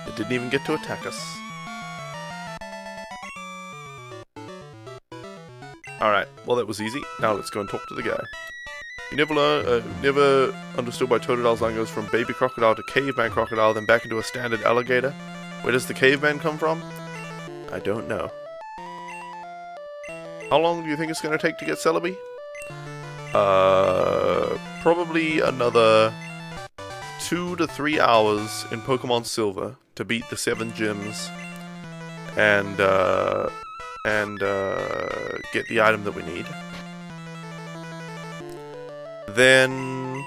It didn't even get to attack us. Alright, well that was easy. Now let's go and talk to the guy. You never understood why Totodile goes from baby crocodile to caveman crocodile, then back into a standard alligator? Where does the caveman come from? I don't know. How long do you think it's going to take to get Celebi? Probably another 2 to 3 hours in Pokemon Silver to beat the 7 gyms and get the item that we need. Then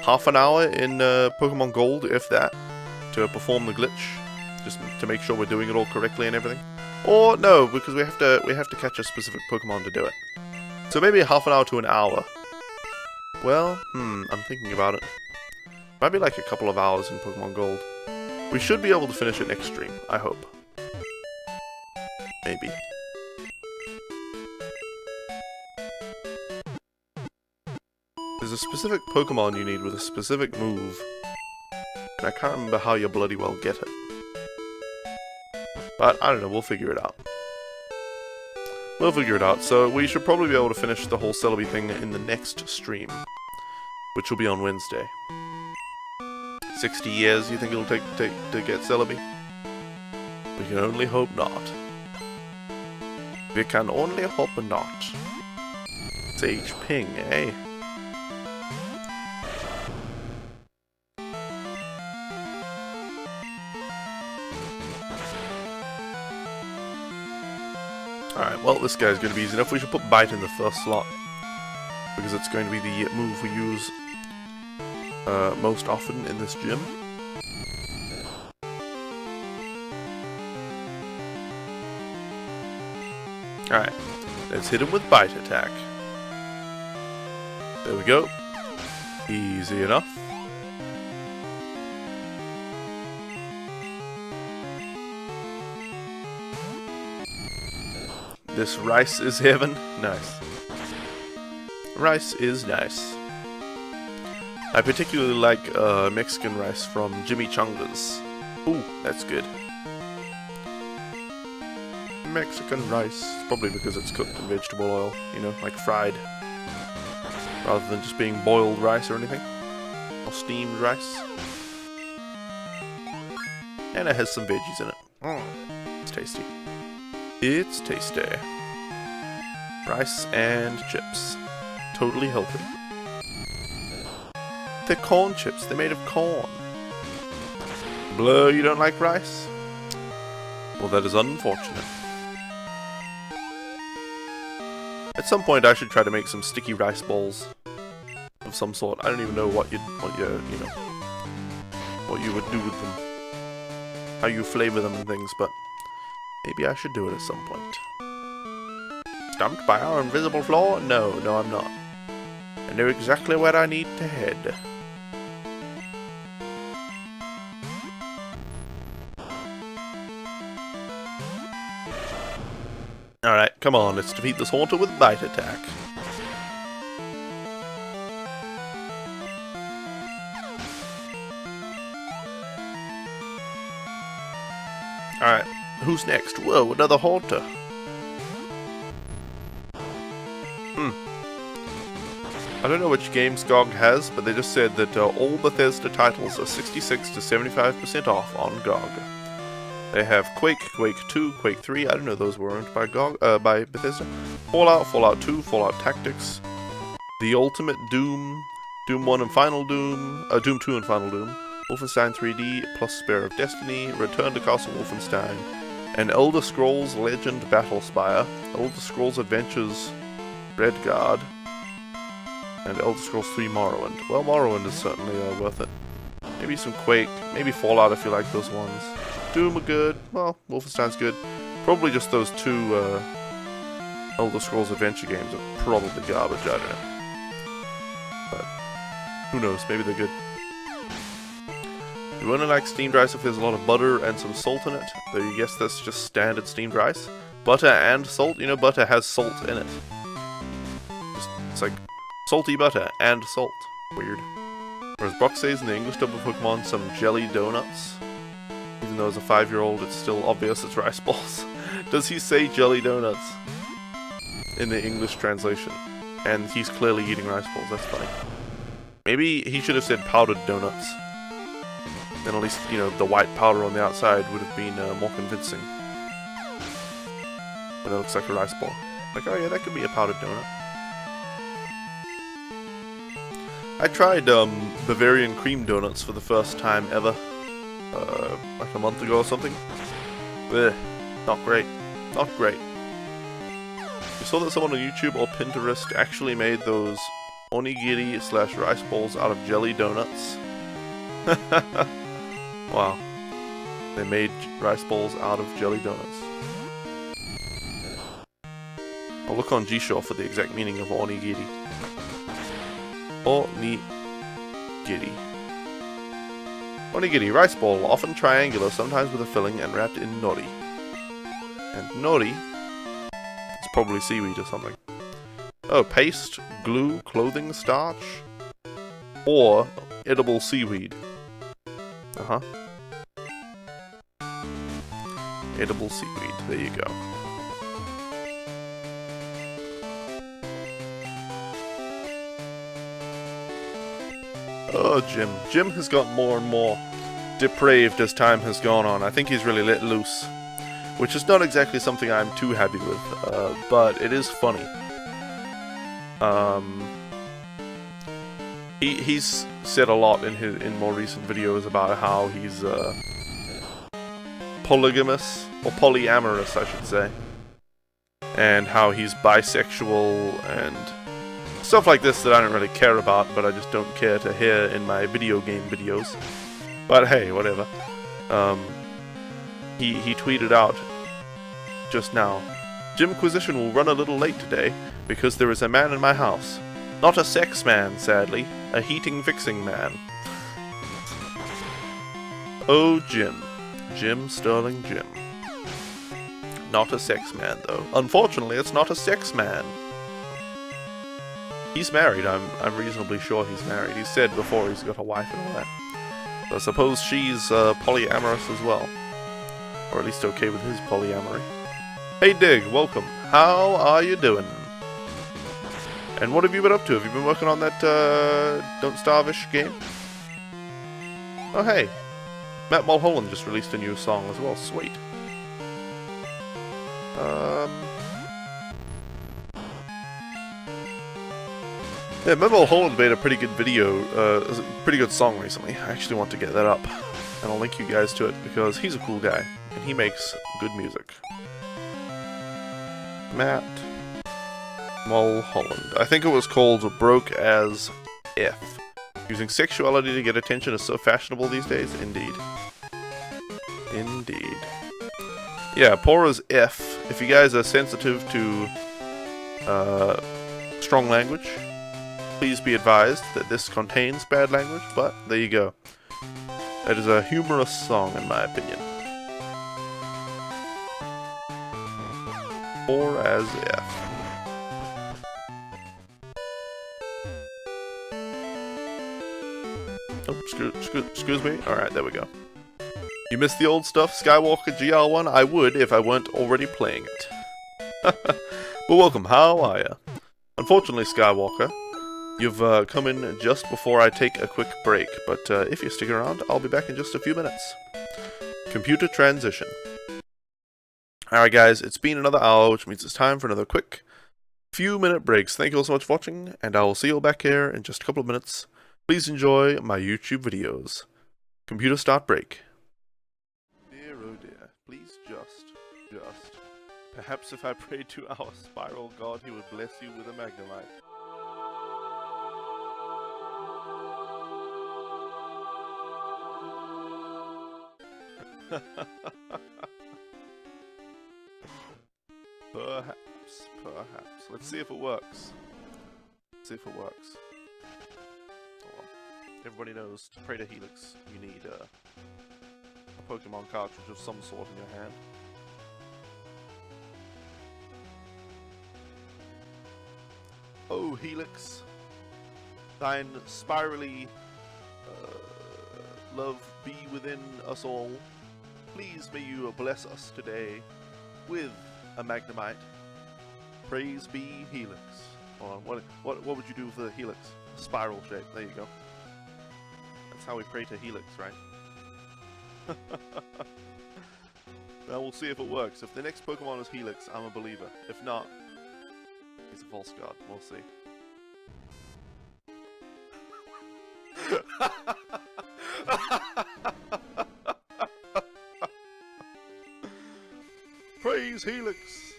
half an hour in Pokemon Gold, if that, to perform the glitch. Just to make sure we're doing it all correctly and everything. Or no, because we have to catch a specific Pokemon to do it. So maybe half an hour to an hour. Well, I'm thinking about it. Might be like a couple of hours in Pokemon Gold. We should be able to finish it next stream, I hope. Maybe. There's a specific Pokemon you need with a specific move. And I can't remember how you bloody well get it. But, I don't know, we'll figure it out. We'll figure it out, so we should probably be able to finish the whole Celebi thing in the next stream. Which will be on Wednesday. 60 years, you think it'll take to get Celebi? We can only hope not. We can only hope not. Sage Ping, eh? Alright, well, this guy's going to be easy enough. We should put Bite in the first slot. Because it's going to be the move we use most often in this gym. Alright, let's hit him with Bite Attack. There we go. Easy enough. This rice is heaven. Nice. Rice is nice. I particularly like Mexican rice from Jimmy Chunga's. Ooh, that's good. Mexican rice. Probably because it's cooked in vegetable oil, you know, like fried. Rather than just being boiled rice or anything. Or steamed rice. And it has some veggies in it. It's tasty. It's tasty. Rice and chips. Totally healthy. They're corn chips. They're made of corn. Blur, you don't like rice? Well, that is unfortunate. At some point, I should try to make some sticky rice balls of some sort. I don't even know what you would do with them, how you flavor them and things, but maybe I should do it at some point. Stumped by our invisible floor? No, I'm not. I know exactly where I need to head. Alright, come on, let's defeat this Haunter with Bite Attack. Alright, who's next? Whoa, another Haunter. I don't know which games GOG has, but they just said that all Bethesda titles are 66 to 75% off on GOG. They have Quake, Quake 2, Quake 3, I don't know those weren't by by Bethesda. Fallout, Fallout 2, Fallout Tactics, The Ultimate Doom, Doom 1 and Final Doom, Doom 2 and Final Doom, Wolfenstein 3D, plus Spear of Destiny, Return to Castle Wolfenstein, and Elder Scrolls Legend Battlespire, Elder Scrolls Adventures Redguard, and Elder Scrolls 3 Morrowind. Well, Morrowind is certainly worth it. Maybe some Quake, maybe Fallout if you like those ones. Doom are good, well, Wolfenstein's good. Probably just those two Elder Scrolls Adventure games are probably garbage, I don't know. But, who knows, maybe they're good. You only like steamed rice if there's a lot of butter and some salt in it. Though you guess that's just standard steamed rice. Butter and salt, you know butter has salt in it. It's like salty butter and salt. Weird. Whereas Brock says in the English dub of Pokemon, some jelly donuts. Even though as a 5-year-old it's still obvious it's rice balls. Does he say jelly donuts in the English translation? And he's clearly eating rice balls, that's funny. Maybe he should have said powdered donuts. Then at least, you know, the white powder on the outside would have been more convincing. But it looks like a rice ball. Like, oh yeah, that could be a powdered donut. I tried Bavarian cream donuts for the first time ever. Like a month ago or something. Blech, not great. Not great. You saw that someone on YouTube or Pinterest actually made those onigiri / rice balls out of jelly donuts. Wow. They made rice balls out of jelly donuts. I'll look on G-Show for the exact meaning of onigiri. Onigiri. Onigiri, rice ball, often triangular, sometimes with a filling and wrapped in nori. And nori is probably seaweed or something. Oh, paste, glue, clothing starch, or edible seaweed. Uh-huh. Edible seaweed, there you go. Oh, Jim. Jim has got more and more depraved as time has gone on. I think he's really let loose. Which is not exactly something I'm too happy with, but it is funny. He's said a lot in more recent videos about how he's polygamous, or polyamorous I should say, and how he's bisexual and stuff like this that I don't really care about, but I just don't care to hear in my video game videos. But hey, whatever. He tweeted out just now, Jimquisition will run a little late today because there is a man in my house. Not a sex man, sadly. A heating fixing man. Oh, Jim. Jim Sterling Jim. Not a sex man, though. Unfortunately, it's not a sex man. He's married. I'm reasonably sure he's married. He said before he's got a wife and all that. So I suppose she's polyamorous as well, or at least okay with his polyamory. Hey Dig, welcome. How are you doing? And what have you been up to? Have you been working on that Don't Starve-ish game? Oh hey, Matt Mulholland just released a new song as well. Sweet. Yeah, Matt Mulholland made a pretty good video, a pretty good song recently. I actually want to get that up, and I'll link you guys to it because he's a cool guy and he makes good music. Matt Mulholland. I think it was called Broke as F. Using sexuality to get attention is so fashionable these days. Indeed. Indeed. Yeah, poor as F. If you guys are sensitive to strong language, please be advised that this contains bad language, but there you go. That is a humorous song in my opinion. Poor as F. Oh, excuse me. Alright, there we go. You missed the old stuff, Skywalker GR1? I would if I weren't already playing it. But welcome, how are ya? Unfortunately, Skywalker, you've come in just before I take a quick break, but if you stick around, I'll be back in just a few minutes. Computer transition. Alright guys, it's been another hour, which means it's time for another quick few minute breaks. Thank you all so much for watching, and I will see you all back here in just a couple of minutes. Please enjoy my YouTube videos. Computer start break. Dear oh dear, please just. Perhaps if I prayed to our spiral god, he would bless you with a magnemite. Perhaps. Let's see if it works. Everybody knows to pray to Helix, you need a Pokemon cartridge of some sort in your hand. Oh, Helix, thine spirally love be within us all. Please may you bless us today with a magnemite. Praise be Helix. Hold on, what would you do with the Helix? A spiral shape. There you go. That's how we pray to Helix, right? Now we'll see if it works. If the next Pokemon is Helix, I'm a believer. If not, he's a false god. We'll see. Praise Helix!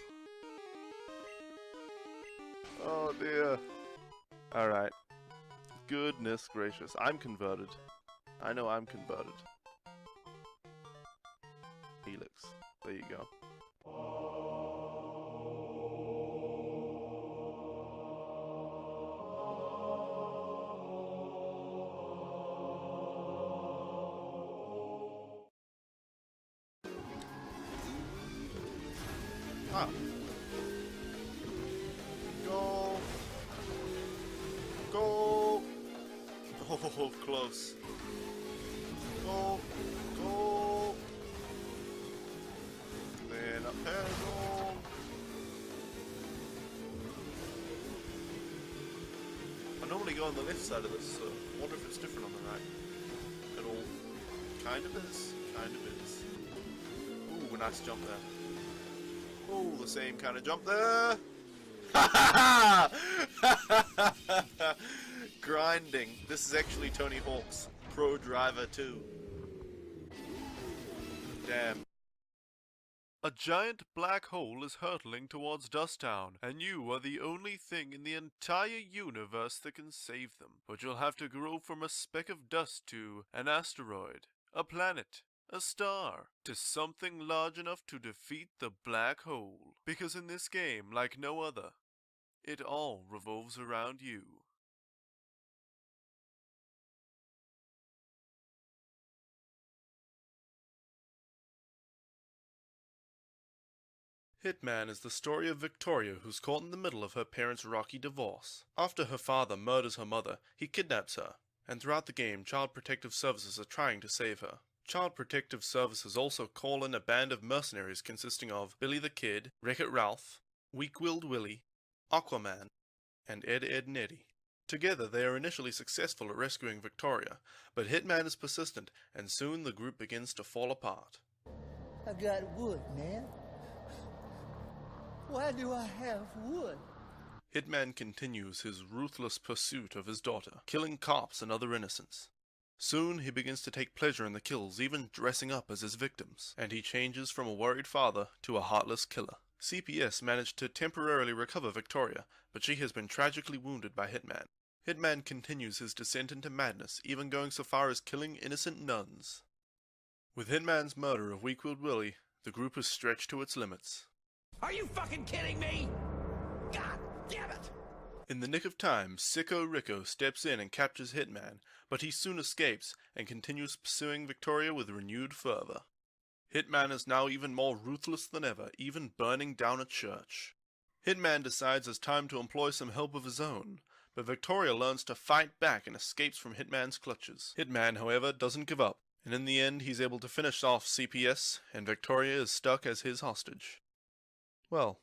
Oh dear. Alright. Goodness gracious. I'm converted. I know I'm converted. Helix. There you go. Ah. Go. Go. Oh, close. Go. Go. Then up there, go. I normally go on the left side of this, so I wonder if it's different on the right. It all kind of is. Kind of is. Ooh, a nice jump there. Oh, the same kind of jump there. Grinding. This is actually Tony Hawk's Pro Driver 2. Damn. A giant black hole is hurtling towards Dusttown, and you are the only thing in the entire universe that can save them. But you'll have to grow from a speck of dust to an asteroid, a planet, a star, to something large enough to defeat the black hole. Because in this game, like no other, it all revolves around you. Hitman is the story of Victoria, who's caught in the middle of her parents' rocky divorce. After her father murders her mother, he kidnaps her, and throughout the game, Child Protective Services are trying to save her. Child Protective Services also call in a band of mercenaries consisting of Billy the Kid, Wreck-It Ralph, Weak-Willed Willie, Aquaman, and Ed, Edd n Eddy. Together, they are initially successful at rescuing Victoria, but Hitman is persistent, and soon the group begins to fall apart. I got wood, man. Why do I have wood? Hitman continues his ruthless pursuit of his daughter, killing cops and other innocents. Soon he begins to take pleasure in the kills, even dressing up as his victims, and he changes from a worried father to a heartless killer. CPS managed to temporarily recover Victoria, but she has been tragically wounded by Hitman. Hitman continues his descent into madness, even going so far as killing innocent nuns. With Hitman's murder of Weak-Willed Willie, the group is stretched to its limits. Are you fucking kidding me? God damn it! In the nick of time, Sicko Rico steps in and captures Hitman, but he soon escapes and continues pursuing Victoria with renewed fervor. Hitman is now even more ruthless than ever, even burning down a church. Hitman decides it's time to employ some help of his own, but Victoria learns to fight back and escapes from Hitman's clutches. Hitman, however, doesn't give up, and in the end he's able to finish off CPS, and Victoria is stuck as his hostage. Well,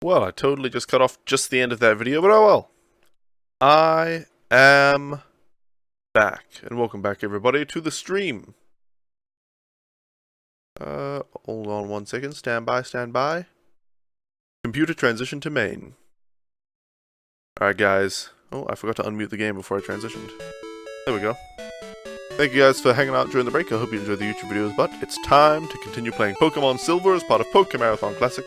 I totally just cut off just the end of that video, but oh well. I am back, and welcome back everybody to the stream. Hold on 1 second, stand by. Computer transition to main. Alright guys, oh I forgot to unmute the game before I transitioned. There we go. Thank you guys for hanging out during the break. I hope you enjoyed the YouTube videos, but it's time to continue playing Pokemon Silver as part of Pokemon Marathon Classic,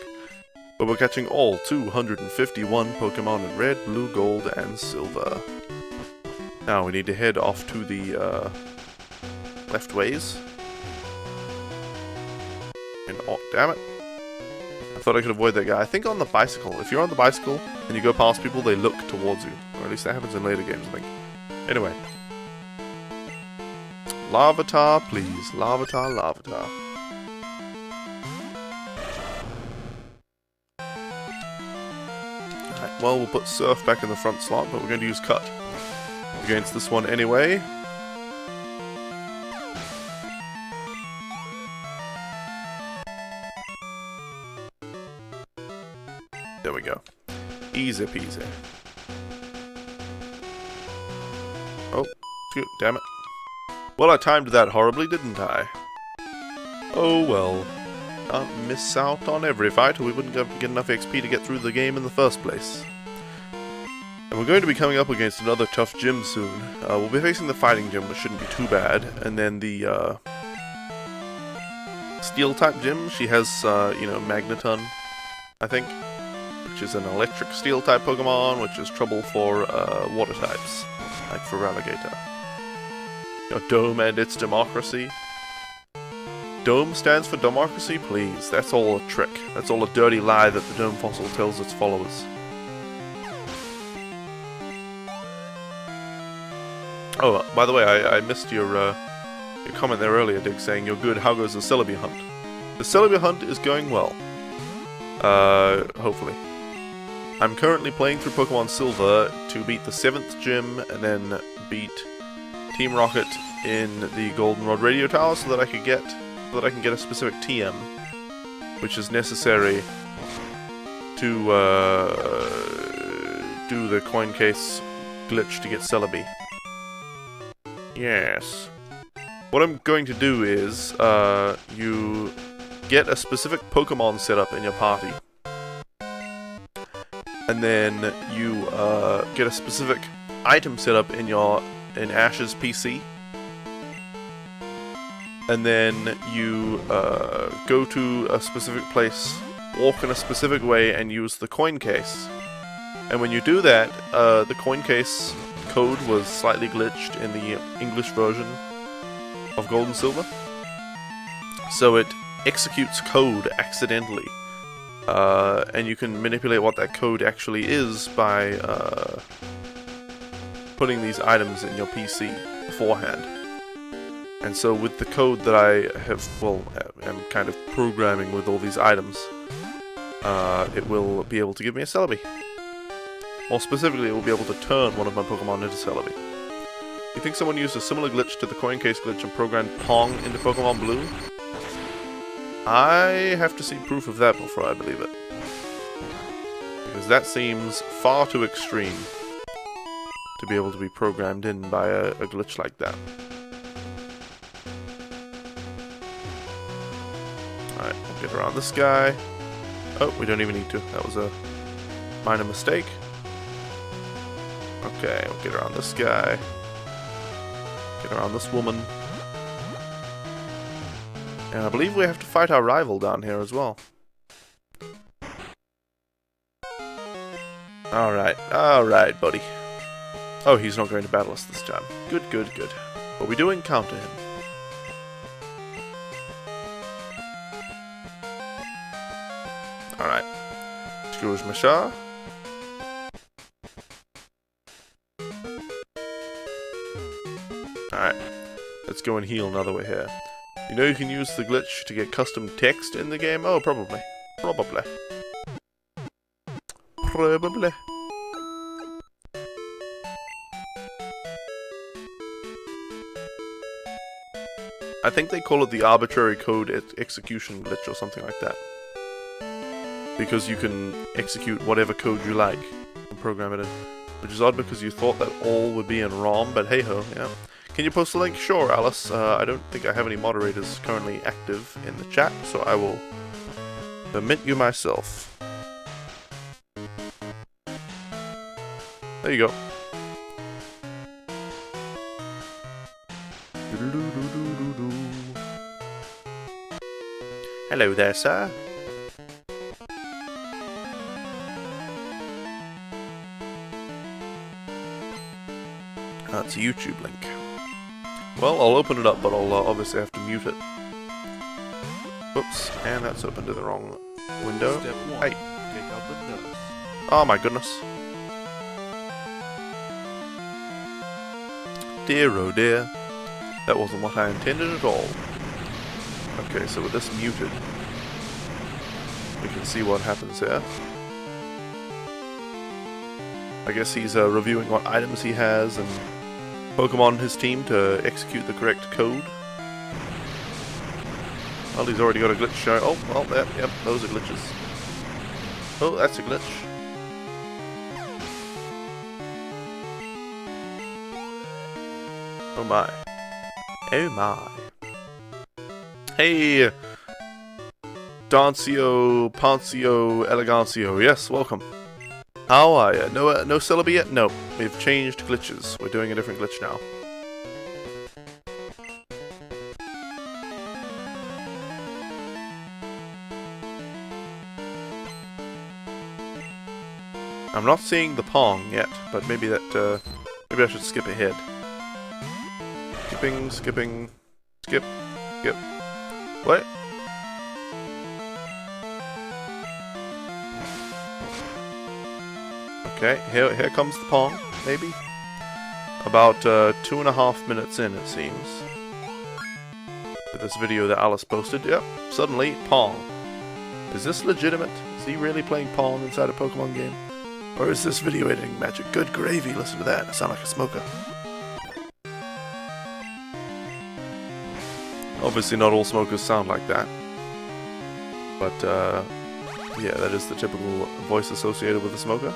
where we're catching all 251 Pokemon in Red, Blue, Gold, and Silver. Now we need to head off to the left ways. And oh, damn it. I thought I could avoid that guy. I think on the bicycle. If you're on the bicycle and you go past people, they look towards you. Or at least that happens in later games, I think. Anyway. Larvitar, please. Larvitar. Alright, well, we'll put Surf back in the front slot, but we're going to use Cut against this one anyway. There we go. Easy peasy. Oh, shoot, damn it. Well, I timed that horribly, didn't I? Oh well. Can't miss out on every fight, or we wouldn't get enough XP to get through the game in the first place. And we're going to be coming up against another tough gym soon. We'll be facing the fighting gym, which shouldn't be too bad, and then the steel-type gym. She has, you know, Magneton, I think, which is an electric steel-type Pokemon, which is trouble for water types, like for Relegator. Dome and its democracy. Dome stands for democracy? Please, that's all a trick. That's all a dirty lie that the Dome Fossil tells its followers. Oh, by the way, I missed your comment there earlier, Dick, saying you're good. How goes the Celebi hunt? The Celebi hunt is going well. Hopefully. I'm currently playing through Pokemon Silver to beat the 7th gym and then beat Team Rocket in the Goldenrod Radio Tower so that I can get a specific TM, which is necessary to do the coin case glitch to get Celebi. Yes. What I'm going to do is you get a specific Pokemon set up in your party, and then you get a specific item set up in Ash's PC, and then you go to a specific place, walk in a specific way, and use the coin case. And when you do that, the coin case code was slightly glitched in the English version of Gold and Silver, so it executes code accidentally, and you can manipulate what that code actually is by putting these items in your PC beforehand. And so with the code that I have, well, am kind of programming with all these items, it will be able to give me a Celebi. More specifically, it will be able to turn one of my Pokemon into Celebi. You think someone used a similar glitch to the coin case glitch and programmed Pong into Pokemon Blue? I have to see proof of that before I believe it. Because that seems far too extreme to be able to be programmed in by a glitch like that. Alright, we'll get around this guy. Oh, we don't even need to. That was a minor mistake. Okay, we'll get around this guy. Get around this woman. And I believe we have to fight our rival down here as well. Alright, buddy. Oh, he's not going to battle us this time. Good, good, good. But we do encounter him. Alright. Scrooge Mashar. Alright. Let's go and heal now that we're here. You know you can use the glitch to get custom text in the game? Oh, probably. Probably. Probably. I think they call it the arbitrary code execution glitch or something like that. Because you can execute whatever code you like and program it in. Which is odd because you thought that all would be in ROM, but hey ho, yeah. Can you post a link? Sure, Alice. I don't think I have any moderators currently active in the chat, so I will permit you myself. There you go. Hello there, sir. That's a YouTube link. Well, I'll open it up, but I'll obviously have to mute it. Oops, and that's opened to the wrong window. Step 1. Hey. Take out the nurse. Oh my goodness. Dear oh dear. That wasn't what I intended at all. Okay, so with this muted, we can see what happens here. I guess he's reviewing what items he has and Pokemon in his team to execute the correct code. Well, he's already got a glitch showing. Oh, well, yep, those are glitches. Oh, that's a glitch. Oh my. Oh my. Hey! Dancio, Pancio, Elegancio. Yes, welcome. How are ya? No Celebi yet? No. We've changed glitches. We're doing a different glitch now. I'm not seeing the Pong yet, but maybe that, maybe I should skip ahead. Skipping, skipping, skip, skip. What? Okay, here comes the Pong, maybe? About 2.5 minutes in, it seems. With this video that Alice posted, yep, suddenly, Pong. Is this legitimate? Is he really playing Pong inside a Pokemon game? Or is this video editing magic? Good gravy, listen to that, I sound like a smoker. Obviously not all smokers sound like that. But, yeah, that is the typical voice associated with a smoker.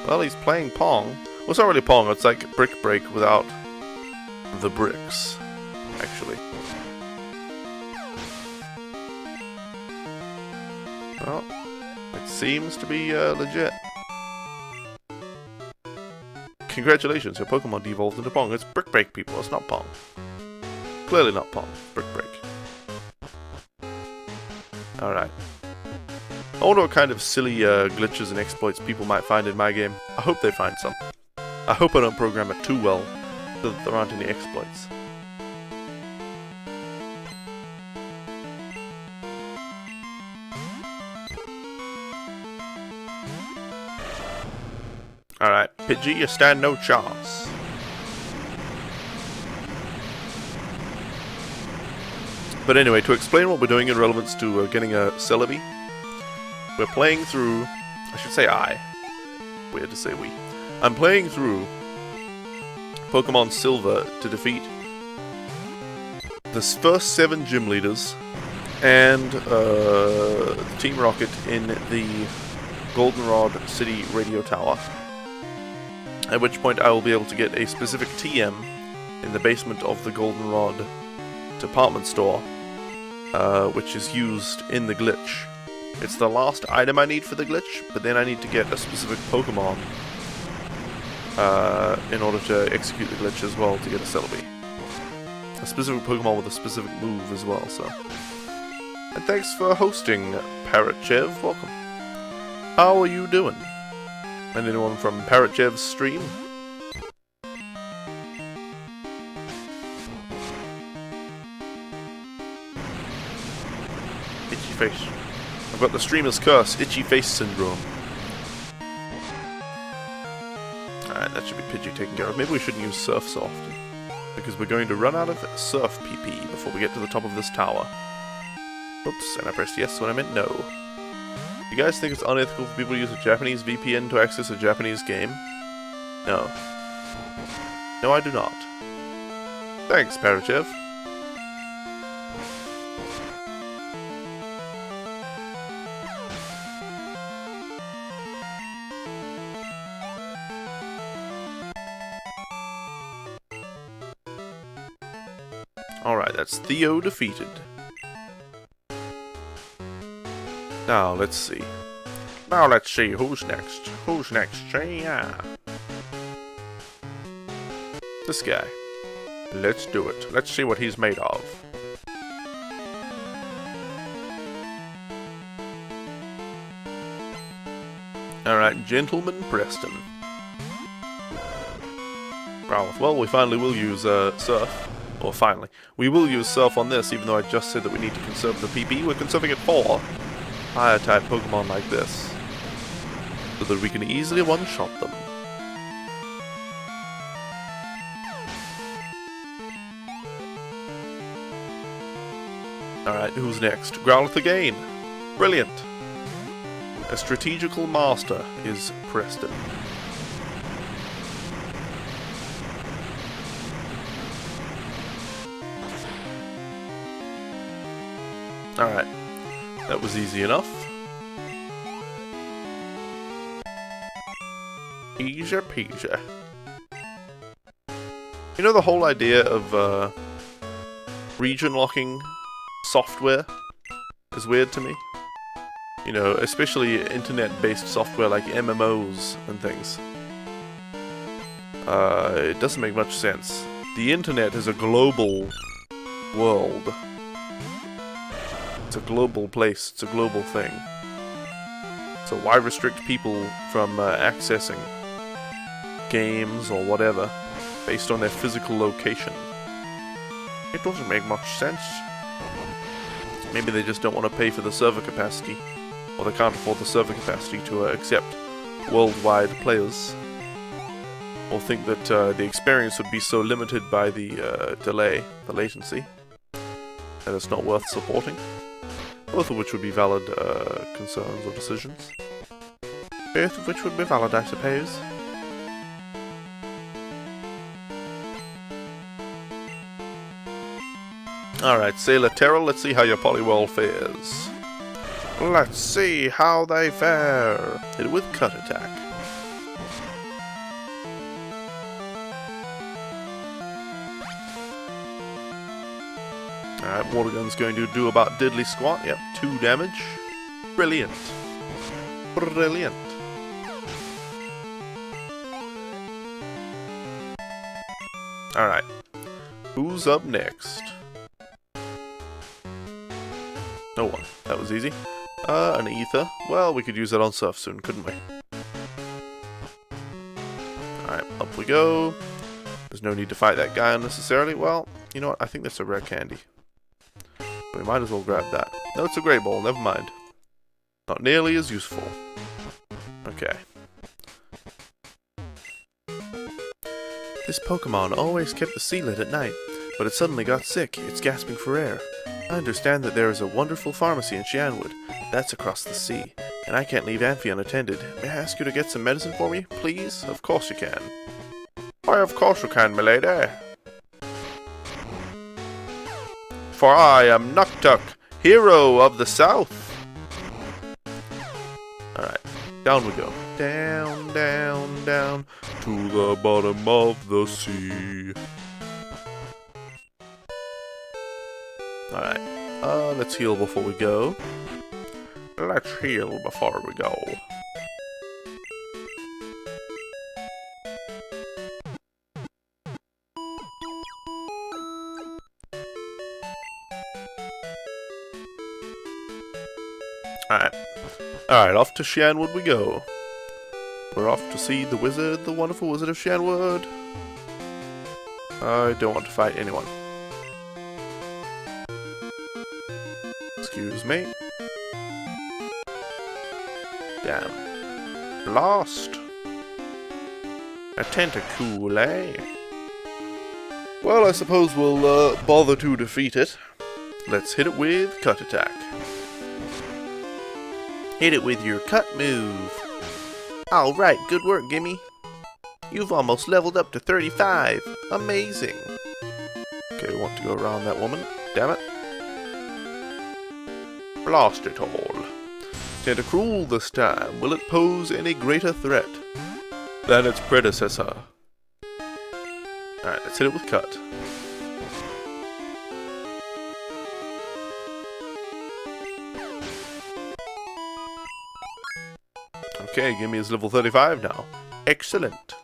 Well, he's playing Pong. Well, it's not really Pong, it's like Brick Break without the bricks, actually. Well, it seems to be legit. Congratulations, your Pokemon devolved into Pong. It's Brick Break, people, it's not Pong. Clearly not Pong, Brick Break. Alright. I wonder what kind of silly glitches and exploits people might find in my game. I hope they find some. I hope I don't program it too well, so that there aren't any exploits. Alright, Pidgey, you stand no chance. But anyway, to explain what we're doing in relevance to getting a Celebi, we're playing through... I should say I. Weird to say we. I'm playing through Pokemon Silver to defeat the first 7 gym leaders and Team Rocket in the Goldenrod City Radio Tower. At which point I will be able to get a specific TM in the basement of the Goldenrod department store, which is used in the glitch. It's the last item I need for the glitch, but then I need to get a specific Pokemon in order to execute the glitch as well to get a Celebi. A specific Pokemon with a specific move as well, so. And thanks for hosting, Parrotchev. Welcome. How are you doing? And anyone from Parrotchev's stream? Itchy face. I've got the streamer's curse, itchy face syndrome. Alright, that should be Pidgey taken care of. Maybe we shouldn't use Surf so often, because we're going to run out of Surf PP before we get to the top of this tower. Oops, and I pressed yes when I meant no. You guys think it's unethical for people to use a Japanese VPN to access a Japanese game? No. No, I do not. Thanks, Parachev. Alright, that's Theo defeated. Now, let's see. Now, let's see who's next. Who's next? Yeah. This guy. Let's do it. Let's see what he's made of. Alright, Gentleman Preston. Well, we finally will use Surf. Or finally. We will use Surf on this, even though I just said that we need to conserve the PP. We're conserving it for Fire-type Pokemon like this, so that we can easily one-shot them. Alright, who's next? Growlithe again! Brilliant! A strategical master is Preston. Alright. That was easy enough. Easy peasy. You know, the whole idea of region locking software is weird to me. You know, especially internet-based software like MMOs and things. It doesn't make much sense. The internet is a global world. It's a global place, it's a global thing. So why restrict people from accessing games or whatever based on their physical location? It doesn't make much sense. Maybe they just don't want to pay for the server capacity, or they can't afford the server capacity to accept worldwide players, or think that the experience would be so limited by the delay, the latency, that it's not worth supporting. Both of which would be valid concerns or decisions. Both of which would be valid, I suppose. Alright, Sailor Terrell, let's see how your Poliwhirl fares. Let's see how they fare. Hit it with Cut Attack. Alright, Water Gun's going to do about diddly squat. Yep, 2 damage. Brilliant. Brilliant. Alright. Who's up next? No one. That was easy. An Ether. Well, we could use that on Surf soon, couldn't we? Alright, up we go. There's no need to fight that guy unnecessarily. Well, you know what? I think that's a rare candy. We might as well grab that. No, it's a Great Ball. Never mind. Not nearly as useful. Okay. This Pokemon always kept the sea lit at night, but it suddenly got sick. It's gasping for air. I understand that there is a wonderful pharmacy in Shianwood. That's across the sea, and I can't leave Amphi unattended. May I ask you to get some medicine for me, please? Of course you can. Why, of course you can, milady. For I am Nuktuk, hero of the South. Alright, down we go. Down, down, down to the bottom of the sea. Alright, let's heal before we go. Let's heal before we go. Alright, off to Shianwood we go. We're off to see the wizard, the wonderful wizard of Shianwood. I don't want to fight anyone. Excuse me. Damn. Lost. A tentacool, eh? Well, I suppose we'll bother to defeat it. Let's hit it with Cut Attack. Hit it with your cut move. Alright, good work, Gimme. You've almost leveled up to 35. Amazing. Okay, we want to go around that woman. Damn it. Blast it all. Tentacruel this time. Will it pose any greater threat than its predecessor? Alright, let's hit it with Cut. Okay, Gimme is level 35 now. Excellent.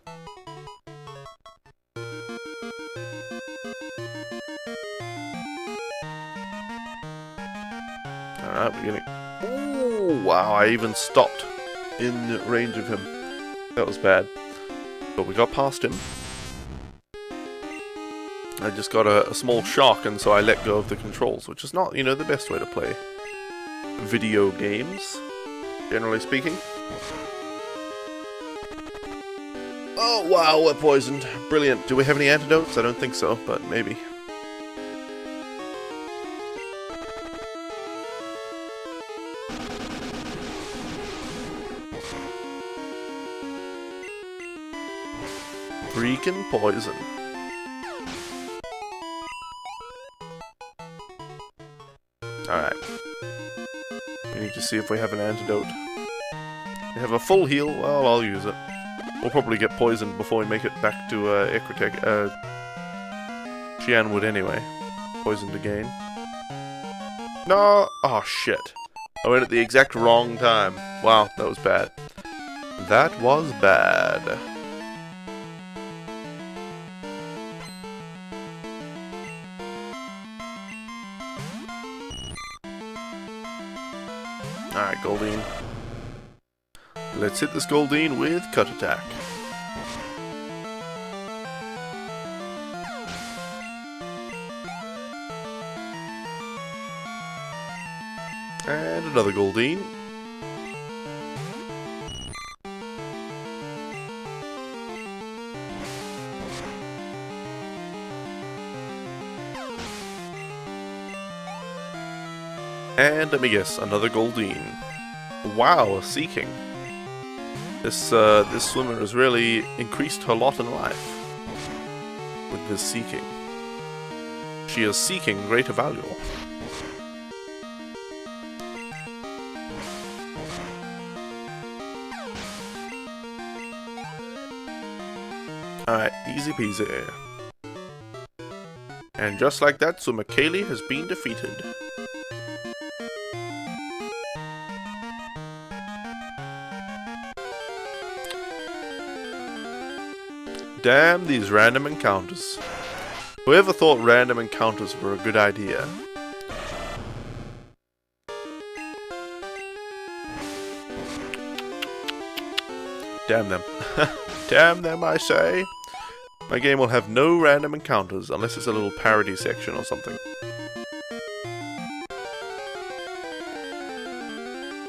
Alright, we're getting... Oh, wow, I even stopped in range of him. That was bad. But we got past him. I just got a small shock, and so I let go of the controls, which is not, you know, the best way to play video games, generally speaking. Oh, wow, we're poisoned. Brilliant. Do we have any antidotes? I don't think so, but maybe. Freaking poison. Alright. We need to see if we have an antidote. We have a full heal. Well, I'll use it. We'll probably get poisoned before we make it back to Shianwood anyway. Poisoned again. No! Oh, shit. I went at the exact wrong time. Wow, that was bad. That was bad. Alright, Goldine. Let's hit this Goldine with Cut Attack. And another Goldine. And let me guess, another Goldine. Wow, a Seeking. This swimmer has really increased her lot in life with this Seeking. She is seeking greater value. Alright, easy peasy. And just like that, Swimmer Kaylee has been defeated. Damn these random encounters. Whoever thought random encounters were a good idea? Damn them. Damn them, I say. My game will have no random encounters unless it's a little parody section or something.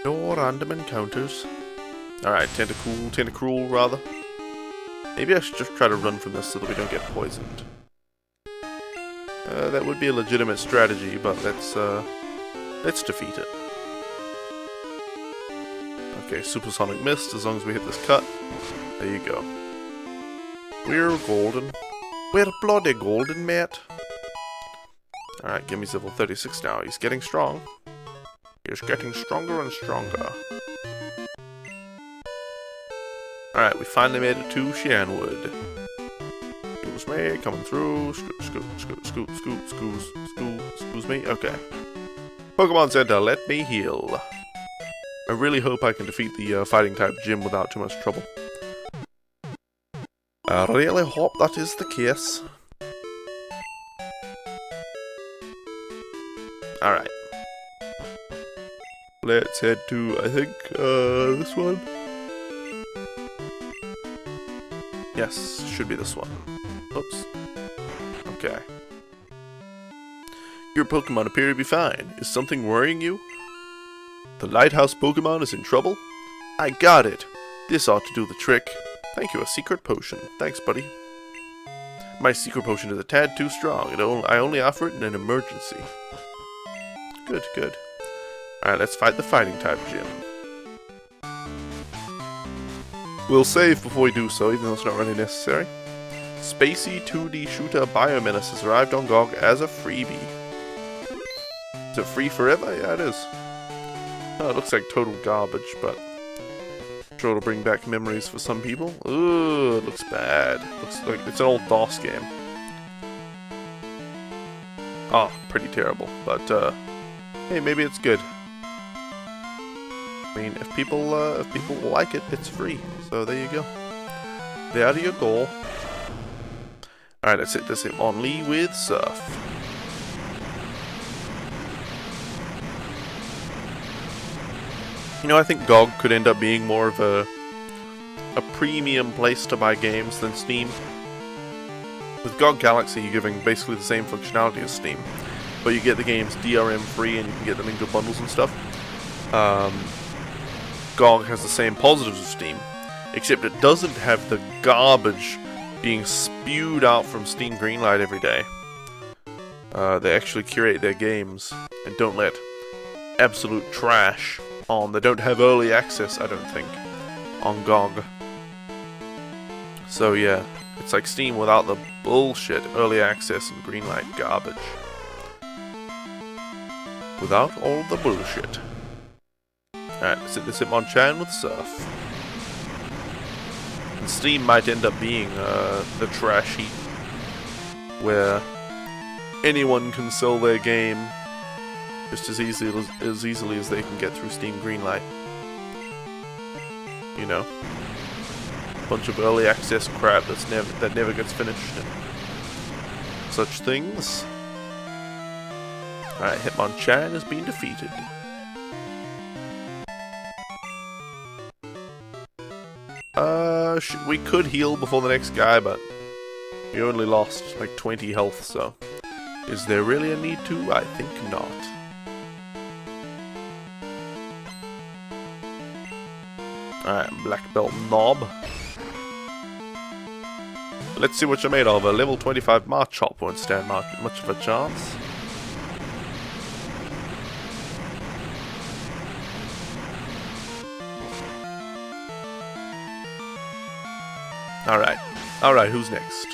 No random encounters. Alright, Tentacruel rather. Maybe I should just try to run from this so that we don't get poisoned. That would be a legitimate strategy, but let's defeat it. Okay, supersonic mist, as long as we hit this cut. There you go. We're golden. We're bloody golden, mate. Alright, Gimmy's level 36 now. He's getting strong. He's getting stronger and stronger. Alright, we finally made it to Shanwood. Excuse me, coming through. Excuse me. Okay. Pokemon Center, let me heal. I really hope I can defeat the fighting type gym without too much trouble. I really hope that is the case. Alright. Let's head to, I think, this one. Yes, should be this one. Oops. Okay. Your Pokemon appear to be fine. Is something worrying you? The lighthouse Pokemon is in trouble? I got it. This ought to do the trick. Thank you, a secret potion. Thanks, buddy. My secret potion is a tad too strong. I only offer it in an emergency. Good, good. Alright, let's fight the fighting type gym. We'll save before we do so, even though it's not really necessary. Spacey 2D shooter Biomenace has arrived on GOG as a freebie. Is it free forever? Yeah, it is. Oh, it looks like total garbage, but I'm sure it'll bring back memories for some people. Ooh, it looks bad. Looks like it's an old DOS game. Oh, pretty terrible, but hey, maybe it's good. I mean, if people like it, it's free. So there you go. There you go. Alright, let's hit this on Lee with Surf. You know, I think GOG could end up being more of a premium place to buy games than Steam. With GOG Galaxy, you're giving basically the same functionality as Steam, but you get the games DRM free and you can get them in good bundles and stuff. GOG has the same positives as Steam, except it doesn't have the garbage being spewed out from Steam Greenlight every day. They actually curate their games and don't let absolute trash on. They don't have early access, I don't think, on GOG. So yeah, it's like Steam without the bullshit early access and Greenlight garbage. Without all the bullshit. Alright, let's hit this Hitmonchan with Surf. And Steam might end up being the trash heap where anyone can sell their game just as easily as they can get through Steam Greenlight. You know, bunch of early access crap that never gets finished and such things. Alright, Hitmonchan has been defeated. We could heal before the next guy, but we only lost like 20 health, so is there really a need to? I think not. Alright, Black Belt Knob. Let's see what you're made of. A level 25 Machop won't stand much of a chance. Alright, who's next?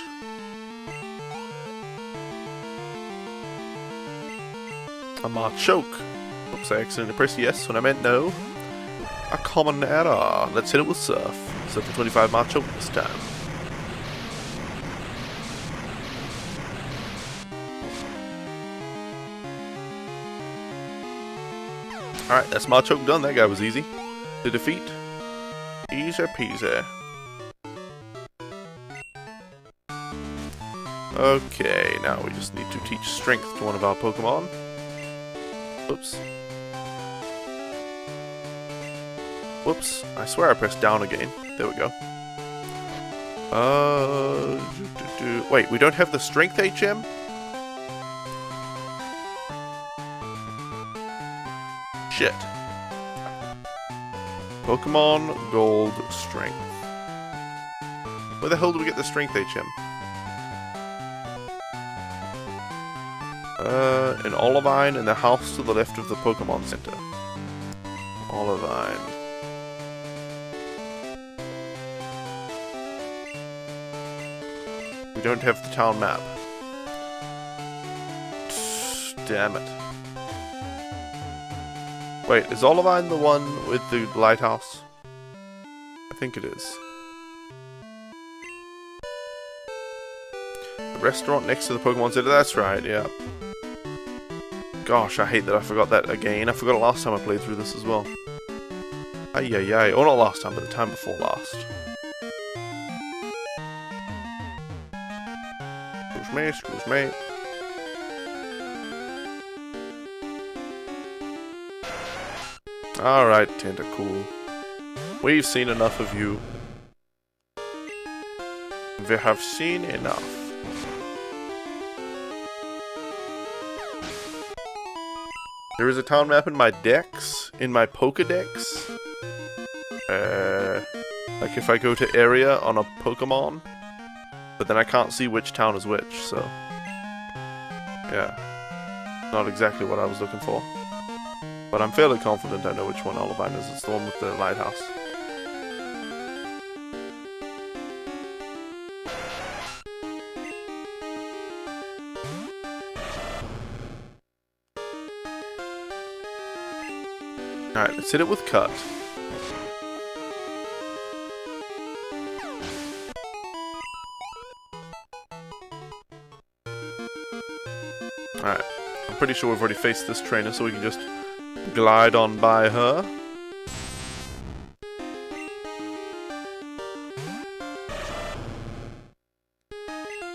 A Machoke. Oops, I accidentally pressed yes when I meant no. A common error. Let's hit it with Surf. Surf for 25 Machoke this time. Alright, that's Machoke done. That guy was easy to defeat. Easy peasy. Okay, now we just need to teach strength to one of our Pokemon. Oops. Whoops, I swear I pressed down again. There we go. Wait, we don't have the strength HM? Shit. Pokemon Gold Strength. Where the hell do we get the strength HM? An Olivine in the house to the left of the Pokemon Center. Olivine. We don't have the town map. Damn it. Wait, is Olivine the one with the lighthouse? I think it is. The restaurant next to the Pokemon Center, that's right, yeah. Gosh, I hate that I forgot that again. I forgot it last time I played through this as well. Ay ay ay. Or not last time, but the time before last. Excuse me, excuse me. Alright, Tentacool. We've seen enough of you. We have seen enough. There is a town map in my Dex, in my Pokedex. Like if I go to area on a Pokemon, but then I can't see which town is which, so. Yeah. Not exactly what I was looking for. But I'm fairly confident I know which one Olivine is. It's the one with the lighthouse. Alright, let's hit it with Cut. Alright, I'm pretty sure we've already faced this trainer, so we can just glide on by her.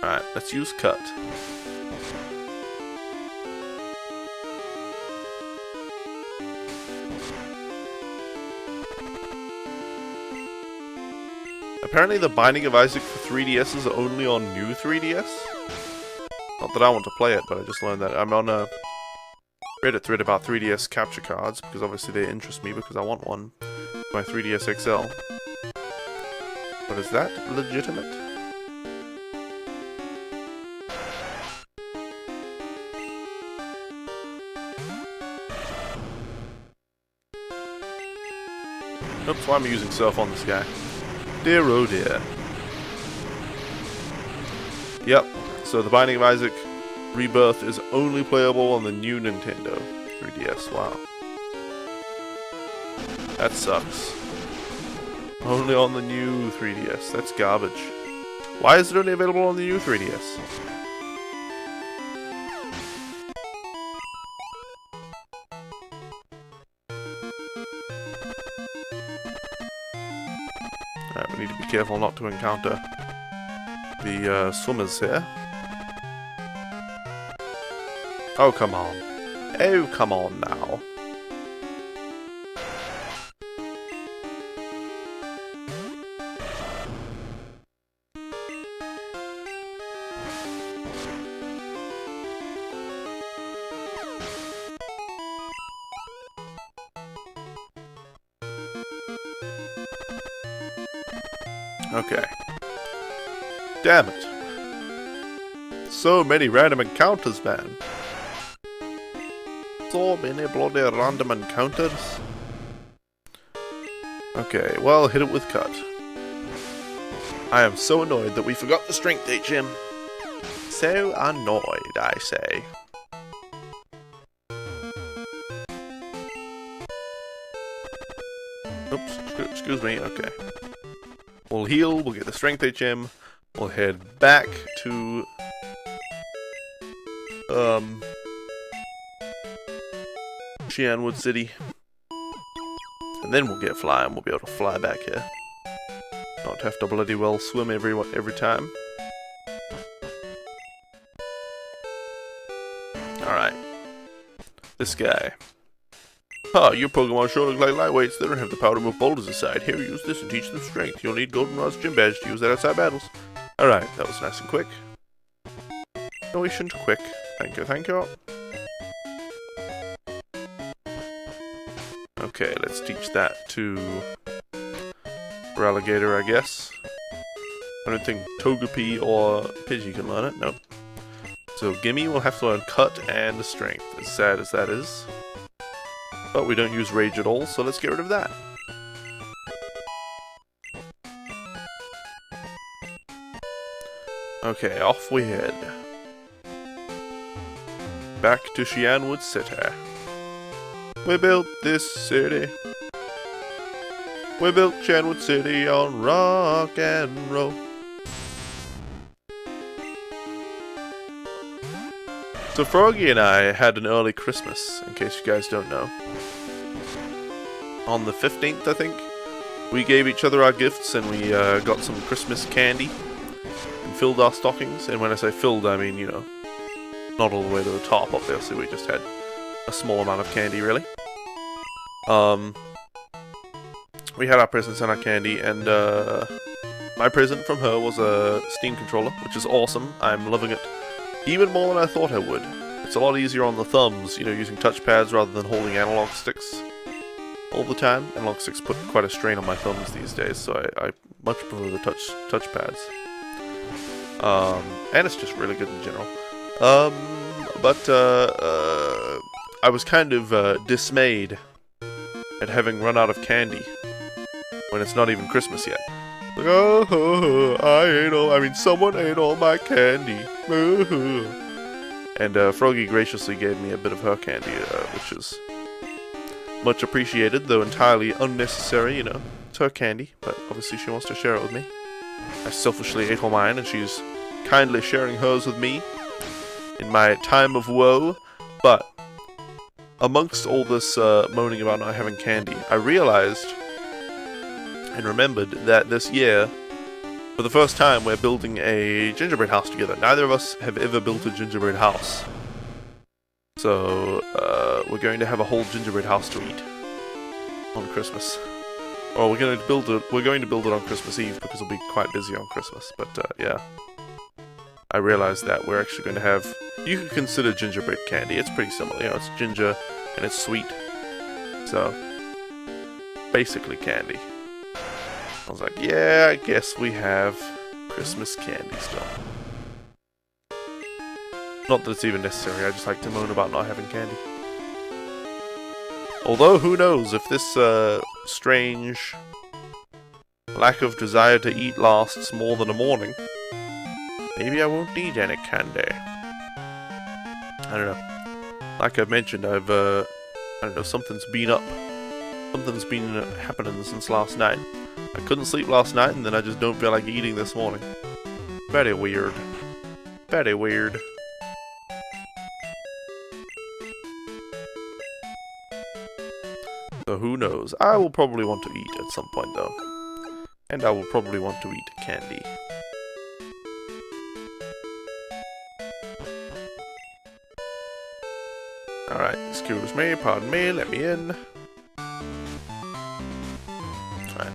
Alright, let's use Cut. Apparently the Binding of Isaac for 3DS is only on new 3DS. Not that I want to play it, but I just learned that. I'm on a Reddit thread about 3DS capture cards, because obviously they interest me because I want one for my 3DS XL. But is that legitimate? Oops, why am I using Surf on this guy? Dear oh dear. Yep, so the Binding of Isaac Rebirth is only playable on the new Nintendo 3DS. Wow. That sucks. Only on the new 3DS. That's garbage. Why is it only available on the new 3DS? Alright, we need to be careful not to encounter the swimmers here. Oh, come on. Oh, come on now. Okay. Damn it. So many random encounters, man. So many bloody random encounters. Okay, well, hit it with Cut. I am so annoyed that we forgot the strength HM. So annoyed, I say. Oops, excuse me, okay. We'll heal, we'll get the strength HM, we'll head back to Qianwood City. And then we'll get flying, we'll be able to fly back here. Not have to bloody well swim every time. Alright. This guy. Ah, your Pokemon sure look like lightweights. They don't have the power to move boulders aside. Here, use this and teach them strength. You'll need Goldenrod's gym badge to use that outside battles. Alright, that was nice and quick. Nice and quick. Thank you, thank you. Okay, let's teach that to Relegator, I guess. I don't think Togepi or Pidgey can learn it. Nope. So Gimme will have to learn Cut and Strength, as sad as that is. But we don't use Rage at all, so let's get rid of that. Okay, off we head. Back to Xianwood City. We built this city. We built Xianwood City on rock and roll. So Froggy and I had an early Christmas, in case you guys don't know. On the 15th, I think, we gave each other our gifts and we got some Christmas candy and filled our stockings. And when I say filled, I mean, you know, not all the way to the top, obviously. We just had a small amount of candy, really. We had our presents and our candy, and my present from her was a Steam controller, which is awesome. I'm loving it even more than I thought I would. It's a lot easier on the thumbs, you know, using touchpads rather than holding analog sticks all the time. Analog sticks put quite a strain on my thumbs these days, so I much prefer the touchpads. And it's just really good in general. But I was kind of dismayed at having run out of candy when it's not even Christmas yet. Like, oh, someone ate all my candy. And Froggy graciously gave me a bit of her candy, which is much appreciated, though entirely unnecessary, you know. It's her candy, but obviously she wants to share it with me. I selfishly ate all mine, and she's kindly sharing hers with me in my time of woe. But amongst all this moaning about not having candy, I realized and remembered that this year, for the first time, we're building a gingerbread house together. Neither of us have ever built a gingerbread house. So, we're going to have a whole gingerbread house to eat on Christmas. Or we're going to build it on Christmas Eve because we'll be quite busy on Christmas. But, yeah. I realized that we're actually going to have... You could consider gingerbread candy. It's pretty similar. You know, it's ginger and it's sweet. So, basically candy. I was like, yeah, I guess we have Christmas candy still. Not that it's even necessary, I just like to moan about not having candy. Although, who knows, if this strange lack of desire to eat lasts more than a morning, maybe I won't need any candy. I don't know. Like I've mentioned, I don't know, something's been up. Something's been happening since last night. I couldn't sleep last night, and then I just don't feel like eating this morning. Very weird. Very weird. So who knows? I will probably want to eat at some point, though. And I will probably want to eat candy. Alright, excuse me, pardon me, let me in. Alright,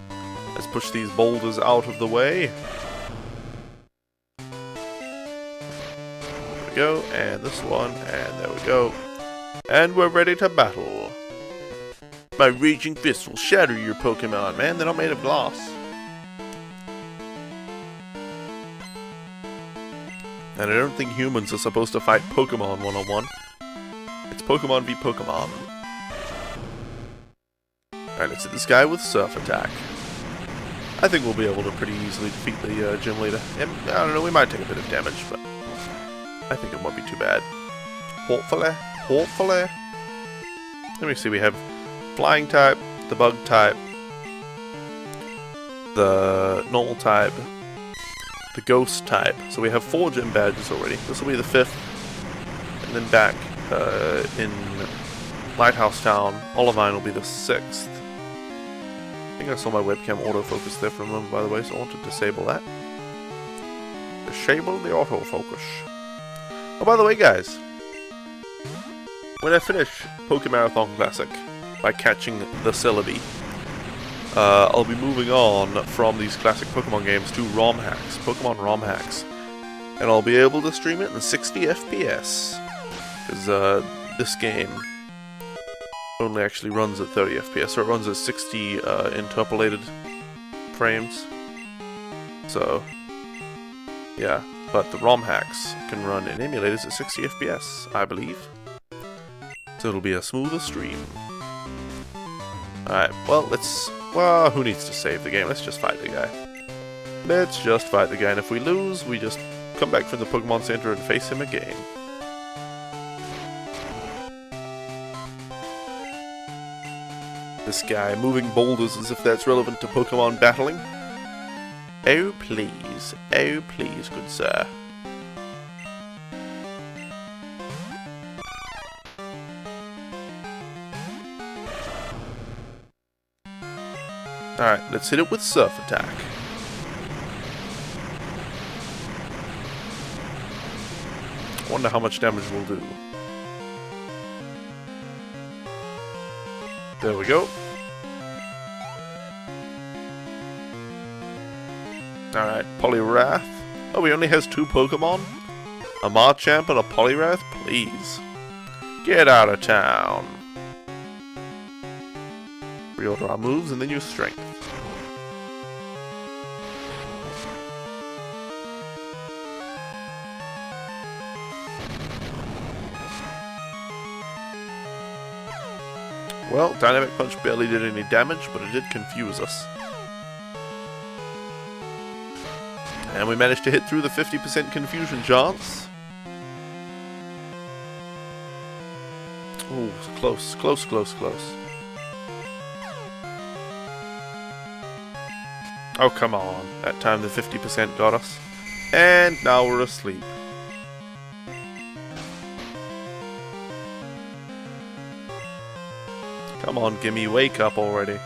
let's push these boulders out of the way. There we go, and this one, and there we go. And we're ready to battle. My raging fist will shatter your Pokemon, man. They're not made of glass. And I don't think humans are supposed to fight Pokemon one-on-one. It's Pokemon v Pokemon. Alright, let's hit this guy with Surf Attack. I think we'll be able to pretty easily defeat the gym leader. And, I don't know, we might take a bit of damage, but I think it won't be too bad. Hopefully. Hopefully. Let me see, we have Flying type, the Bug type, the Normal type, the Ghost type. So we have 4 gym badges already. This will be the 5th. And then back in Lighthouse Town, Olivine will be the 6th. I think I saw my webcam autofocus there for a moment, by the way, so I want to disable that. Disable the autofocus. Oh, by the way, guys, when I finish Pokemarathon Classic by catching the Celebi, I'll be moving on from these classic Pokemon games to ROM hacks, Pokemon ROM hacks, and I'll be able to stream it in 60 FPS, because this game only actually runs at 30 FPS, so it runs at 60 interpolated frames. So, yeah, but the ROM hacks can run in emulators at 60 FPS, I believe. So it'll be a smoother stream. Alright, well, well, who needs to save the game? Let's just fight the guy. Let's just fight the guy, and if we lose, we just come back from the Pokemon Center and face him again. This guy moving boulders as if that's relevant to Pokemon battling. Oh please, good sir. Alright, let's hit it with Surf Attack. I wonder how much damage we'll do. There we go. Alright, Poliwrath. Oh, he only has 2 Pokemon? A Machamp and a Poliwrath? Please. Get out of town. Reorder our moves and then use Strength. Well, Dynamic Punch barely did any damage, but it did confuse us. And we managed to hit through the 50% confusion chance. Ooh, close. Oh, come on. That time the 50% got us. And now we're asleep. Come on, gimme, wake up already.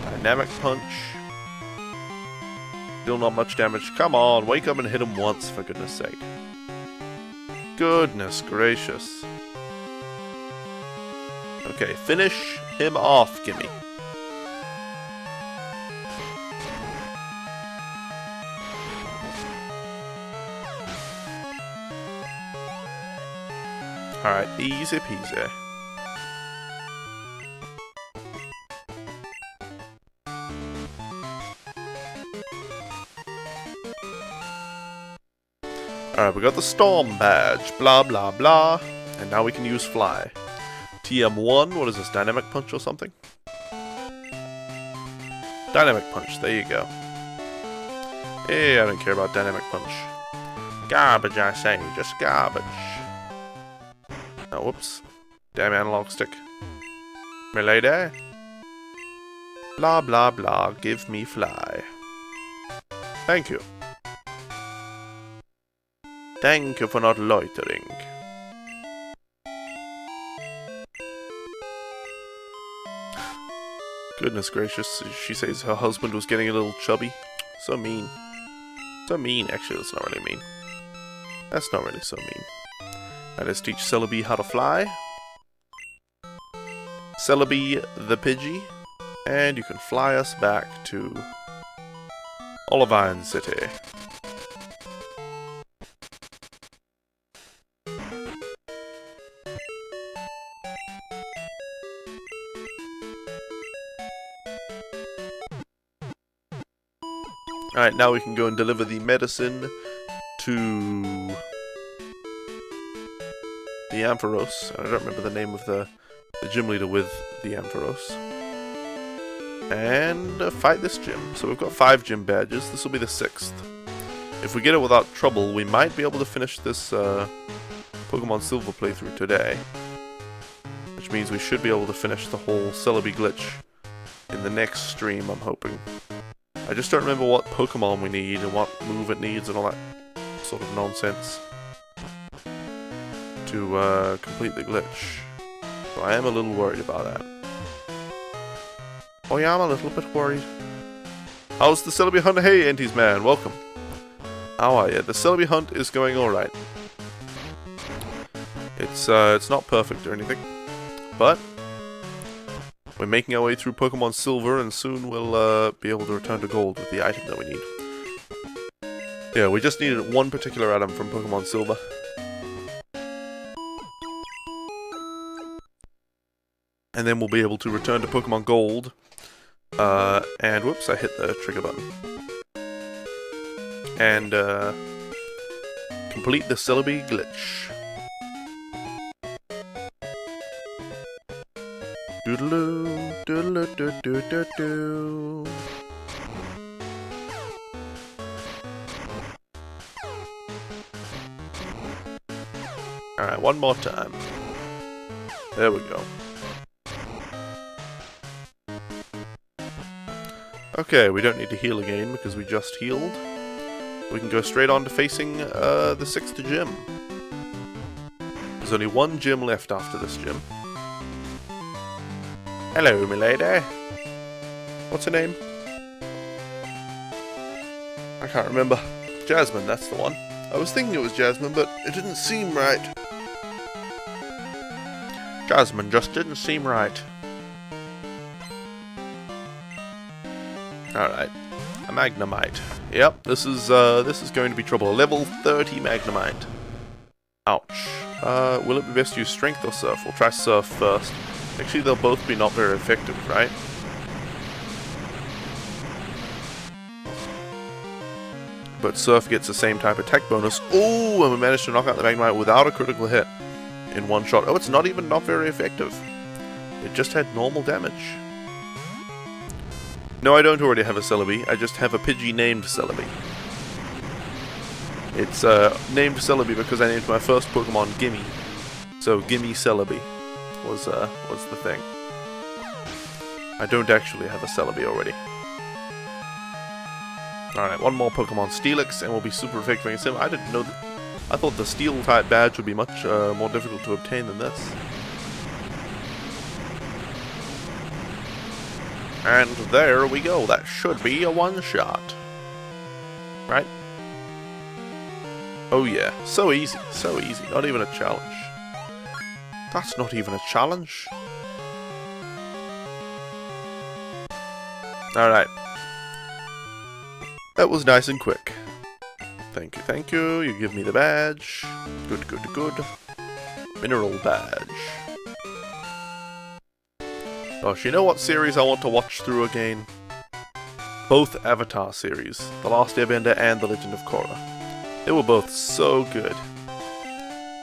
Dynamic Punch. Still not much damage. Come on, wake up and hit him once, for goodness sake. Goodness gracious. Okay, finish him off, gimme. Alright, easy peasy. Alright, we got the Storm Badge, blah blah blah, and now we can use Fly. TM1, what is this, Dynamic Punch or something? Dynamic Punch, there you go. Hey, I don't care about Dynamic Punch. Garbage, I say, just garbage. Oh, whoops. Damn analog stick. Milady? Blah blah blah, give me Fly. Thank you. Thank you for not loitering. Goodness gracious, she says her husband was getting a little chubby. So mean. So mean, actually that's not really mean. That's not really so mean. Now let's teach Celebi how to fly. Celebi the Pidgey. And you can fly us back to Olivine City. Alright, now we can go and deliver the medicine to the Ampharos. I don't remember the name of the gym leader with the Ampharos. And fight this gym. So we've got 5 gym badges. This will be the 6th. If we get it without trouble, we might be able to finish this Pokemon Silver playthrough today. Which means we should be able to finish the whole Celebi glitch in the next stream, I'm hoping. I just don't remember what Pokemon we need and what move it needs and all that sort of nonsense to complete the glitch. So I am a little worried about that. Oh yeah, I'm a little bit worried. How's the Celebi hunt? Hey, Enties man, welcome. How are you? The Celebi hunt is going alright. It's not perfect or anything, but we're making our way through Pokemon Silver, and soon we'll be able to return to Gold with the item that we need. Yeah, we just needed one particular item from Pokemon Silver. And then we'll be able to return to Pokemon Gold And whoops, I hit the trigger button. And, complete the Celebi glitch. Doodaloo, doodaloo, doo-doo-doo-doo-doo. Alright, one more time. There we go. Okay, we don't need to heal again because we just healed. We can go straight on to facing the 6th gym. There's only one gym left after this gym. Hello, milady. What's her name? I can't remember. Jasmine, that's the one. I was thinking it was Jasmine, but it didn't seem right. Jasmine just didn't seem right. Alright. A Magnemite. Yep, this is going to be trouble. Level 30 Magnemite. Ouch. Will it be best to use Strength or Surf? We'll try Surf first. Actually, they'll both be not very effective, right? But Surf gets the same type attack bonus. Ooh, and we managed to knock out the Magnemite without a critical hit. In one shot. Oh, it's not even not very effective. It just had normal damage. No, I don't already have a Celebi. I just have a Pidgey named Celebi. It's named Celebi because I named my first Pokemon Gimme. So Gimme Celebi was the thing. I don't actually have a Celebi already. Alright, one more Pokemon Steelix and we'll be super effective against him. I didn't know that. I thought the Steel type badge would be much more difficult to obtain than this. And there we go. That should be a one-shot. Right? Oh yeah. So easy. So easy. Not even a challenge. That's not even a challenge. Alright. That was nice and quick. Thank you, thank you. You give me the badge. Good, good, good. Mineral badge. Gosh, you know what series I want to watch through again? Both Avatar series. The Last Airbender and The Legend of Korra. They were both so good.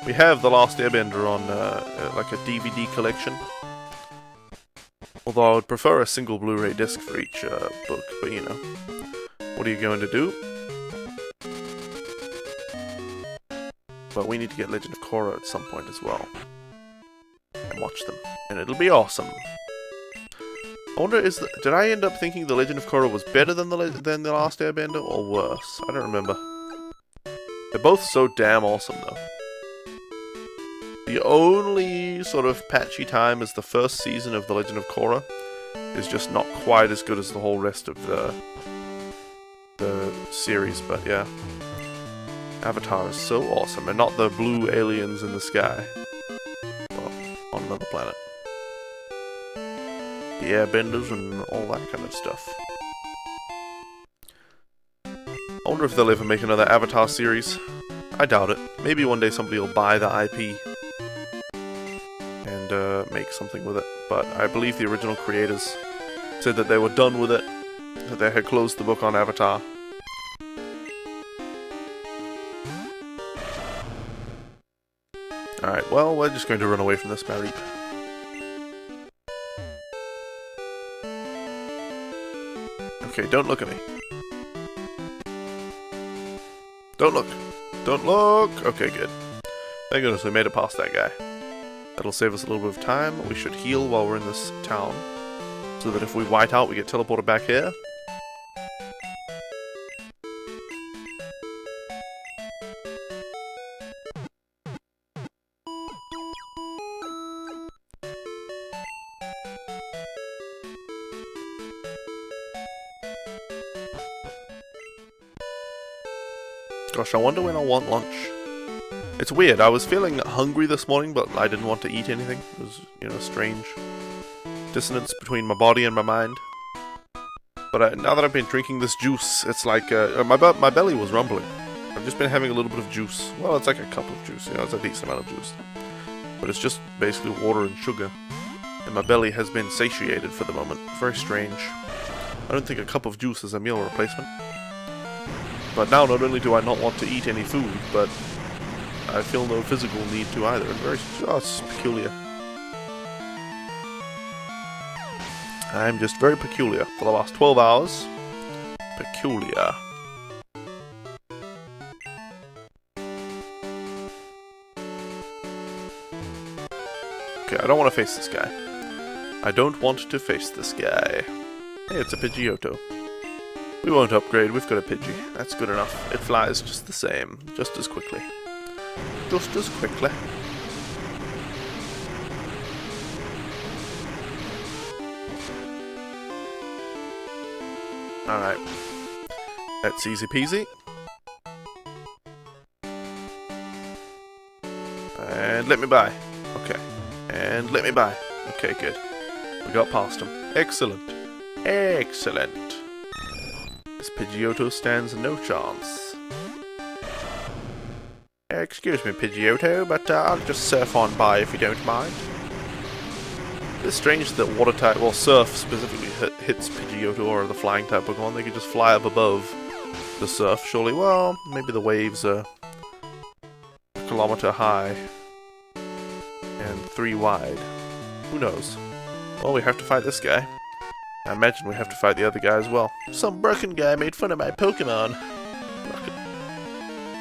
We have The Last Airbender on like a DVD collection. Although I would prefer a single Blu-ray disc for each book, but you know. What are you going to do? But we need to get Legend of Korra at some point as well. And watch them. And it'll be awesome. I wonder, did I end up thinking The Legend of Korra was better than the Last Airbender, or worse? I don't remember. They're both so damn awesome, though. The only sort of patchy time is the first season of The Legend of Korra is just not quite as good as the whole rest of the series, but yeah. Avatar is so awesome, and not the blue aliens in the sky. Well, on another planet. The airbenders and all that kind of stuff. I wonder if they'll ever make another Avatar series. I doubt it. Maybe one day somebody will buy the IP and make something with it. But I believe the original creators said that they were done with it, that they had closed the book on Avatar. Alright, well, we're just going to run away from this Mareep. Okay, don't look at me. Don't look. Don't look! Okay, good. Thank goodness we made it past that guy. That'll save us a little bit of time. We should heal while we're in this town. So that if we white out, we get teleported back here. Gosh, I wonder when I'll want lunch. It's weird, I was feeling hungry this morning, but I didn't want to eat anything. It was, you know, strange dissonance between my body and my mind. But now that I've been drinking this juice, it's like, my belly was rumbling. I've just been having a little bit of juice. Well, it's like a cup of juice, you know, it's a decent amount of juice. But it's just basically water and sugar. And my belly has been satiated for the moment. Very strange. I don't think a cup of juice is a meal replacement. But now not only do I not want to eat any food, but I feel no physical need to either. Very, it's peculiar. I'm just very peculiar for the last 12 hours. Peculiar. Okay, I don't want to face this guy. I don't want to face this guy. Hey, it's a Pidgeotto. We won't upgrade, we've got a Pidgey. That's good enough. It flies just the same, just as quickly. Just as quickly. Alright. That's easy peasy. And let me by. Okay. And let me by. Okay, good. We got past him. Excellent. Excellent. This Pidgeotto stands no chance. Excuse me, Pidgeotto, but I'll just surf on by if you don't mind. It's strange that water type, well, surf specifically hits Pidgeotto or the flying type Pokemon. They could just fly up above the surf, surely. Well, maybe the waves are a kilometer high and 3 wide. Who knows? Well, we have to fight this guy. I imagine we have to fight the other guy as well. Some Brucken guy made fun of my Pokemon.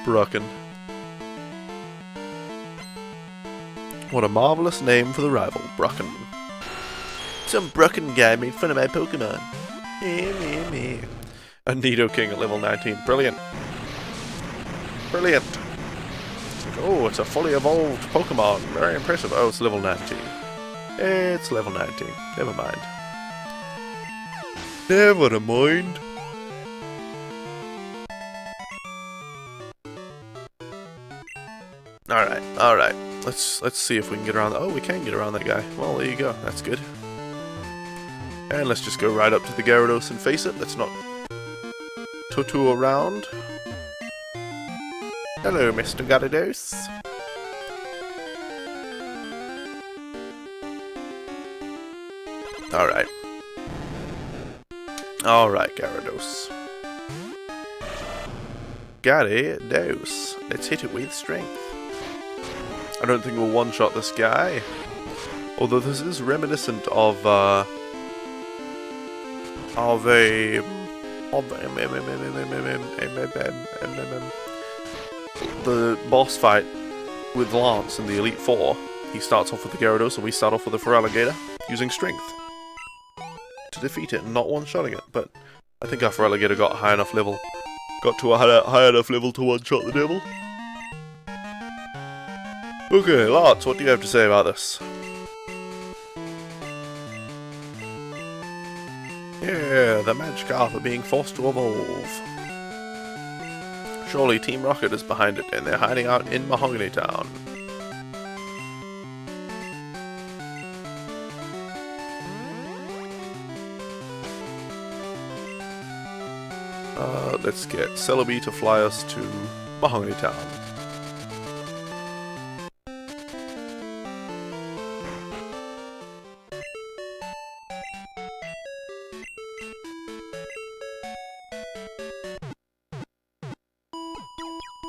Brucken. What a marvelous name for the rival, Brucken. Some Brucken guy made fun of my Pokemon. Me. A Nidoking at level 19. Brilliant. Brilliant. Oh, it's a fully evolved Pokemon. Very impressive. Oh, it's level 19. It's level 19. Never mind. Never mind. Alright. Let's see if we can get around that. Oh, we can get around that guy. Well, there you go. That's good. And let's just go right up to the Gyarados and face it. Let's not tutu around. Hello, Mr. Gyarados. Alright. Alright, Gyarados. Gyarados. Let's hit it with strength. I don't think we'll one-shot this guy. Although this is reminiscent of the boss fight with Lance in the Elite Four. He starts off with the Gyarados and we start off with the Feraligatr using strength to defeat it and not one-shotting it. But I think our Feraligatr got high enough level. Got to a high enough level to one-shot the devil. Okay, Lance, what do you have to say about this? Yeah, the Magikarp are being forced to evolve. Surely Team Rocket is behind it, and they're hiding out in Mahogany Town. Let's get Celebi to fly us to Mahogany Town.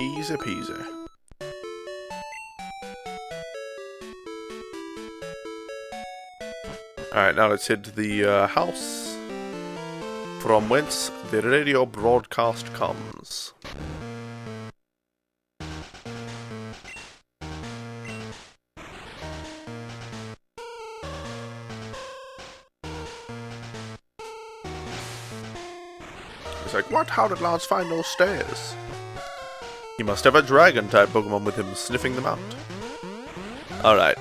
Easy peasy. Alright, now let's head to the house from whence the radio broadcast comes. It's like, what? How did Lance find those stairs? He must have a dragon-type Pokemon with him, sniffing them out. Alright.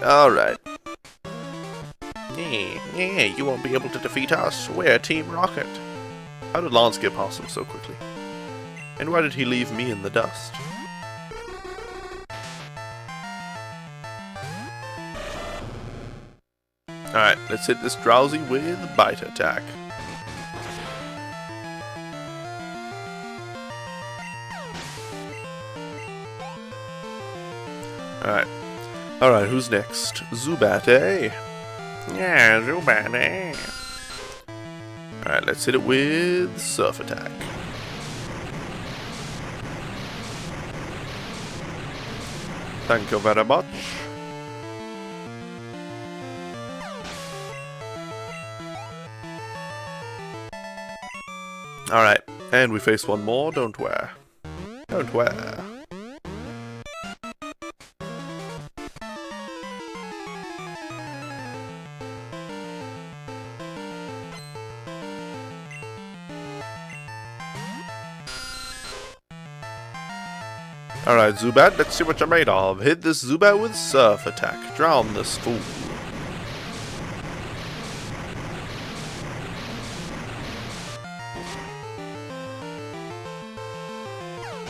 Yeah, you won't be able to defeat us. We're Team Rocket. How did Lance get past him so quickly? And why did he leave me in the dust? Alright, let's hit this Drowsy with Bite Attack. Alright, who's next? Zubat, eh? Yeah, Zubat, eh? Alright, let's hit it with Surf Attack. Thank you very much. Alright, and we face one more, don't wear. Don't wear. Alright, Zubat, let's see what you're made of. Hit this Zubat with Surf Attack. Drown this fool.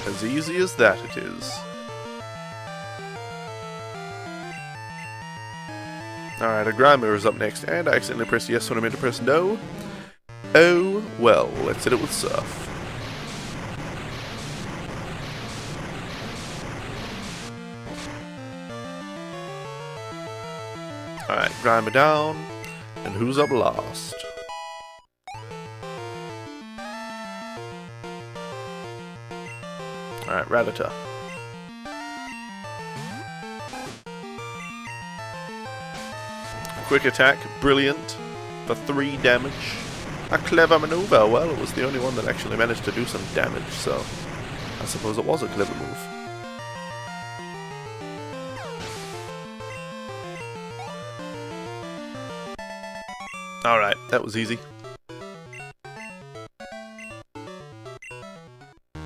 As easy as that it is. Alright, a Grimer is up next, and I accidentally pressed yes when I meant to press no. Oh, well, let's hit it with Surf. Alright, Grimer down, and who's up last? Alright, Rattata. Quick attack, brilliant, for 3 damage. A clever maneuver. Well, it was the only one that actually managed to do some damage, so I suppose it was a clever move. Alright, that was easy.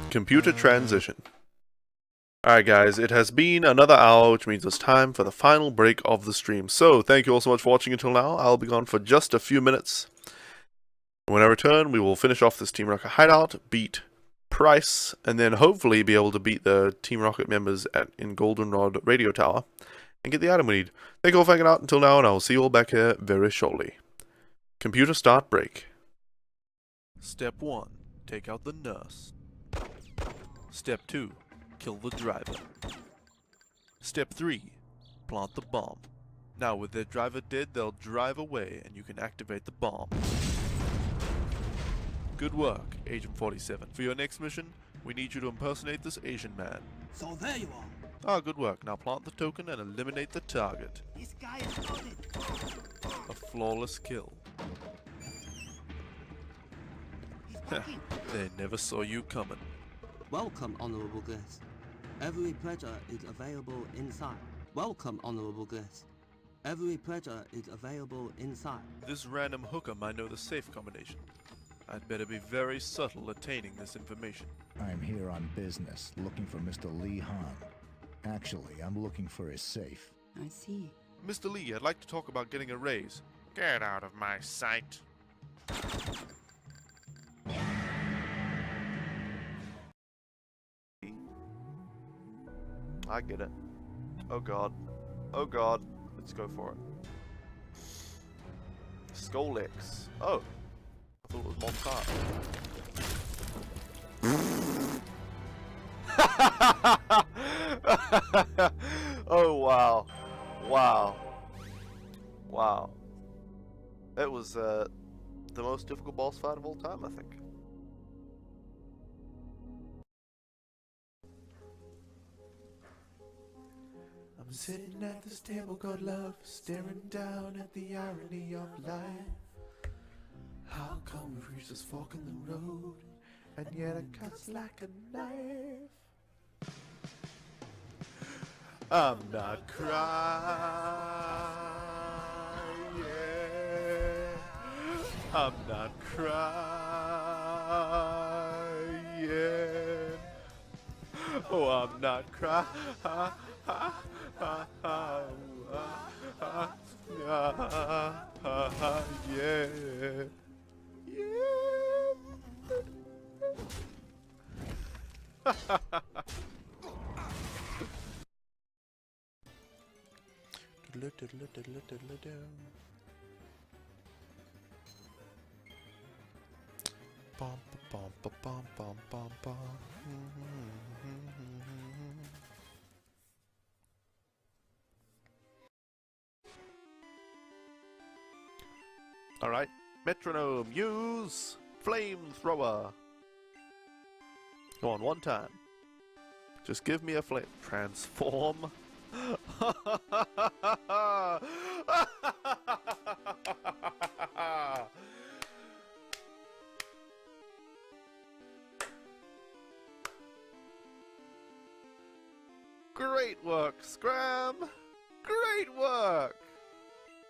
Computer transition. Alright guys, it has been another hour, which means it's time for the final break of the stream. So, thank you all so much for watching until now. I'll be gone for just a few minutes. When I return, we will finish off this Team Rocket hideout, beat Price, and then hopefully be able to beat the Team Rocket members in Goldenrod Radio Tower, and get the item we need. Thank you all for hanging out until now, and I will see you all back here very shortly. Computer start break. Step 1. Take out the nurse. Step 2. Kill the driver. Step 3. Plant the bomb. Now with their driver dead, they'll drive away and you can activate the bomb. Good work, Agent 47. For your next mission, we need you to impersonate this Asian man. So there you are. Ah, good work. Now plant the token and eliminate the target. This guy is loaded. A flawless kill. They never saw you coming. Welcome, honorable guests. Every pleasure is available inside. Welcome, honorable guests. Every pleasure is available inside. This random hooker might know the safe combination. I'd better be very subtle attaining this information. I'm here on business, looking for Mr. Lee Han. Actually, I'm looking for his safe. I see. Mr. Lee, I'd like to talk about getting a raise. Get out of my sight. I get it. Oh god. Oh god. Let's go for it. Scolex. Oh. I thought it was Montar. Oh wow. Wow. Wow. That was the most difficult boss fight of all time, I think. I'm sitting at this table called love, staring down at the irony of life. How come we've reached this fork in the road, and yet it cuts like a knife? I'm not crying. I'm not crying. Oh, I'm not crying. Yeah. Alright. Metronome, use flamethrower. Go on, one time. Just give me a flame. Transform. Great work, Scram! Great work!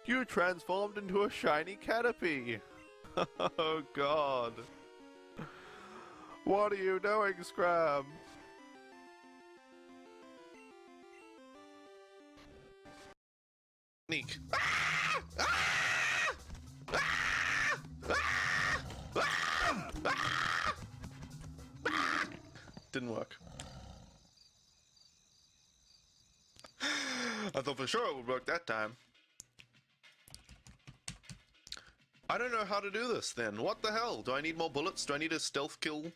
You transformed into a shiny canopy! Oh god. What are you doing, Scram? Sneak. Didn't work. I thought for sure it would work that time. I don't know how to do this then. What the hell? Do I need more bullets? Do I need a stealth kill?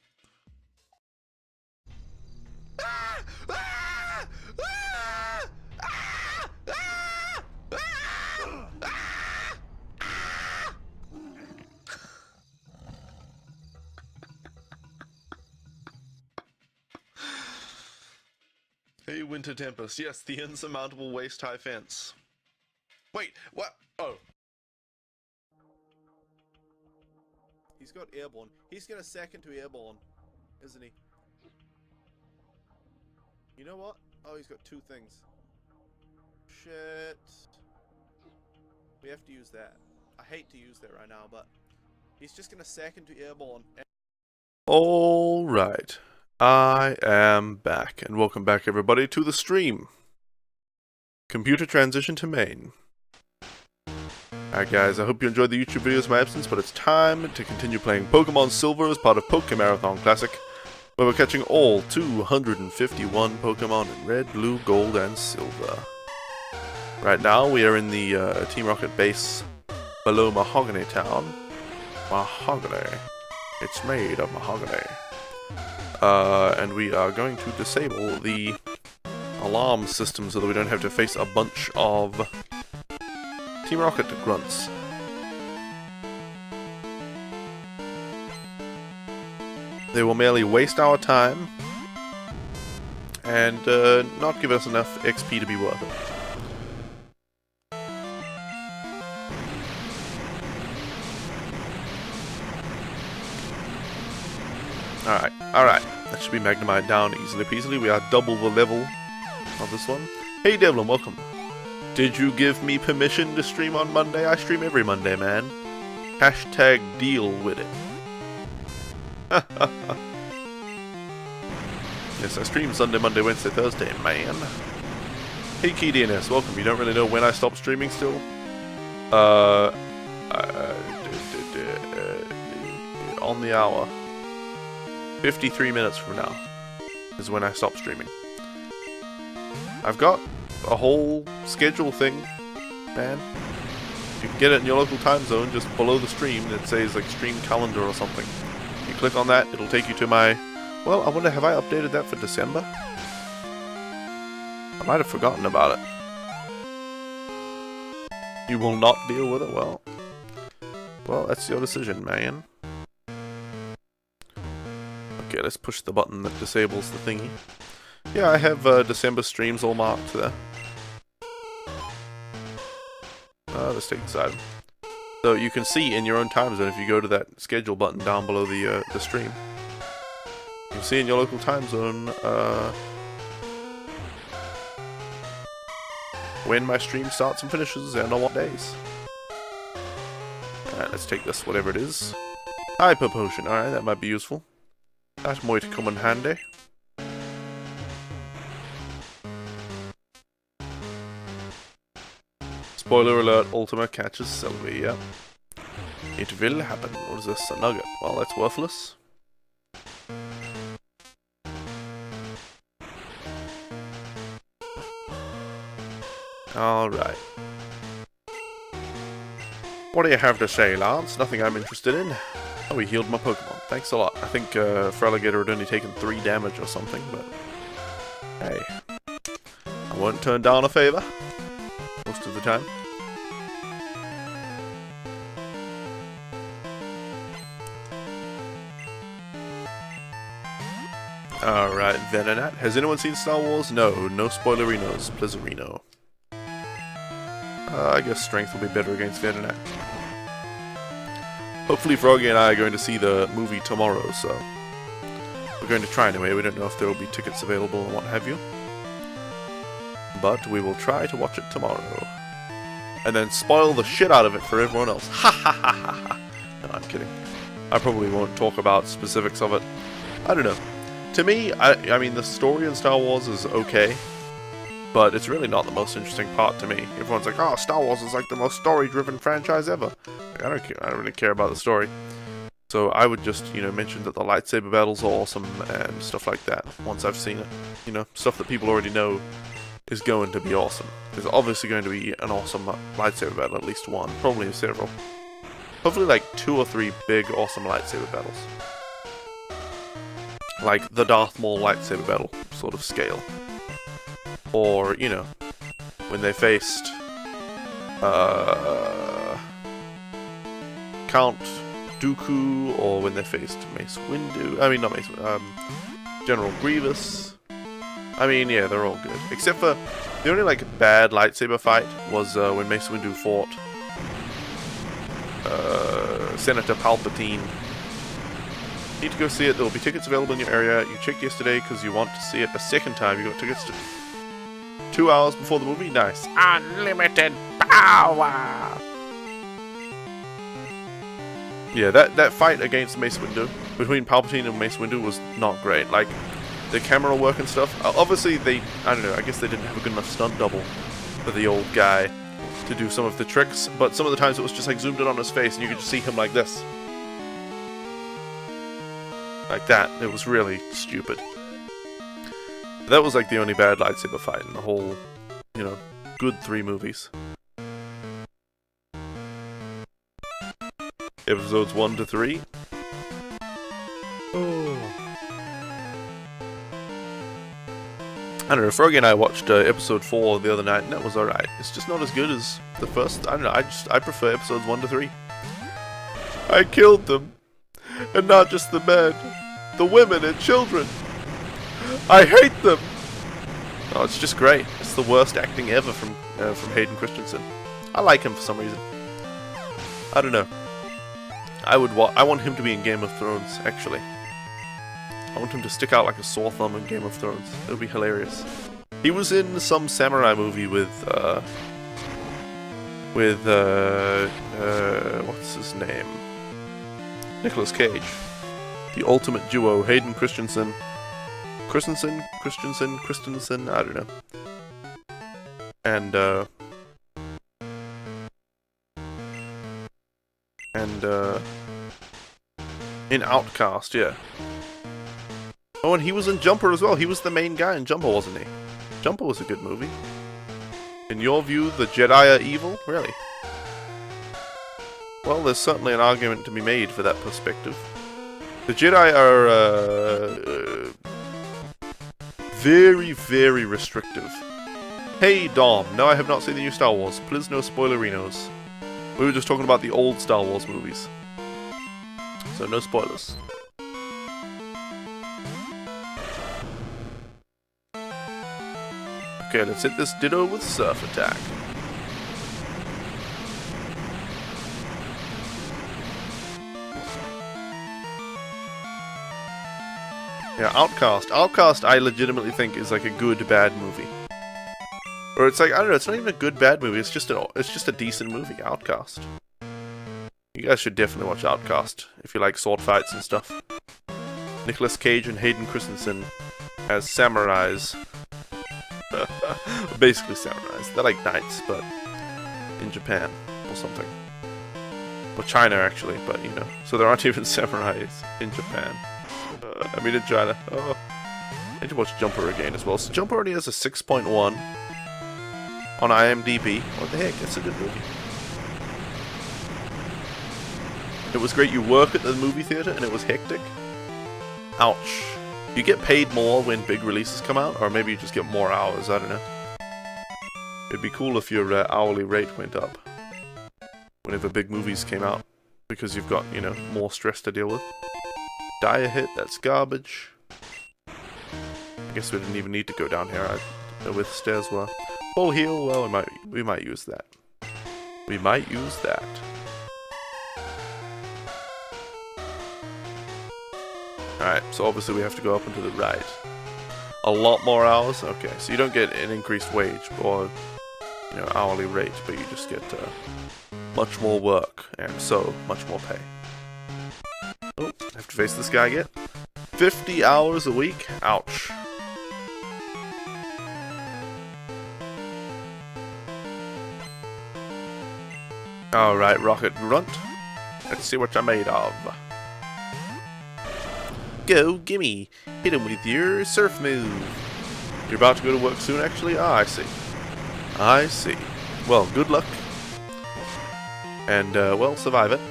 Hey, Winter Tempest. Yes, the insurmountable waist-high fence. Wait, what? Oh. He's got airborne. He's got a second to airborne, isn't he? You know what? Oh, he's got two things. Shit. We have to use that. I hate to use that right now, but he's just gonna second to airborne. Alright. I am back, and welcome back everybody to the stream. Computer transition to main. Alright guys, I hope you enjoyed the YouTube videos in my absence, but it's time to continue playing Pokemon Silver as part of Pokemon Marathon Classic, where we're catching all 251 Pokemon in Red, Blue, Gold, and Silver. Right now, we are in the Team Rocket base below Mahogany Town. Mahogany. It's made of mahogany. And we are going to disable the alarm system so that we don't have to face a bunch of Team Rocket grunts. They will merely waste our time and not give us enough XP to be worth it. Alright. That should be Magnemite down easily peasily. We are double the level of this one. Hey Devlin, welcome. Did you give me permission to stream on Monday? I stream every Monday, man. Hashtag deal with it. Yes, I stream Sunday, Monday, Wednesday, Thursday, man. Hey Key DNS, welcome. You don't really know when I stopped streaming still? On the hour. 53 minutes from now is when I stop streaming. I've got a whole schedule thing, man. You can get it in your local time zone just below the stream that says like stream calendar or something. You click on that, it'll take you to my... Well, I wonder, have I updated that for December? I might have forgotten about it. You will not deal with it? Well, that's your decision, man. Okay, let's push the button that disables the thingy. Yeah, I have December streams all marked there. Let's take this item. So you can see in your own time zone if you go to that schedule button down below the stream. You can see in your local time zone when my stream starts and finishes and on what days. Alright, let's take this, whatever it is. Hyper Potion, alright, that might be useful. That might come in handy. Spoiler alert, Ultima catches Celebi, yeah. It will happen. What is this? A nugget. Well, that's worthless. Alright. What do you have to say, Lance? Nothing I'm interested in. Oh, he healed my Pokemon. Thanks a lot. I think Feraligatr had only taken 3 damage or something, but... Hey. I won't turn down a favor. Most of the time. Alright, Venonat. Has anyone seen Star Wars? No, no spoilerinos, Blizzarino. I guess strength will be better against Venonat. Hopefully Froggy and I are going to see the movie tomorrow, so we're going to try anyway. We don't know if there will be tickets available and what have you. But we will try to watch it tomorrow. And then spoil the shit out of it for everyone else. Ha ha ha ha ha. No, I'm kidding. I probably won't talk about specifics of it. I don't know. To me, I mean, the story in Star Wars is okay, but it's really not the most interesting part to me. Everyone's like, oh, Star Wars is like the most story-driven franchise ever. Like, I don't care. I don't really care about the story. So I would just, you know, mention that the lightsaber battles are awesome and stuff like that once I've seen it. You know, stuff that people already know is going to be awesome. There's obviously going to be an awesome lightsaber battle, at least one, probably several. Hopefully like 2 or 3 big awesome lightsaber battles. Like the Darth Maul lightsaber battle sort of scale. Or, you know, when they faced Count Dooku, or when they faced Mace Windu. I mean, not Mace Windu, General Grievous. I mean, yeah, they're all good. Except for the only, like, bad lightsaber fight was when Mace Windu fought Senator Palpatine. Need to go see it. There will be tickets available in your area. You checked yesterday because you want to see it a second time. You got tickets to 2 hours before the movie. Nice. Unlimited power. Yeah, that fight against Mace Windu, between Palpatine and Mace Windu, was not great. Like, the camera work and stuff. Obviously, I don't know, I guess they didn't have a good enough stunt double for the old guy to do some of the tricks, but some of the times it was just like zoomed in on his face and you could just see him like this. Like that. It was really stupid. That was like the only bad lightsaber fight in the whole, you know, good 3 movies. Episodes 1 to 3. Oh. I don't know, Froggy and I watched episode 4 the other night and that was alright. It's just not as good as the first. I don't know, I prefer episodes 1 to 3. I killed them. And not just the men. The women and children. I hate them. Oh, it's just great. It's the worst acting ever from Hayden Christensen. I like him for some reason. I don't know. I want him to be in Game of Thrones, actually. I want him to stick out like a sore thumb in Game of Thrones. It would be hilarious. He was in some samurai movie with what's his name? Nicolas Cage. The ultimate duo, Hayden Christensen, I don't know. And in Outcast, yeah. Oh, and he was in Jumper as well. He was the main guy in Jumper, wasn't he? Jumper was a good movie. In your view, the Jedi are evil? Really? Well, there's certainly an argument to be made for that perspective. The Jedi are very, very restrictive. Hey, Dom. No, I have not seen the new Star Wars. Please no spoilerinos. We were just talking about the old Star Wars movies. So no spoilers. Okay, let's hit this Ditto with Surf Attack. Yeah, Outcast. Outcast, I legitimately think is like a good bad movie. Or it's like, I don't know, it's not even a good bad movie. It's just a decent movie. Outcast. You guys should definitely watch Outcast if you like sword fights and stuff. Nicolas Cage and Hayden Christensen as samurais. Basically samurais. They're like knights, but in Japan or something. Or China, actually, but you know. So there aren't even samurais in Japan. I mean in China. Oh. I need to watch Jumper again as well. So Jumper already has a 6.1 on IMDb. What the heck? It's a good movie. It was great. You work at the movie theater and it was hectic. Ouch. You get paid more when big releases come out, or maybe you just get more hours. I don't know. It'd be cool if your hourly rate went up whenever big movies came out, because you've got, you know, more stress to deal with. Die a hit, that's garbage. I guess we didn't even need to go down here. With stairs were. Full heal, well, we might use that. We might use that. Alright, so obviously we have to go up and to the right. A lot more hours? Okay, so you don't get an increased wage or, you know, hourly rate, but you just get much more work and so much more pay. Oh, I have to face this guy again. 50 hours a week? Ouch. Alright, Rocket Grunt. Let's see what you're made of. Go, gimme. Hit him with your surf move. You're about to go to work soon, actually? Ah, I see. I see. Well, good luck. And, well, survive it.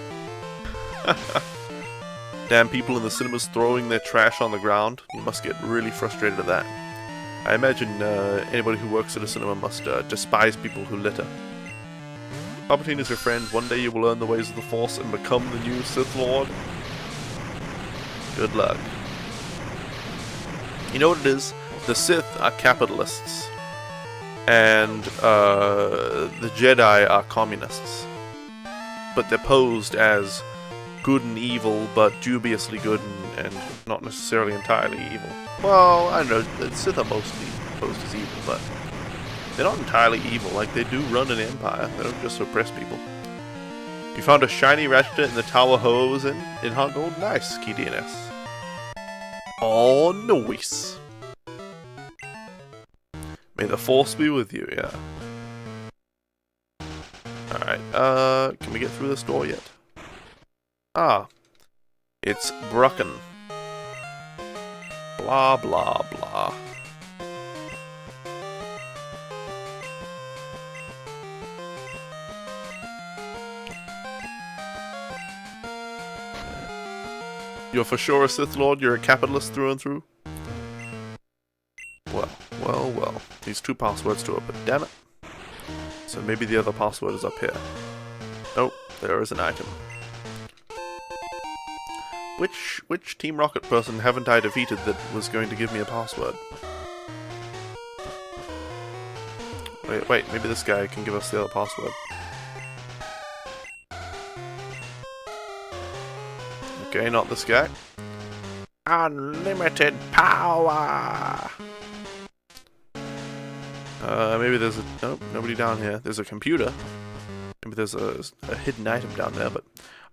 Damn people in the cinemas throwing their trash on the ground. You must get really frustrated at that. I imagine anybody who works at a cinema must despise people who litter. Palpatine is your friend. One day you will learn the ways of the Force and become the new Sith Lord. Good luck. You know what it is? The Sith are capitalists. And the Jedi are communists. But they're posed as good and evil, but dubiously good and not necessarily entirely evil. Well, I don't know, the Sith are mostly posed as evil, but they're not entirely evil. Like, they do run an empire. They don't just oppress people. You found a shiny ratchet in the tower Ho was in Hot Gold? Nice, key DNS. Oh, nice. May the Force be with you, yeah. Alright, can we get through this door yet? Ah, it's Brucken. Blah, blah, blah. You're for sure a Sith Lord? You're a capitalist through and through? Well, well, well. These two passwords to open. Damn it. So maybe the other password is up here. Nope, there is an item. Which Team Rocket person haven't I defeated that was going to give me a password? Wait, maybe this guy can give us the other password. Okay, not this guy. Unlimited power! Maybe there's a... Nope, nobody down here. There's a computer. Maybe there's a hidden item down there, but...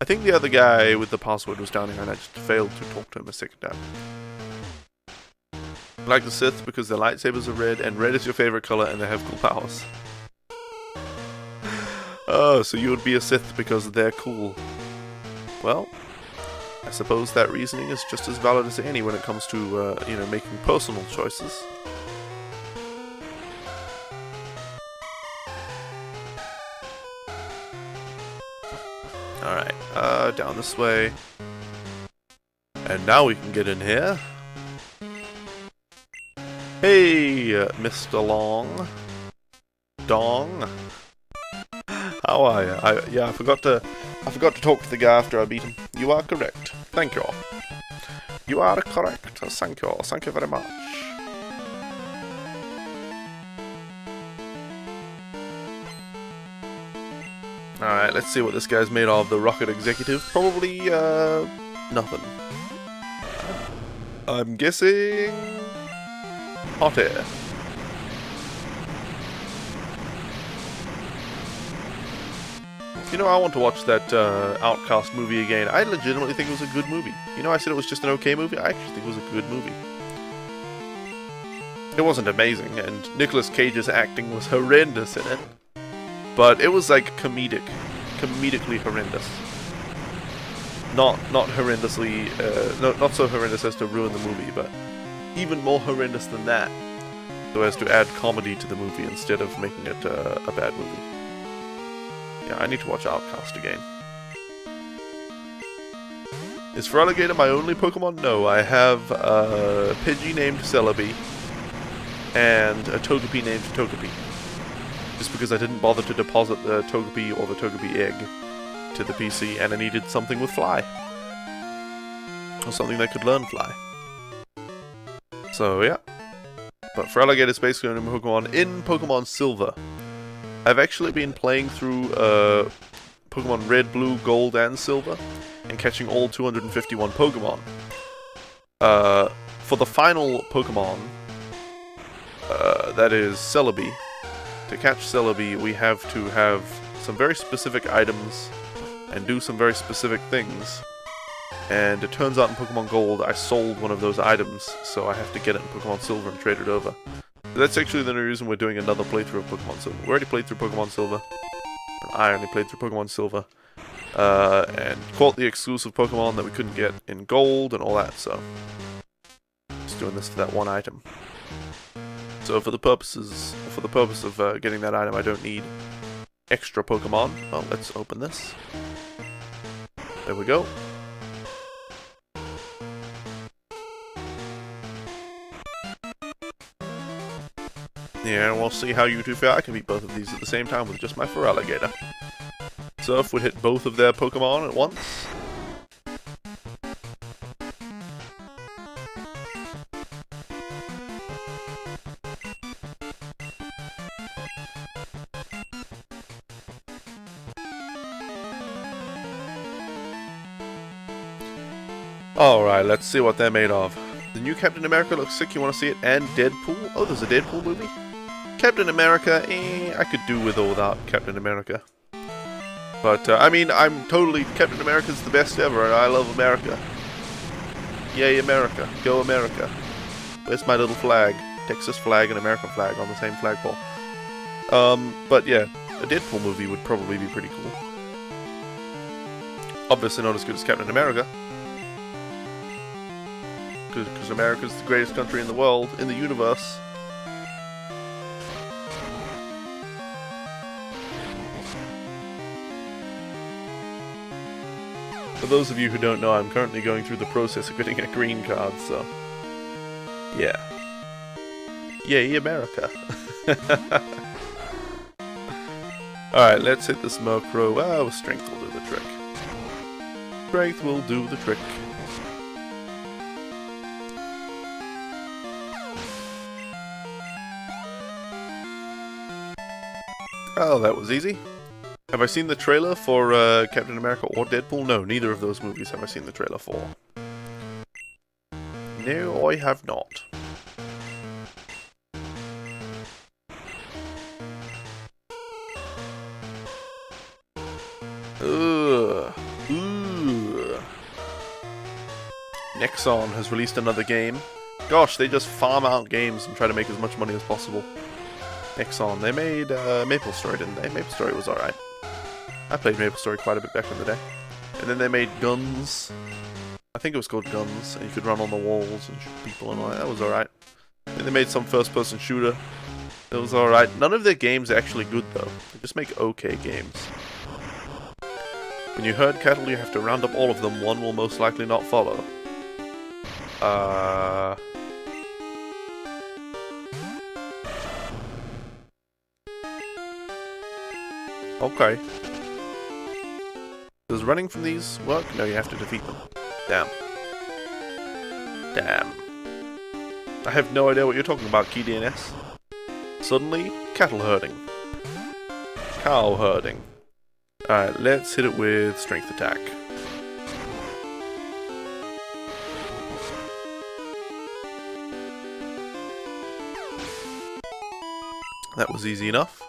I think the other guy with the password was down here and I just failed to talk to him a second time. I like the Sith because their lightsabers are red, and red is your favorite color and they have cool powers. Oh, so you would be a Sith because they're cool. Well, I suppose that reasoning is just as valid as any when it comes to, you know, making personal choices. Alright, down this way. And now we can get in here. Hey, Mr. Long. Dong. How are you? Yeah, I forgot to talk to the guy after I beat him. You are correct. Thank you. You are correct. Thank you. Thank you very much. Alright, let's see what this guy's made of. The rocket executive? Probably, nothing. I'm guessing... hot air. You know, I want to watch that Outcast movie again. I legitimately think it was a good movie. You know, I said it was just an okay movie. I actually think it was a good movie. It wasn't amazing, and Nicolas Cage's acting was horrendous in it. But it was like comedically horrendous. Not horrendously, not so horrendous as to ruin the movie, but even more horrendous than that, so as to add comedy to the movie instead of making it a bad movie. Yeah, I need to watch Outcast again. Is Feraligatr my only Pokemon? No, I have a Pidgey named Celebi and a Togepi named Togepi. Just because I didn't bother to deposit the Togepi or the Togepi egg to the PC, and I needed something with Fly. Or something that could learn Fly. So, yeah. But Feraligatr is basically a new Pokemon in Pokemon Silver. I've actually been playing through Pokemon Red, Blue, Gold, and Silver, and catching all 251 Pokemon. For the final Pokemon, that is Celebi. To catch Celebi, we have to have some very specific items and do some very specific things. And it turns out in Pokemon Gold, I sold one of those items, so I have to get it in Pokemon Silver and trade it over. So that's actually the reason we're doing another playthrough of Pokemon Silver. We already played through Pokemon Silver. I only played through Pokemon Silver. And caught the exclusive Pokemon that we couldn't get in Gold and all that, so... just doing this for that one item. So for the purpose of getting that item, I don't need extra Pokemon. Well, let's open this. There we go. Yeah, we'll see how you two fare. I can beat both of these at the same time with just my Feraligatr. Surf would hit both of their Pokemon at once. Alright, let's see what they're made of. The new Captain America looks sick, you want to see it? And Deadpool? Oh, there's a Deadpool movie? Captain America, I could do with or without Captain America. But, I mean, Captain America's the best ever, and I love America. Yay, America. Go America. Where's my little flag? Texas flag and American flag on the same flagpole. But yeah, a Deadpool movie would probably be pretty cool. Obviously not as good as Captain America. Because America's the greatest country in the world, in the universe. For those of you who don't know, I'm currently going through the process of getting a green card, so... yeah. Yay, America! Alright, let's hit this Murkrow. Oh, Strength will do the trick. Strength will do the trick. Oh, that was easy. Have I seen the trailer for Captain America or Deadpool? No, neither of those movies have I seen the trailer for. No, I have not. Ugh. Ugh. Nexon has released another game. Gosh, they just farm out games and try to make as much money as possible. Nexon, they made Maple Story, didn't they? Maple Story was alright. I played Maple Story quite a bit back in the day. And then they made Guns. I think it was called Guns, and you could run on the walls and shoot people and all that. That was alright. And they made some first-person shooter. That was alright. None of their games are actually good, though. They just make okay games. When you herd cattle, you have to round up all of them. One will most likely not follow. Okay. Does running from these work? No, you have to defeat them. Damn. Damn. I have no idea what you're talking about, Key DNS. Suddenly, cattle herding. Cow herding. Alright, let's hit it with strength attack. That was easy enough.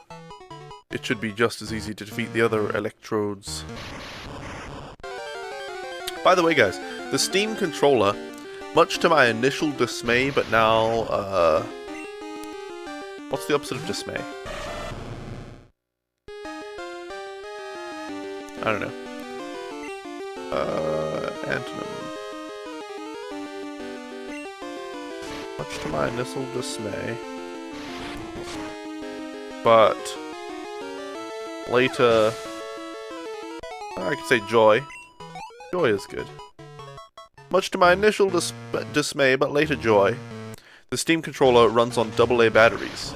It should be just as easy to defeat the other electrodes. By the way, guys, the Steam controller, much to my initial dismay, but now, what's the opposite of dismay? I don't know. Antonym. Much to my initial dismay. But later, I could say joy. Joy is good. Much to my initial dismay, but later joy, the Steam controller runs on AA batteries.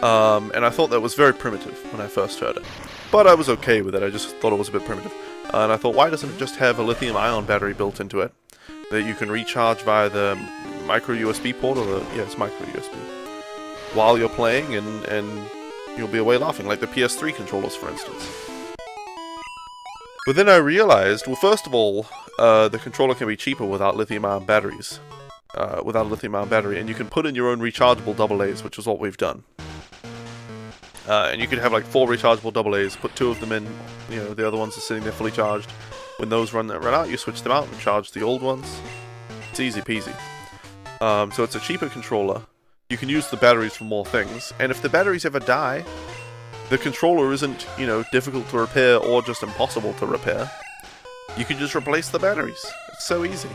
And I thought that was very primitive when I first heard it. But I was okay with it, I just thought it was a bit primitive. And I thought, why doesn't it just have a lithium-ion battery built into it that you can recharge via the micro USB port or the yeah, it's micro USB. While you're playing, and you'll be away laughing, like the PS3 controllers, for instance. But then I realized, well, first of all, the controller can be cheaper without lithium-ion batteries. Without a lithium-ion battery, and you can put in your own rechargeable AA's, which is what we've done. And you could have like 4 rechargeable AA's, put 2 of them in, you know, the other ones are sitting there fully charged. When those run out, you switch them out and charge the old ones. It's easy peasy. So it's a cheaper controller. You can use the batteries for more things, and if the batteries ever die, the controller isn't, you know, difficult to repair or just impossible to repair. You can just replace the batteries. It's so easy.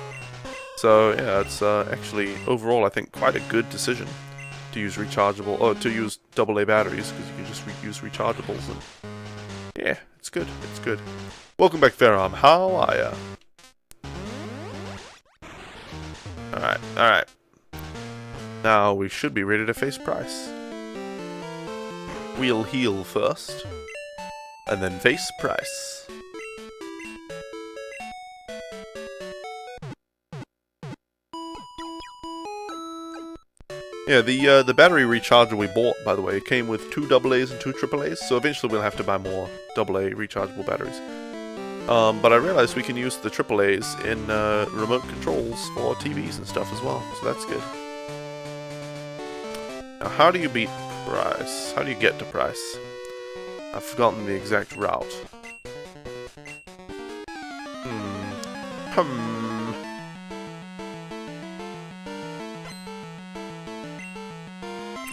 So yeah, it's actually overall I think quite a good decision to use rechargeable or to use AA batteries, because you can just use rechargeables, and yeah, it's good. It's good. Welcome back, Fairarm. How are ya? All right. Now we should be ready to face Price. We'll heal first, and then face Price. Yeah, the battery recharger we bought, by the way, came with 2 AA's and 2 AAA's, so eventually we'll have to buy more AA rechargeable batteries. But I realized we can use the AAA's in remote controls for TVs and stuff as well, so that's good. Now, how do you beat Price? How do you get to Price? I've forgotten the exact route.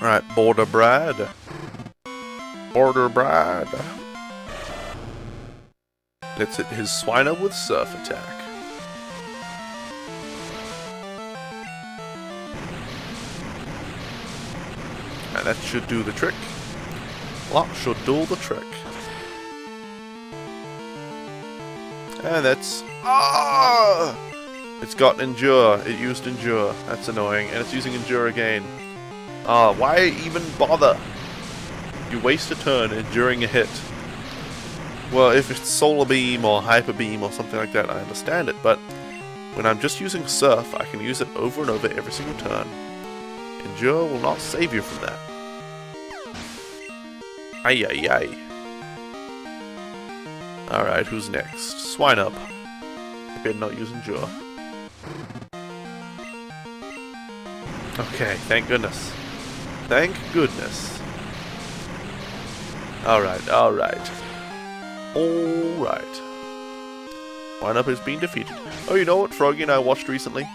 Alright, Border Brad. Border Brad. Let's hit his Swiner with Surf Attack. And that should do the trick. That should do the trick. And that's... Ah! It's got Endure. It used Endure. That's annoying. And it's using Endure again. Why even bother? You waste a turn enduring a hit. Well, if it's Solar Beam or Hyper Beam or something like that, I understand it, but when I'm just using Surf, I can use it over and over every single turn. Endure will not save you from that. Ay ay ay. Alright, who's next? Swine up. I better not use Endure. Okay, thank goodness. Thank goodness. Alright. Alright. Swine-Up has been defeated. Oh, you know what Froggy and I watched recently?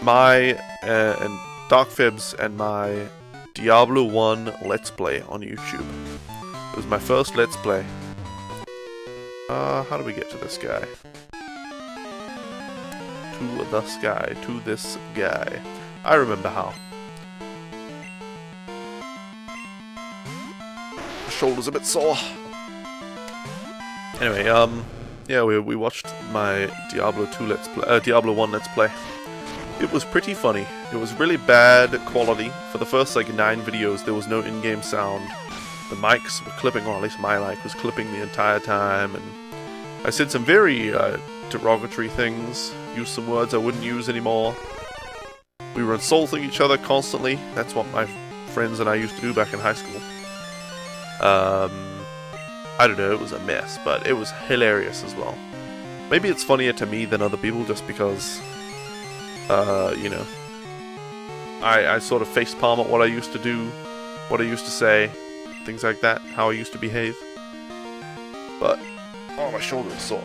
My, and Dark Fibs and my Diablo 1 Let's Play on YouTube. It was my first Let's Play. How do we get to this guy? To this guy. I remember how. My shoulder's a bit sore. Anyway, yeah, we watched my Diablo 2 Let's Play, Diablo 1 Let's Play. It was pretty funny. It was really bad quality. For the first, like, 9 videos, there was no in-game sound. The mics were clipping, or at least my mic was clipping the entire time, and I said some very, derogatory things, used some words I wouldn't use anymore. We were insulting each other constantly. That's what my friends and I used to do back in high school. I don't know, it was a mess, but it was hilarious as well. Maybe it's funnier to me than other people just because, you know, I sort of facepalm at what I used to do, what I used to say, things like that, how I used to behave. But, oh, my shoulder is sore.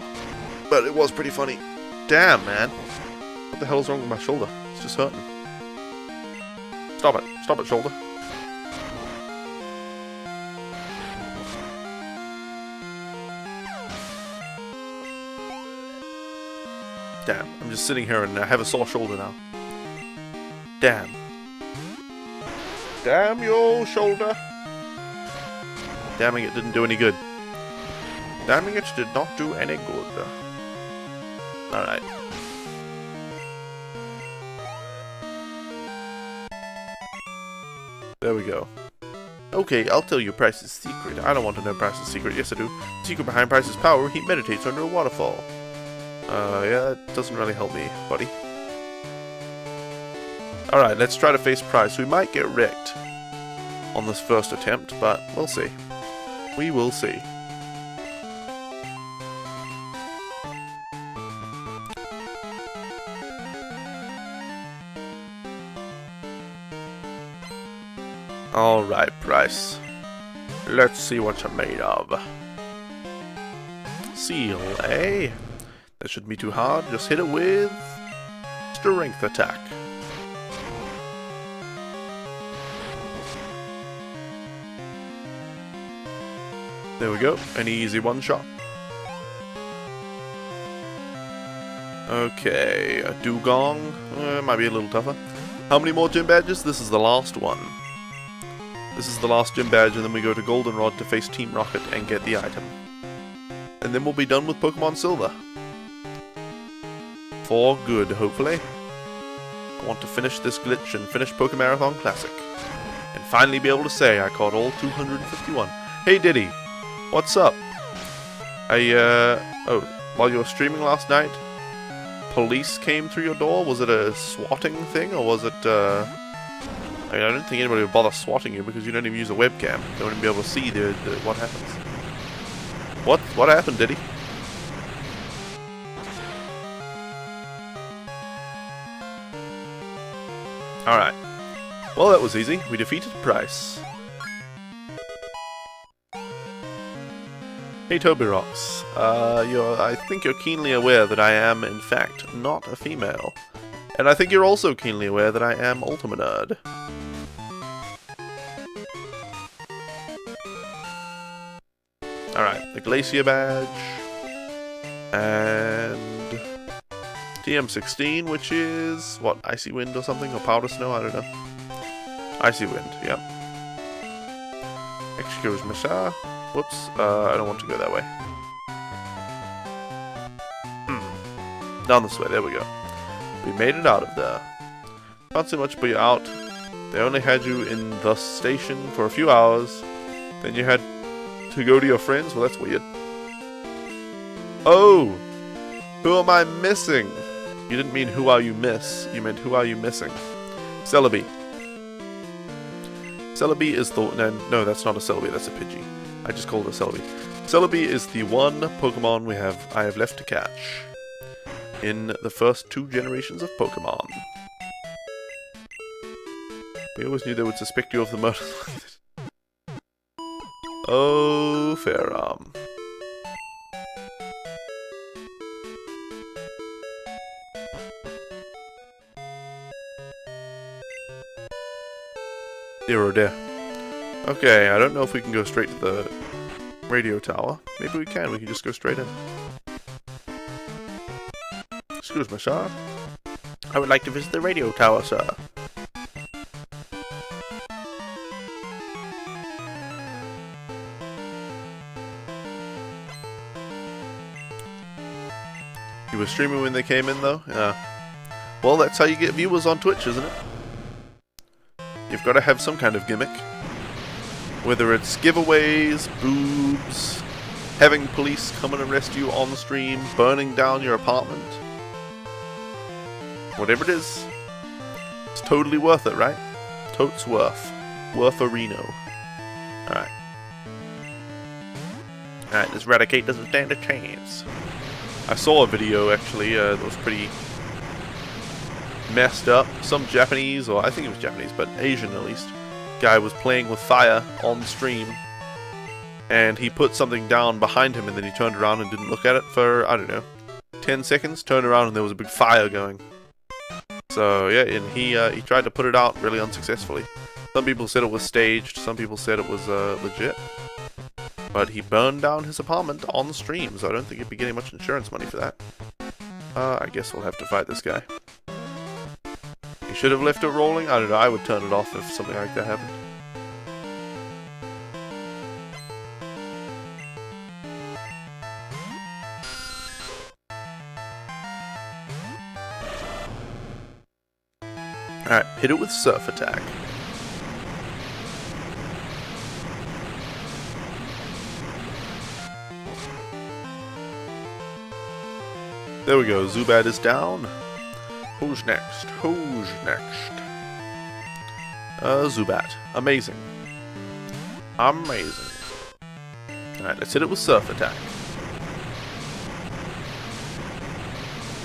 But it was pretty funny. Damn, man. What the hell is wrong with my shoulder? It's just hurting. Stop it. Stop it, shoulder. Damn, I'm just sitting here and I have a sore shoulder now. Damn. Damn your shoulder. Damning it didn't do any good. Damning it did not do any good. Alright. There we go. Okay, I'll tell you Price's secret. I don't want to know Price's secret. Yes, I do. The secret behind Price's power, he meditates under a waterfall. Yeah, that doesn't really help me, buddy. Alright, let's try to face Price. We might get wrecked on this first attempt, but we'll see. We will see. Alright, Price. Let's see what you're made of. Seal, eh? That shouldn't be too hard. Just hit it with strength attack. There we go. An easy one shot. Okay, a dugong. Might be a little tougher. How many more gym badges? This is the last one. This is the last gym badge, and then we go to Goldenrod to face Team Rocket and get the item. And then we'll be done with Pokemon Silver. For good, hopefully. I want to finish this glitch and finish Pokemarathon Classic. And finally be able to say I caught all 251. Hey Diddy, what's up? Oh, while you were streaming last night, police came through your door? Was it a swatting thing, or was it, I mean, I don't think anybody would bother swatting you because you don't even use a webcam. They wouldn't be able to see what happens. What happened, Diddy? Alright. Well, that was easy. We defeated Price. Hey, Toby Rocks. I think you're keenly aware that I am, in fact, not a female. And I think you're also keenly aware that I am Ultima Nerd. Alright, the Glacier Badge. And TM16, which is, what, Icy Wind or something? Or Powder Snow? I don't know. Icy Wind, yeah. Excuse me, sir. Whoops, I don't want to go that way. Down this way, there we go. We made it out of there. Not so much, but you're out. They only had you in the station for a few hours. Then you had to go to your friends? Well, that's weird. Oh! Who am I missing? You didn't mean who are you miss. You meant who are you missing? Celebi. Celebi is the... No, that's not a Celebi, that's a Pidgey. I just called it a Celebi. Celebi is the one Pokemon I have left to catch in the first 2 generations of Pokemon. We always knew they would suspect you of the murder. Oh, Fairarm. Zero there. Okay, I don't know if we can go straight to the radio tower. Maybe we can just go straight in. Excuse me, sir. I would like to visit the radio tower, sir. You were streaming when they came in, though? Yeah. Well, that's how you get viewers on Twitch, isn't it? You've got to have some kind of gimmick. Whether it's giveaways, boobs, having police come and arrest you on the stream, burning down your apartment. Whatever it is, it's totally worth it, right? Totes worth. Worth a Reno. Alright. Alright, this Raticate doesn't stand a chance. I saw a video, actually, that was pretty messed up. Some Japanese, or I think it was Japanese, but Asian at least, guy was playing with fire on stream, and he put something down behind him, and then he turned around and didn't look at it for, I don't know, 10 seconds, turned around and there was a big fire going. So yeah, and he tried to put it out really unsuccessfully. Some people said it was staged, some people said it was legit. But he burned down his apartment on the stream, so I don't think he'd be getting much insurance money for that. I guess we'll have to fight this guy. He should have left it rolling. I don't know, I would turn it off if something like that happened. Alright, hit it with Surf Attack. There we go, Zubat is down. Who's next? Who's next? Zubat. Amazing. Amazing. Alright, let's hit it with Surf Attack.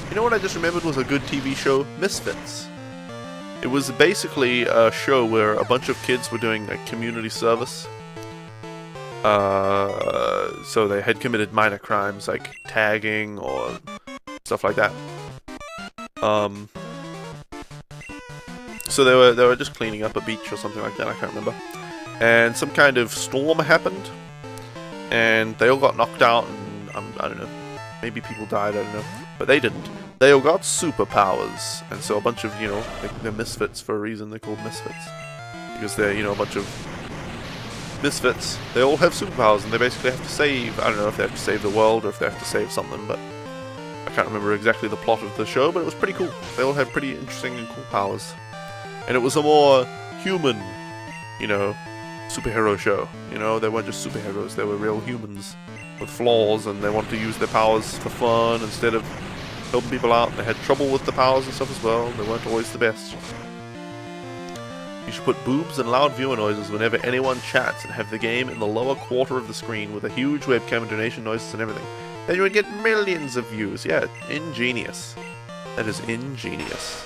You know what I just remembered was a good TV show? Misfits. It was basically a show where a bunch of kids were doing like community service. So they had committed minor crimes like tagging or stuff like that. So they were just cleaning up a beach or something like that, I can't remember. And some kind of storm happened, and they all got knocked out, and I don't know, maybe people died, I don't know, but they didn't. They all got superpowers, and so a bunch of, you know, they're misfits for a reason. They're called misfits because they're, you know, a bunch of misfits. They all have superpowers, and they basically have to save. I don't know if they have to save the world or if they have to save something, but I can't remember exactly the plot of the show. But it was pretty cool. They all had pretty interesting and cool powers, and it was a more human, you know, superhero show. You know, they weren't just superheroes; they were real humans with flaws, and they wanted to use their powers for fun instead of helping people out. They had trouble with the powers and stuff as well. They weren't always the best. You should put boobs and loud viewer noises whenever anyone chats and have the game in the lower quarter of the screen with a huge webcam and donation noises and everything. Then you would get millions of views. Yeah, ingenious. That is ingenious.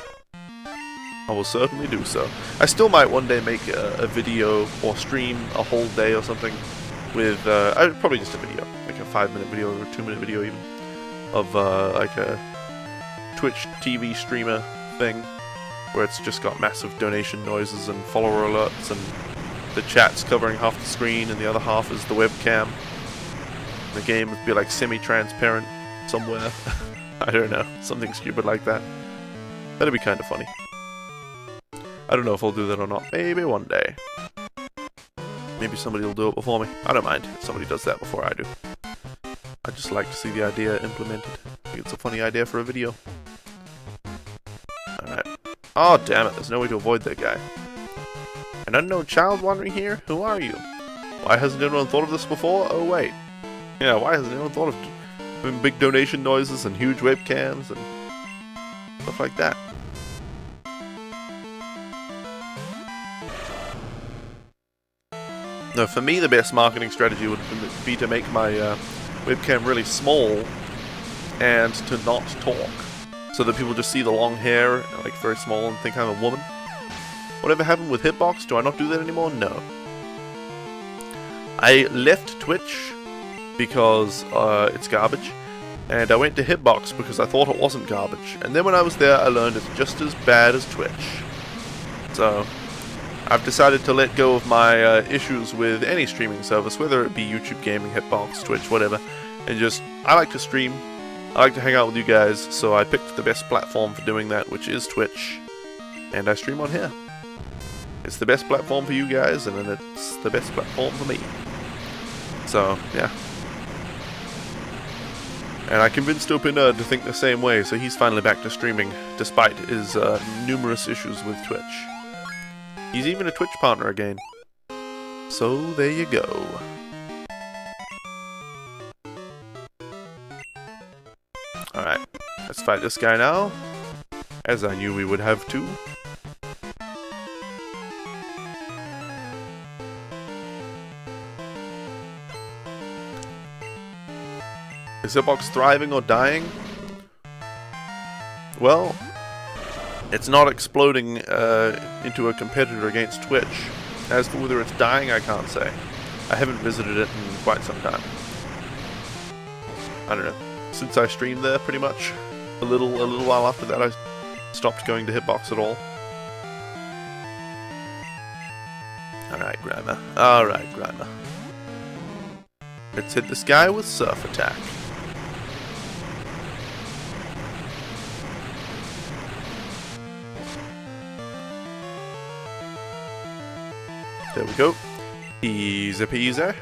I will certainly do so. I still might one day make a video or stream a whole day or something with, probably just a video. Like a 5-minute video or a 2-minute video even. Of like a Twitch TV streamer thing, where it's just got massive donation noises and follower alerts, and the chat's covering half the screen and the other half is the webcam. The game would be like semi-transparent somewhere. I don't know, something stupid like that. That'd be kind of funny. I don't know if I'll do that or not. Maybe one day. Maybe somebody will do it before me. I don't mind if somebody does that before I do. I just like to see the idea implemented. I think it's a funny idea for a video. Alright. Oh, damn it. There's no way to avoid that guy. An unknown child wandering here? Who are you? Why hasn't anyone thought of this before? Oh, wait. Yeah, why hasn't anyone thought of doing big donation noises and huge webcams and stuff like that? No, for me, the best marketing strategy would be to make my webcam really small and to not talk, so that people just see the long hair, like very small, and think I'm a woman. Whatever happened with Hitbox? Do I not do that anymore? No. I left Twitch because it's garbage, and I went to Hitbox because I thought it wasn't garbage, and then when I was there I learned it's just as bad as Twitch. So I've decided to let go of my issues with any streaming service, whether it be YouTube Gaming, Hitbox, Twitch, whatever, and just, I like to stream, I like to hang out with you guys, so I picked the best platform for doing that, which is Twitch, and I stream on here. It's the best platform for you guys, and then it's the best platform for me. So, yeah. And I convinced OpenNerd to think the same way, so he's finally back to streaming, despite his numerous issues with Twitch. He's even a Twitch partner again. So, there you go. Alright, let's fight this guy now. As I knew we would have to. Is Hitbox thriving or dying? Well, it's not exploding into a competitor against Twitch. As for whether it's dying, I can't say. I haven't visited it in quite some time. I don't know. Since I streamed there, pretty much. A little while after that, I stopped going to Hitbox at all. Alright, Grimer. Alright, Grimer. Let's hit this guy with Surf Attack. There we go. Easy peasy.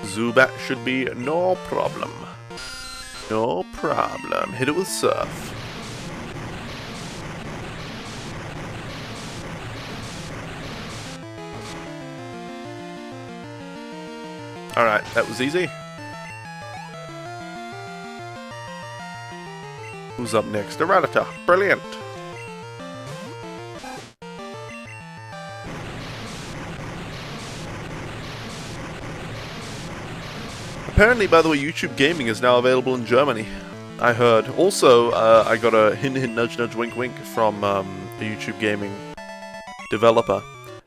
Zubat should be no problem. No problem. Hit it with Surf. Alright, that was easy. Who's up next? A Rattata. Brilliant. Apparently, by the way, YouTube Gaming is now available in Germany. I heard. Also, I got a hint, hint, nudge, nudge, wink, wink from a YouTube Gaming developer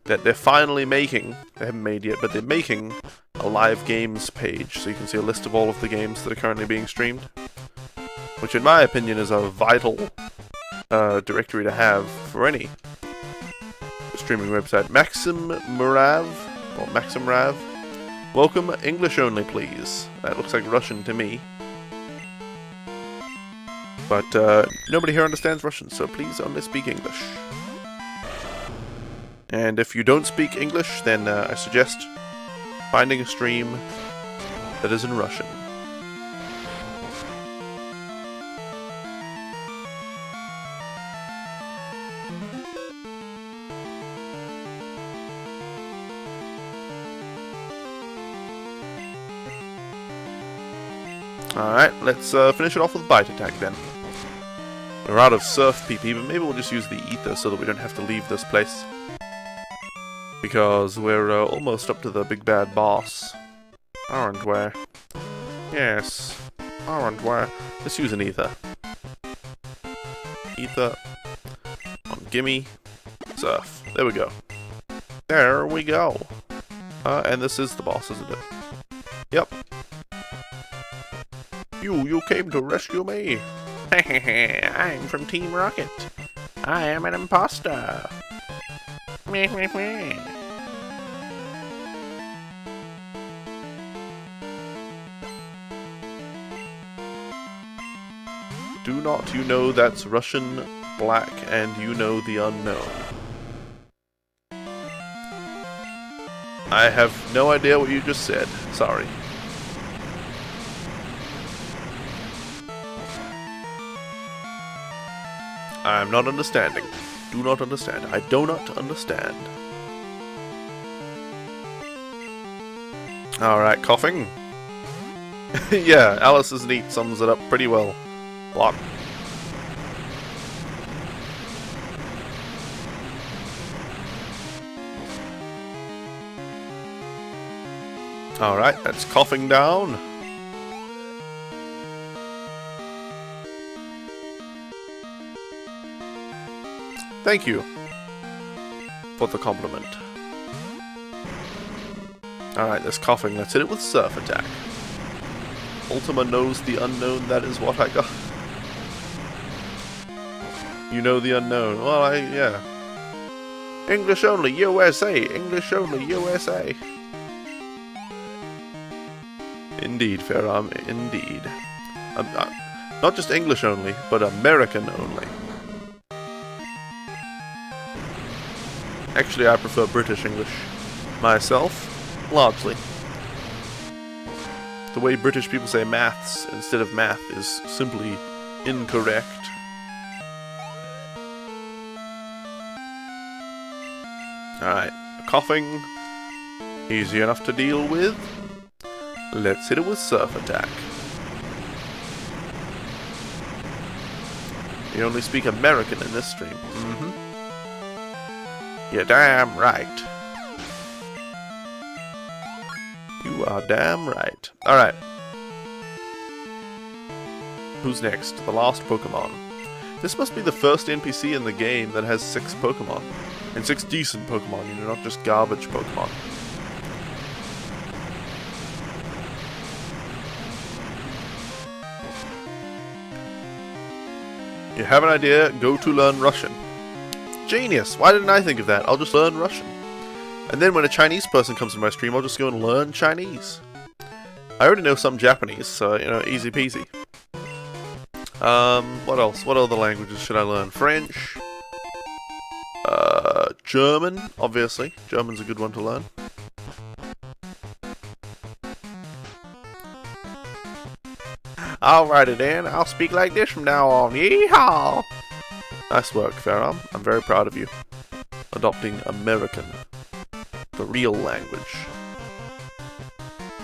that they're finally making, they haven't made yet, but they're making a live games page, so you can see a list of all of the games that are currently being streamed. Which, in my opinion, is a vital directory to have for any streaming website. Maxim Murav, or Maxim Rav. Welcome, English only, please. That looks like Russian to me. But nobody here understands Russian, so please only speak English. And if you don't speak English, then I suggest finding a stream that is in Russian. Alright, let's finish it off with Bite Attack then. We're out of Surf PP, but maybe we'll just use the Ether so that we don't have to leave this place. Because we're almost up to the big bad boss. Aren't we? Yes. Aren't we? Let's use an Ether. Ether. On Gimme. Surf. There we go. There we go. And this is the boss, isn't it? Yep. You came to rescue me. I'm from Team Rocket. I am an imposter. Meh, meh, meh. Do not you know that's Russian, black, and you know the unknown? I have no idea what you just said. Sorry. I'm not understanding. Do not understand. I do not understand. Alright, coughing. Yeah, Alice's neat sums it up pretty well. Block. Alright, that's coughing down. Thank you for the compliment. Alright, this coughing, let's hit it with Surf Attack. Ultima knows the unknown, that is what I got. You know the unknown. Well, yeah. English only, USA! English only, USA! Indeed, Faram, indeed. Not just English only, but American only. Actually, I prefer British English myself, largely. The way British people say maths instead of math is simply incorrect. Alright, coughing. Easy enough to deal with. Let's hit it with Surf Attack. You only speak American in this stream. Mm-hmm. You're damn right. You are damn right. Alright. Who's next? The last Pokemon. This must be the first NPC in the game that has 6 Pokemon. And 6 decent Pokemon, you know, not just garbage Pokemon. You have an idea, go to learn Russian. Genius! Why didn't I think of that? I'll just learn Russian. And then when a Chinese person comes to my stream, I'll just go and learn Chinese. I already know some Japanese, so, you know, easy peasy. What else? What other languages should I learn? French. German, obviously. German's a good one to learn. Alrighty then, I'll speak like this from now on. Yeehaw! Nice work, Faram. I'm very proud of you. Adopting American. The real language.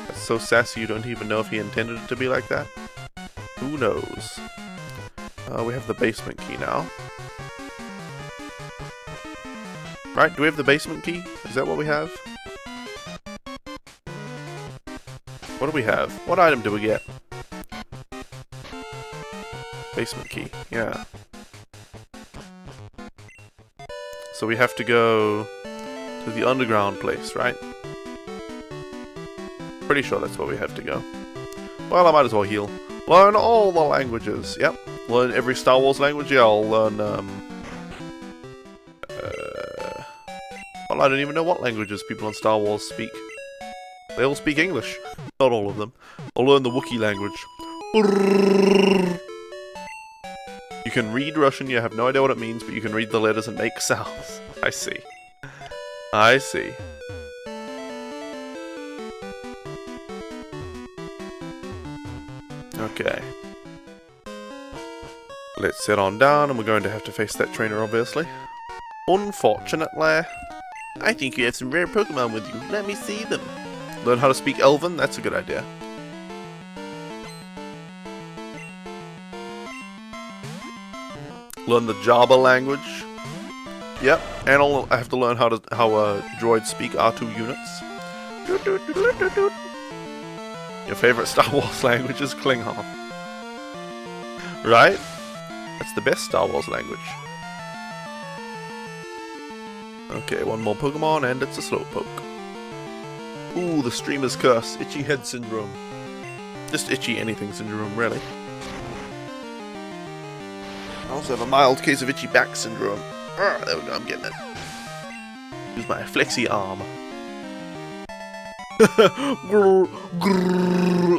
That's so sassy you don't even know if he intended it to be like that. Who knows? We have the basement key now. Right, do we have the basement key? Is that what we have? What do we have? What item do we get? Basement key. Yeah. So we have to go to the underground place, right? Pretty sure that's where we have to go. Well, I might as well heal. Learn all the languages. Yep. Learn every Star Wars language. Yeah, I'll learn, well, I don't even know what languages people on Star Wars speak. They all speak English. Not all of them. I'll learn the Wookiee language. You can read Russian, you have no idea what it means, but you can read the letters and make sounds. I see. I see. Okay. Let's sit on down, and we're going to have to face that trainer, obviously. Unfortunately. I think you have some rare Pokemon with you. Let me see them. Learn how to speak Elven? That's a good idea. Learn the Java language. Yep, and I have to learn how droids speak R2 units. Your favorite Star Wars language is Klingon. Right? That's the best Star Wars language. Okay, one more Pokemon, and it's a Slowpoke. Ooh, the streamer's curse. Itchy head syndrome. Just itchy anything syndrome, really. I also have a mild case of itchy back syndrome. There we go, I'm getting it. Use my flexi arm.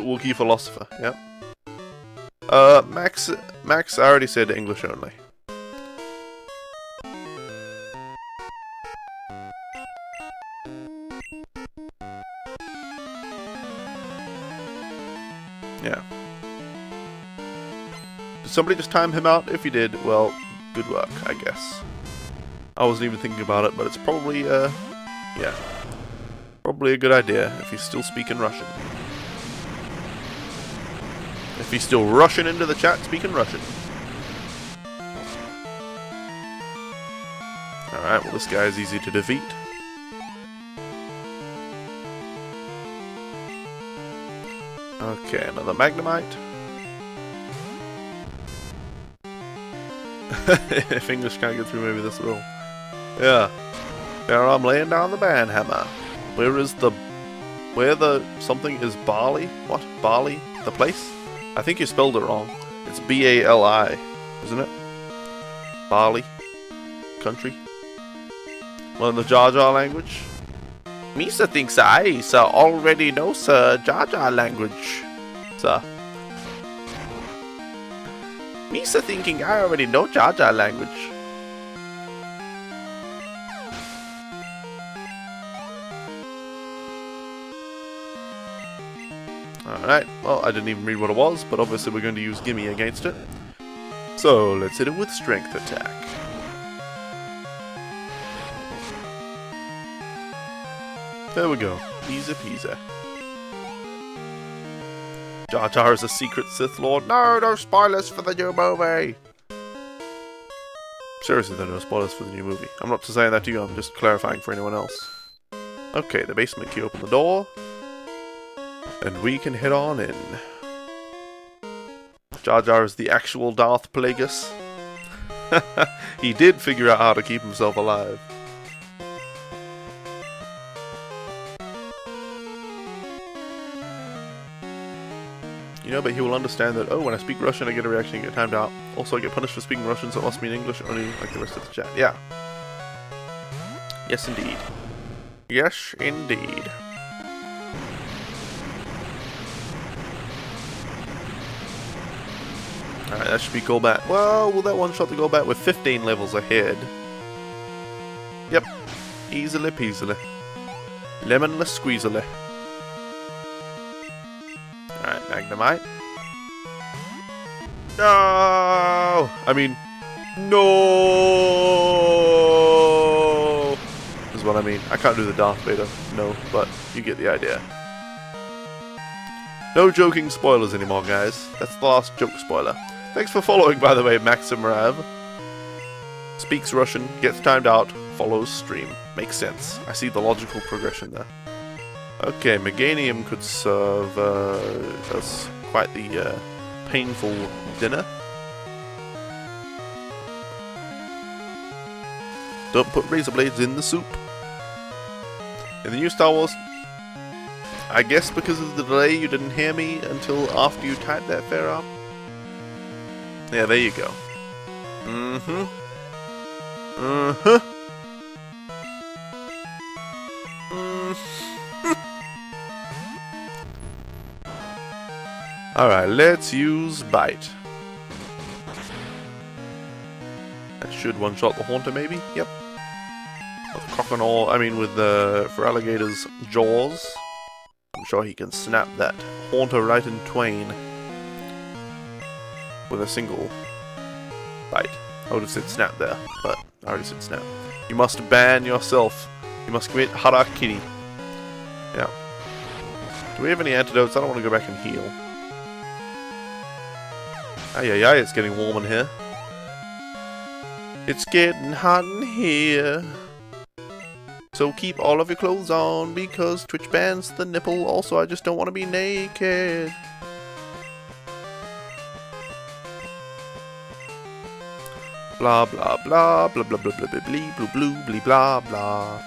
Wookiee philosopher, yep. Max, I already said English only. Yeah. Did somebody just time him out? If he did, well, good work, I guess. I wasn't even thinking about it, but it's probably, yeah. Probably a good idea if he's still speaking Russian. If he's still rushing into the chat speaking Russian. Alright, well this guy is easy to defeat. Okay, another Magnemite. If English can't get through, maybe this will. Yeah. There I'm laying down the banhammer. Where the something is Bali? What? Bali? The place? I think you spelled it wrong. It's B-A-L-I, isn't it? Bali? Country? Learn the Jar Jar language? Misa thinks I, sir, already know, sir, Jar Jar language, sir. Misa thinking I already know Jar Jar language. Alright, well, I didn't even read what it was, but obviously we're going to use Gimme against it. So, let's hit it with Strength Attack. There we go. Easy peasy. Jar Jar is a secret Sith Lord. No spoilers for the new movie! Seriously though, no spoilers for the new movie. I'm not saying that to you, I'm just clarifying for anyone else. Okay, the basement key opened the door. And we can head on in. Jar Jar is the actual Darth Plagueis. He did figure out how to keep himself alive. You know, but he will understand that, oh, when I speak Russian I get a reaction and get timed out. Also I get punished for speaking Russian, so it must mean English only like the rest of the chat. Yeah. Yes, indeed. Yes, indeed. Alright, that should be Golbat. Well, will that one-shot the Golbat? With 15 levels ahead. Yep. Easily peasily. Lemonless squeezily. Alright, Magnemite. No! I mean, no! Is what I mean. I can't do the Darth Vader, no, but you get the idea. No joking spoilers anymore, guys. That's the last joke spoiler. Thanks for following, by the way, Maxim Rav. Speaks Russian, gets timed out, follows stream. Makes sense. I see the logical progression there. Okay, Meganium could serve us quite the painful dinner. Don't put razor blades in the soup. In the new Star Wars, I guess because of the delay you didn't hear me until after you typed that fair up. Yeah, there you go. Mm-hmm. Uh-huh. Alright, let's use Bite. That should one-shot the Haunter, maybe? Yep. With Croconaw, I mean with the for Alligator's jaws. I'm sure he can snap that Haunter right in twain. With a single bite. I would have said snap there, but I already said snap. You must ban yourself. You must commit harakiri. Yeah. Do we have any antidotes? I don't want to go back and heal. Ay, it's getting warm in here. It's getting hot in here. So keep all of your clothes on because Twitch bans the nipple. Also, I just don't want to be naked. Blah blah blah blah blah blah blah blah blah blah blah blah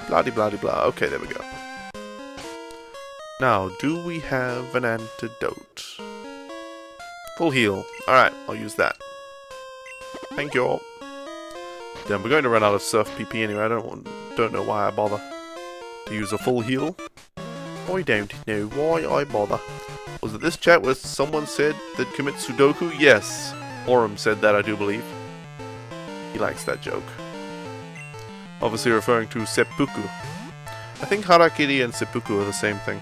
blah blah blah blah. Okay, there we go. Now, do we have an antidote? Full heal. Alright, I'll use that. Thank you all. Damn, we're going to run out of Surf PP anyway. I don't know why I bother to use a full heal. I don't know why I bother. Was it this chat where someone said that commit Sudoku? Yes. Orum said that, I do believe. He likes that joke. Obviously referring to seppuku. I think harakiri and seppuku are the same thing.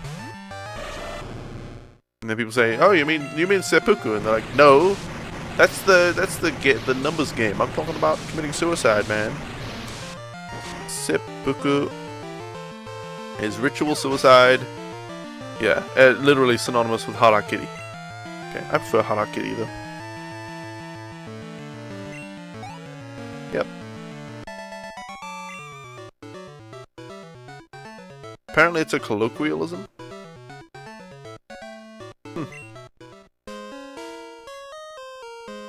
And then people say, "Oh, you mean seppuku?" And they're like, "No, that's the numbers game. I'm talking about committing suicide, man." Seppuku is ritual suicide. Yeah, literally synonymous with harakiri. Okay, I prefer harakiri though. Yep. Apparently it's a colloquialism.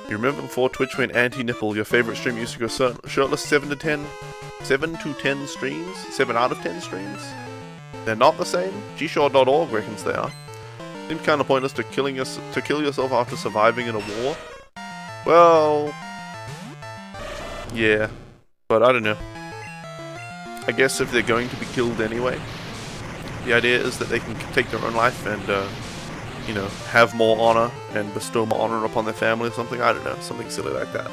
You remember before Twitch went anti-nipple, your favorite stream used to go shirtless 7 to 10 streams? 7 out of 10 streams? They're not the same? Gshaw.org reckons they are. Seems kind of pointless to kill yourself after surviving in a war. Well, yeah, but I don't know. I guess if they're going to be killed anyway, the idea is that they can take their own life and, you know, have more honor and bestow more honor upon their family or something. I don't know, something silly like that.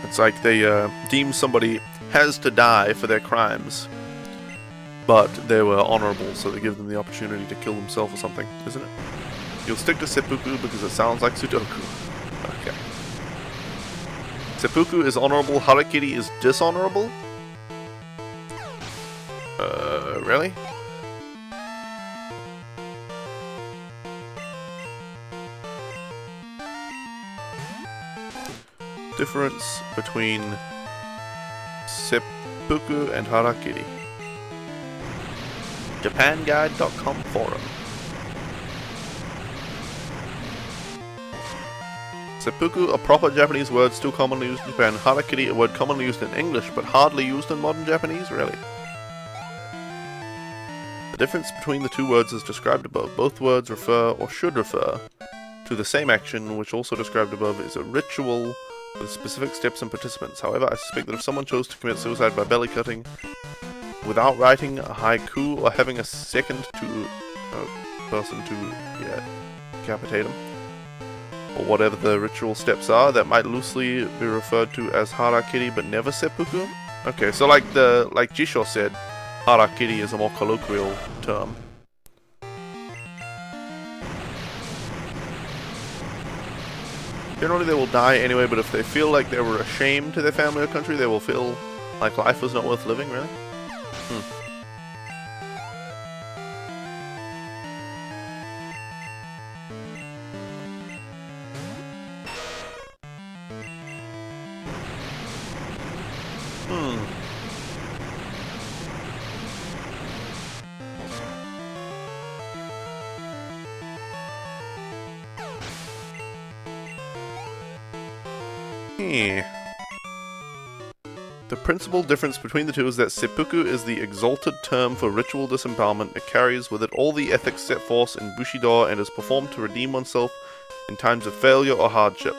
It's like they deem somebody has to die for their crimes, but they were honorable, so they give them the opportunity to kill themselves or something, isn't it? You'll stick to seppuku because it sounds like Sudoku. Okay. Seppuku is honorable, harakiri is dishonorable? Really? Difference between seppuku and harakiri. JapanGuide.com forum. Seppuku, a proper Japanese word still commonly used in Japan. Harakiri, a word commonly used in English but hardly used in modern Japanese? Really? The difference between the two words is described above. Both words refer, or should refer, to the same action, which also described above is a ritual with specific steps and participants. However, I suspect that if someone chose to commit suicide by belly cutting without writing a haiku or having a second person to decapitate him, or whatever the ritual steps are, that might loosely be referred to as harakiri but never seppuku. Okay, so like Jisho said, harakiri is a more colloquial term. Generally they will die anyway, but if they feel like they were a shame to their family or country, they will feel like life was not worth living, really? The principal difference between the two is that seppuku is the exalted term for ritual disembowelment. It carries with it all the ethics set forth in Bushido and is performed to redeem oneself in times of failure or hardship.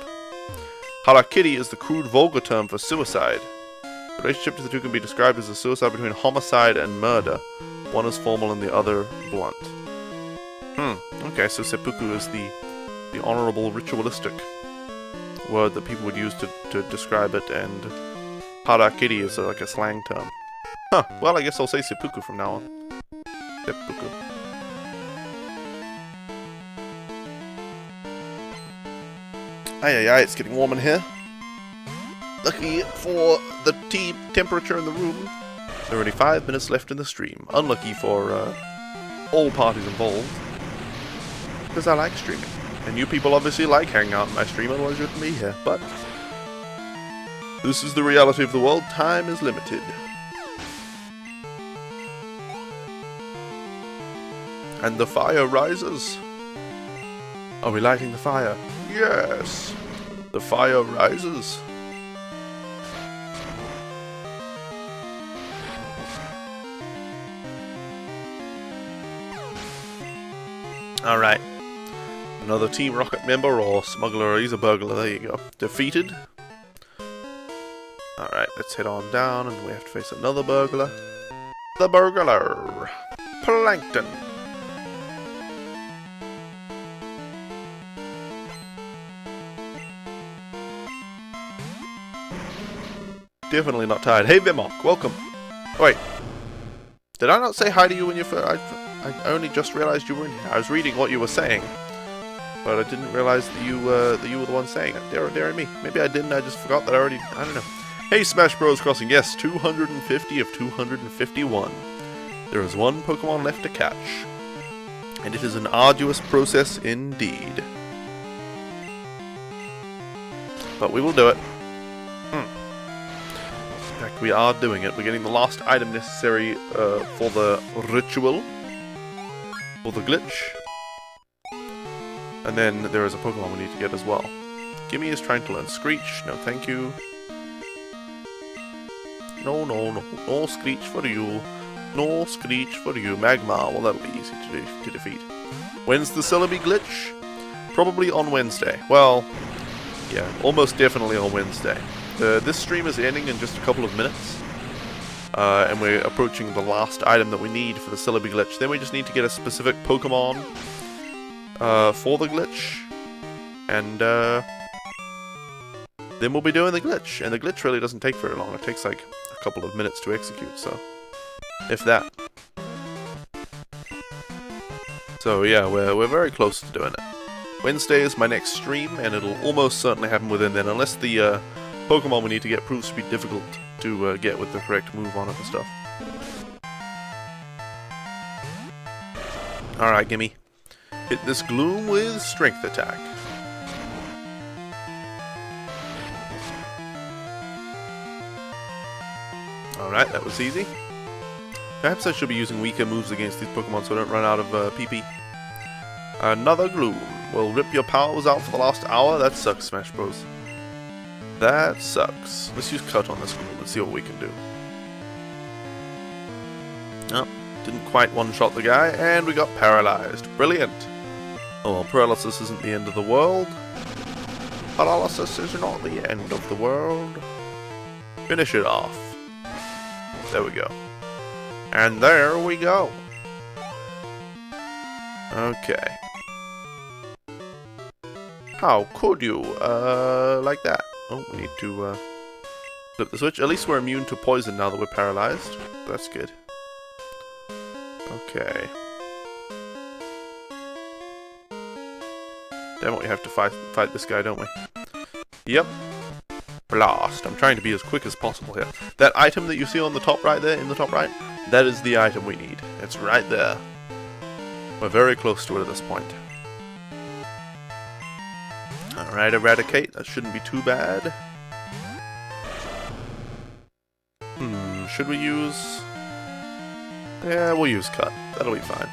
Harakiri is the crude vulgar term for suicide. The relationship to the two can be described as a suicide between homicide and murder. One is formal and the other blunt. Okay, so seppuku is the honorable ritualistic word that people would use to describe it, and harakiri is like a slang term. Huh, well I guess I'll say seppuku from now on. Seppuku. Aye, it's getting warm in here. Lucky for the tea temperature in the room, there are only 5 minutes left in the stream. Unlucky for all parties involved, because I like streaming. And you people obviously like hanging out in my stream, otherwise you wouldn't be here. But this is the reality of the world. Time is limited. And the fire rises. Are we lighting the fire? Yes! The fire rises. Alright. Another Team Rocket member or smuggler, he's a burglar, there you go. Defeated. Alright, let's head on down and we have to face another burglar. The burglar! Plankton! Definitely not tired. Hey Vimok, welcome! Wait. Did I not say hi to you when you first... I only just realized you were in here. I was reading what you were saying, but I didn't realize that you were the one saying it. Dear me. Maybe I didn't, I just forgot that I already... I don't know. Hey Smash Bros. Crossing, yes, 250 of 251. There is one Pokemon left to catch, and it is an arduous process indeed. But we will do it. In fact, we are doing it. We're getting the last item necessary for the ritual. For the glitch. And then there is a Pokemon we need to get as well. Gimme is trying to learn Screech. No thank you. No. No Screech for you. No Screech for you. Magmar. Well, that'll be easy to defeat. When's the Celebi glitch? Probably on Wednesday. Well, yeah, almost definitely on Wednesday. This stream is ending in just a couple of minutes. And we're approaching the last item that we need for the Celebi glitch. Then we just need to get a specific Pokemon for the glitch. And then we'll be doing the glitch. And the glitch really doesn't take very long. It takes like a couple of minutes to execute, so if that. So yeah, we're very close to doing it. Wednesday is my next stream, and it'll almost certainly happen within then, unless the Pokemon we need to get proves to be difficult to get with the correct move on it and stuff. Alright, gimme. Hit this Gloom with Strength Attack. Alright, that was easy. Perhaps I should be using weaker moves against these Pokemon so I don't run out of PP. Another Gloom. Will rip your powers out for the last hour? That sucks, Smash Bros. That sucks. Let's use Cut on this Gloom and see what we can do. Oh, didn't quite one-shot the guy, and we got paralyzed. Brilliant. Oh well, paralysis isn't the end of the world. Paralysis is not the end of the world. Finish it off. There we go. And there we go. Okay. How could you? Like that. Oh, we need to flip the switch. At least we're immune to poison now that we're paralyzed. That's good. Okay. Damn it, we have to fight this guy, don't we? Yep. Blast. I'm trying to be as quick as possible here. That item that you see on the top right there, in the top right, that is the item we need. It's right there. We're very close to it at this point. Alright, Eradicate. That shouldn't be too bad. Should we use... Yeah, we'll use Cut. That'll be fine.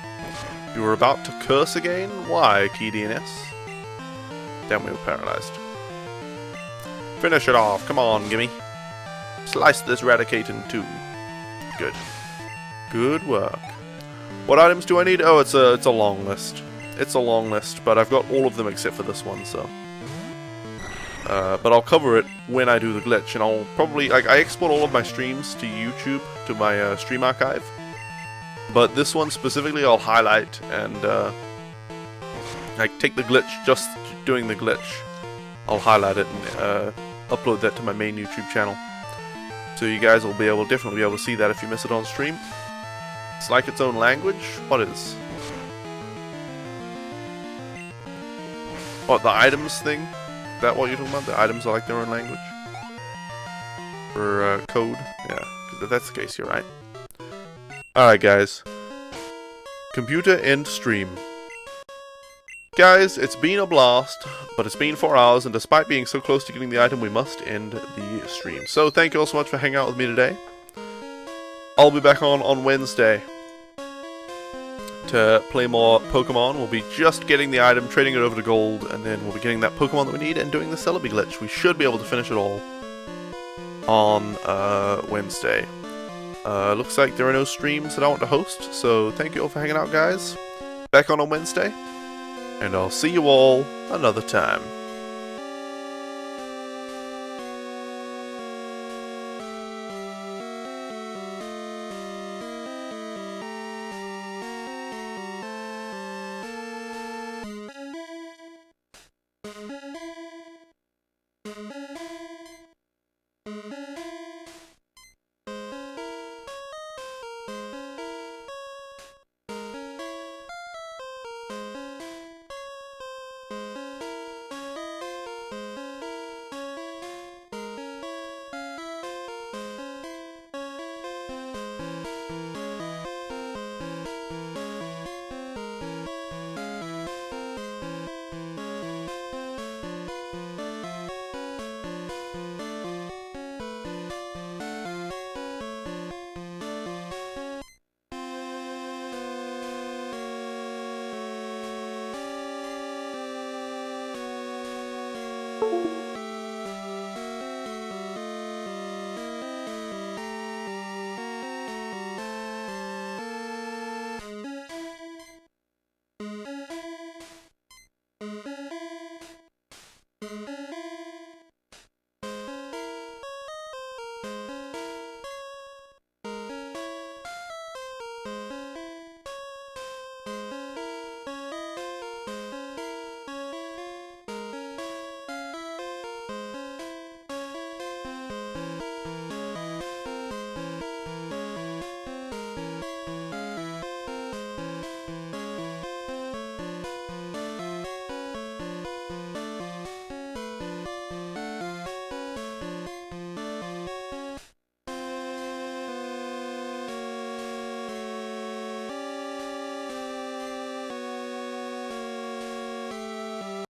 You were about to curse again? Why, Key DNS? Damn, we were paralyzed. Finish it off. Come on, gimme. Slice this Raticate in two. Good. Good work. What items do I need? Oh, it's a long list. It's a long list, but I've got all of them except for this one, so. But I'll cover it when I do the glitch, and I'll probably, like, I export all of my streams to YouTube, to my stream archive. But this one specifically I'll highlight and, like, take the glitch, just doing the glitch. I'll highlight it and upload that to my main YouTube channel. So you guys will definitely be able to see that if you miss it on stream. It's like its own language. What is? What, the items thing? Is that what you're talking about? The items are like their own language? Or code? Yeah, if that's the case, you're right. Alright guys. Computer end stream. Guys, it's been a blast, but it's been 4 hours, and despite being so close to getting the item, we must end the stream. So thank you all so much for hanging out with me today. I'll be back on Wednesday to play more Pokemon. We'll be just getting the item, trading it over to gold, and then we'll be getting that Pokemon that we need and doing the Celebi glitch. We should be able to finish it all on Wednesday. Looks like there are no streams that I want to host, so thank you all for hanging out, guys. Back on Wednesday, and I'll see you all another time. Thank you.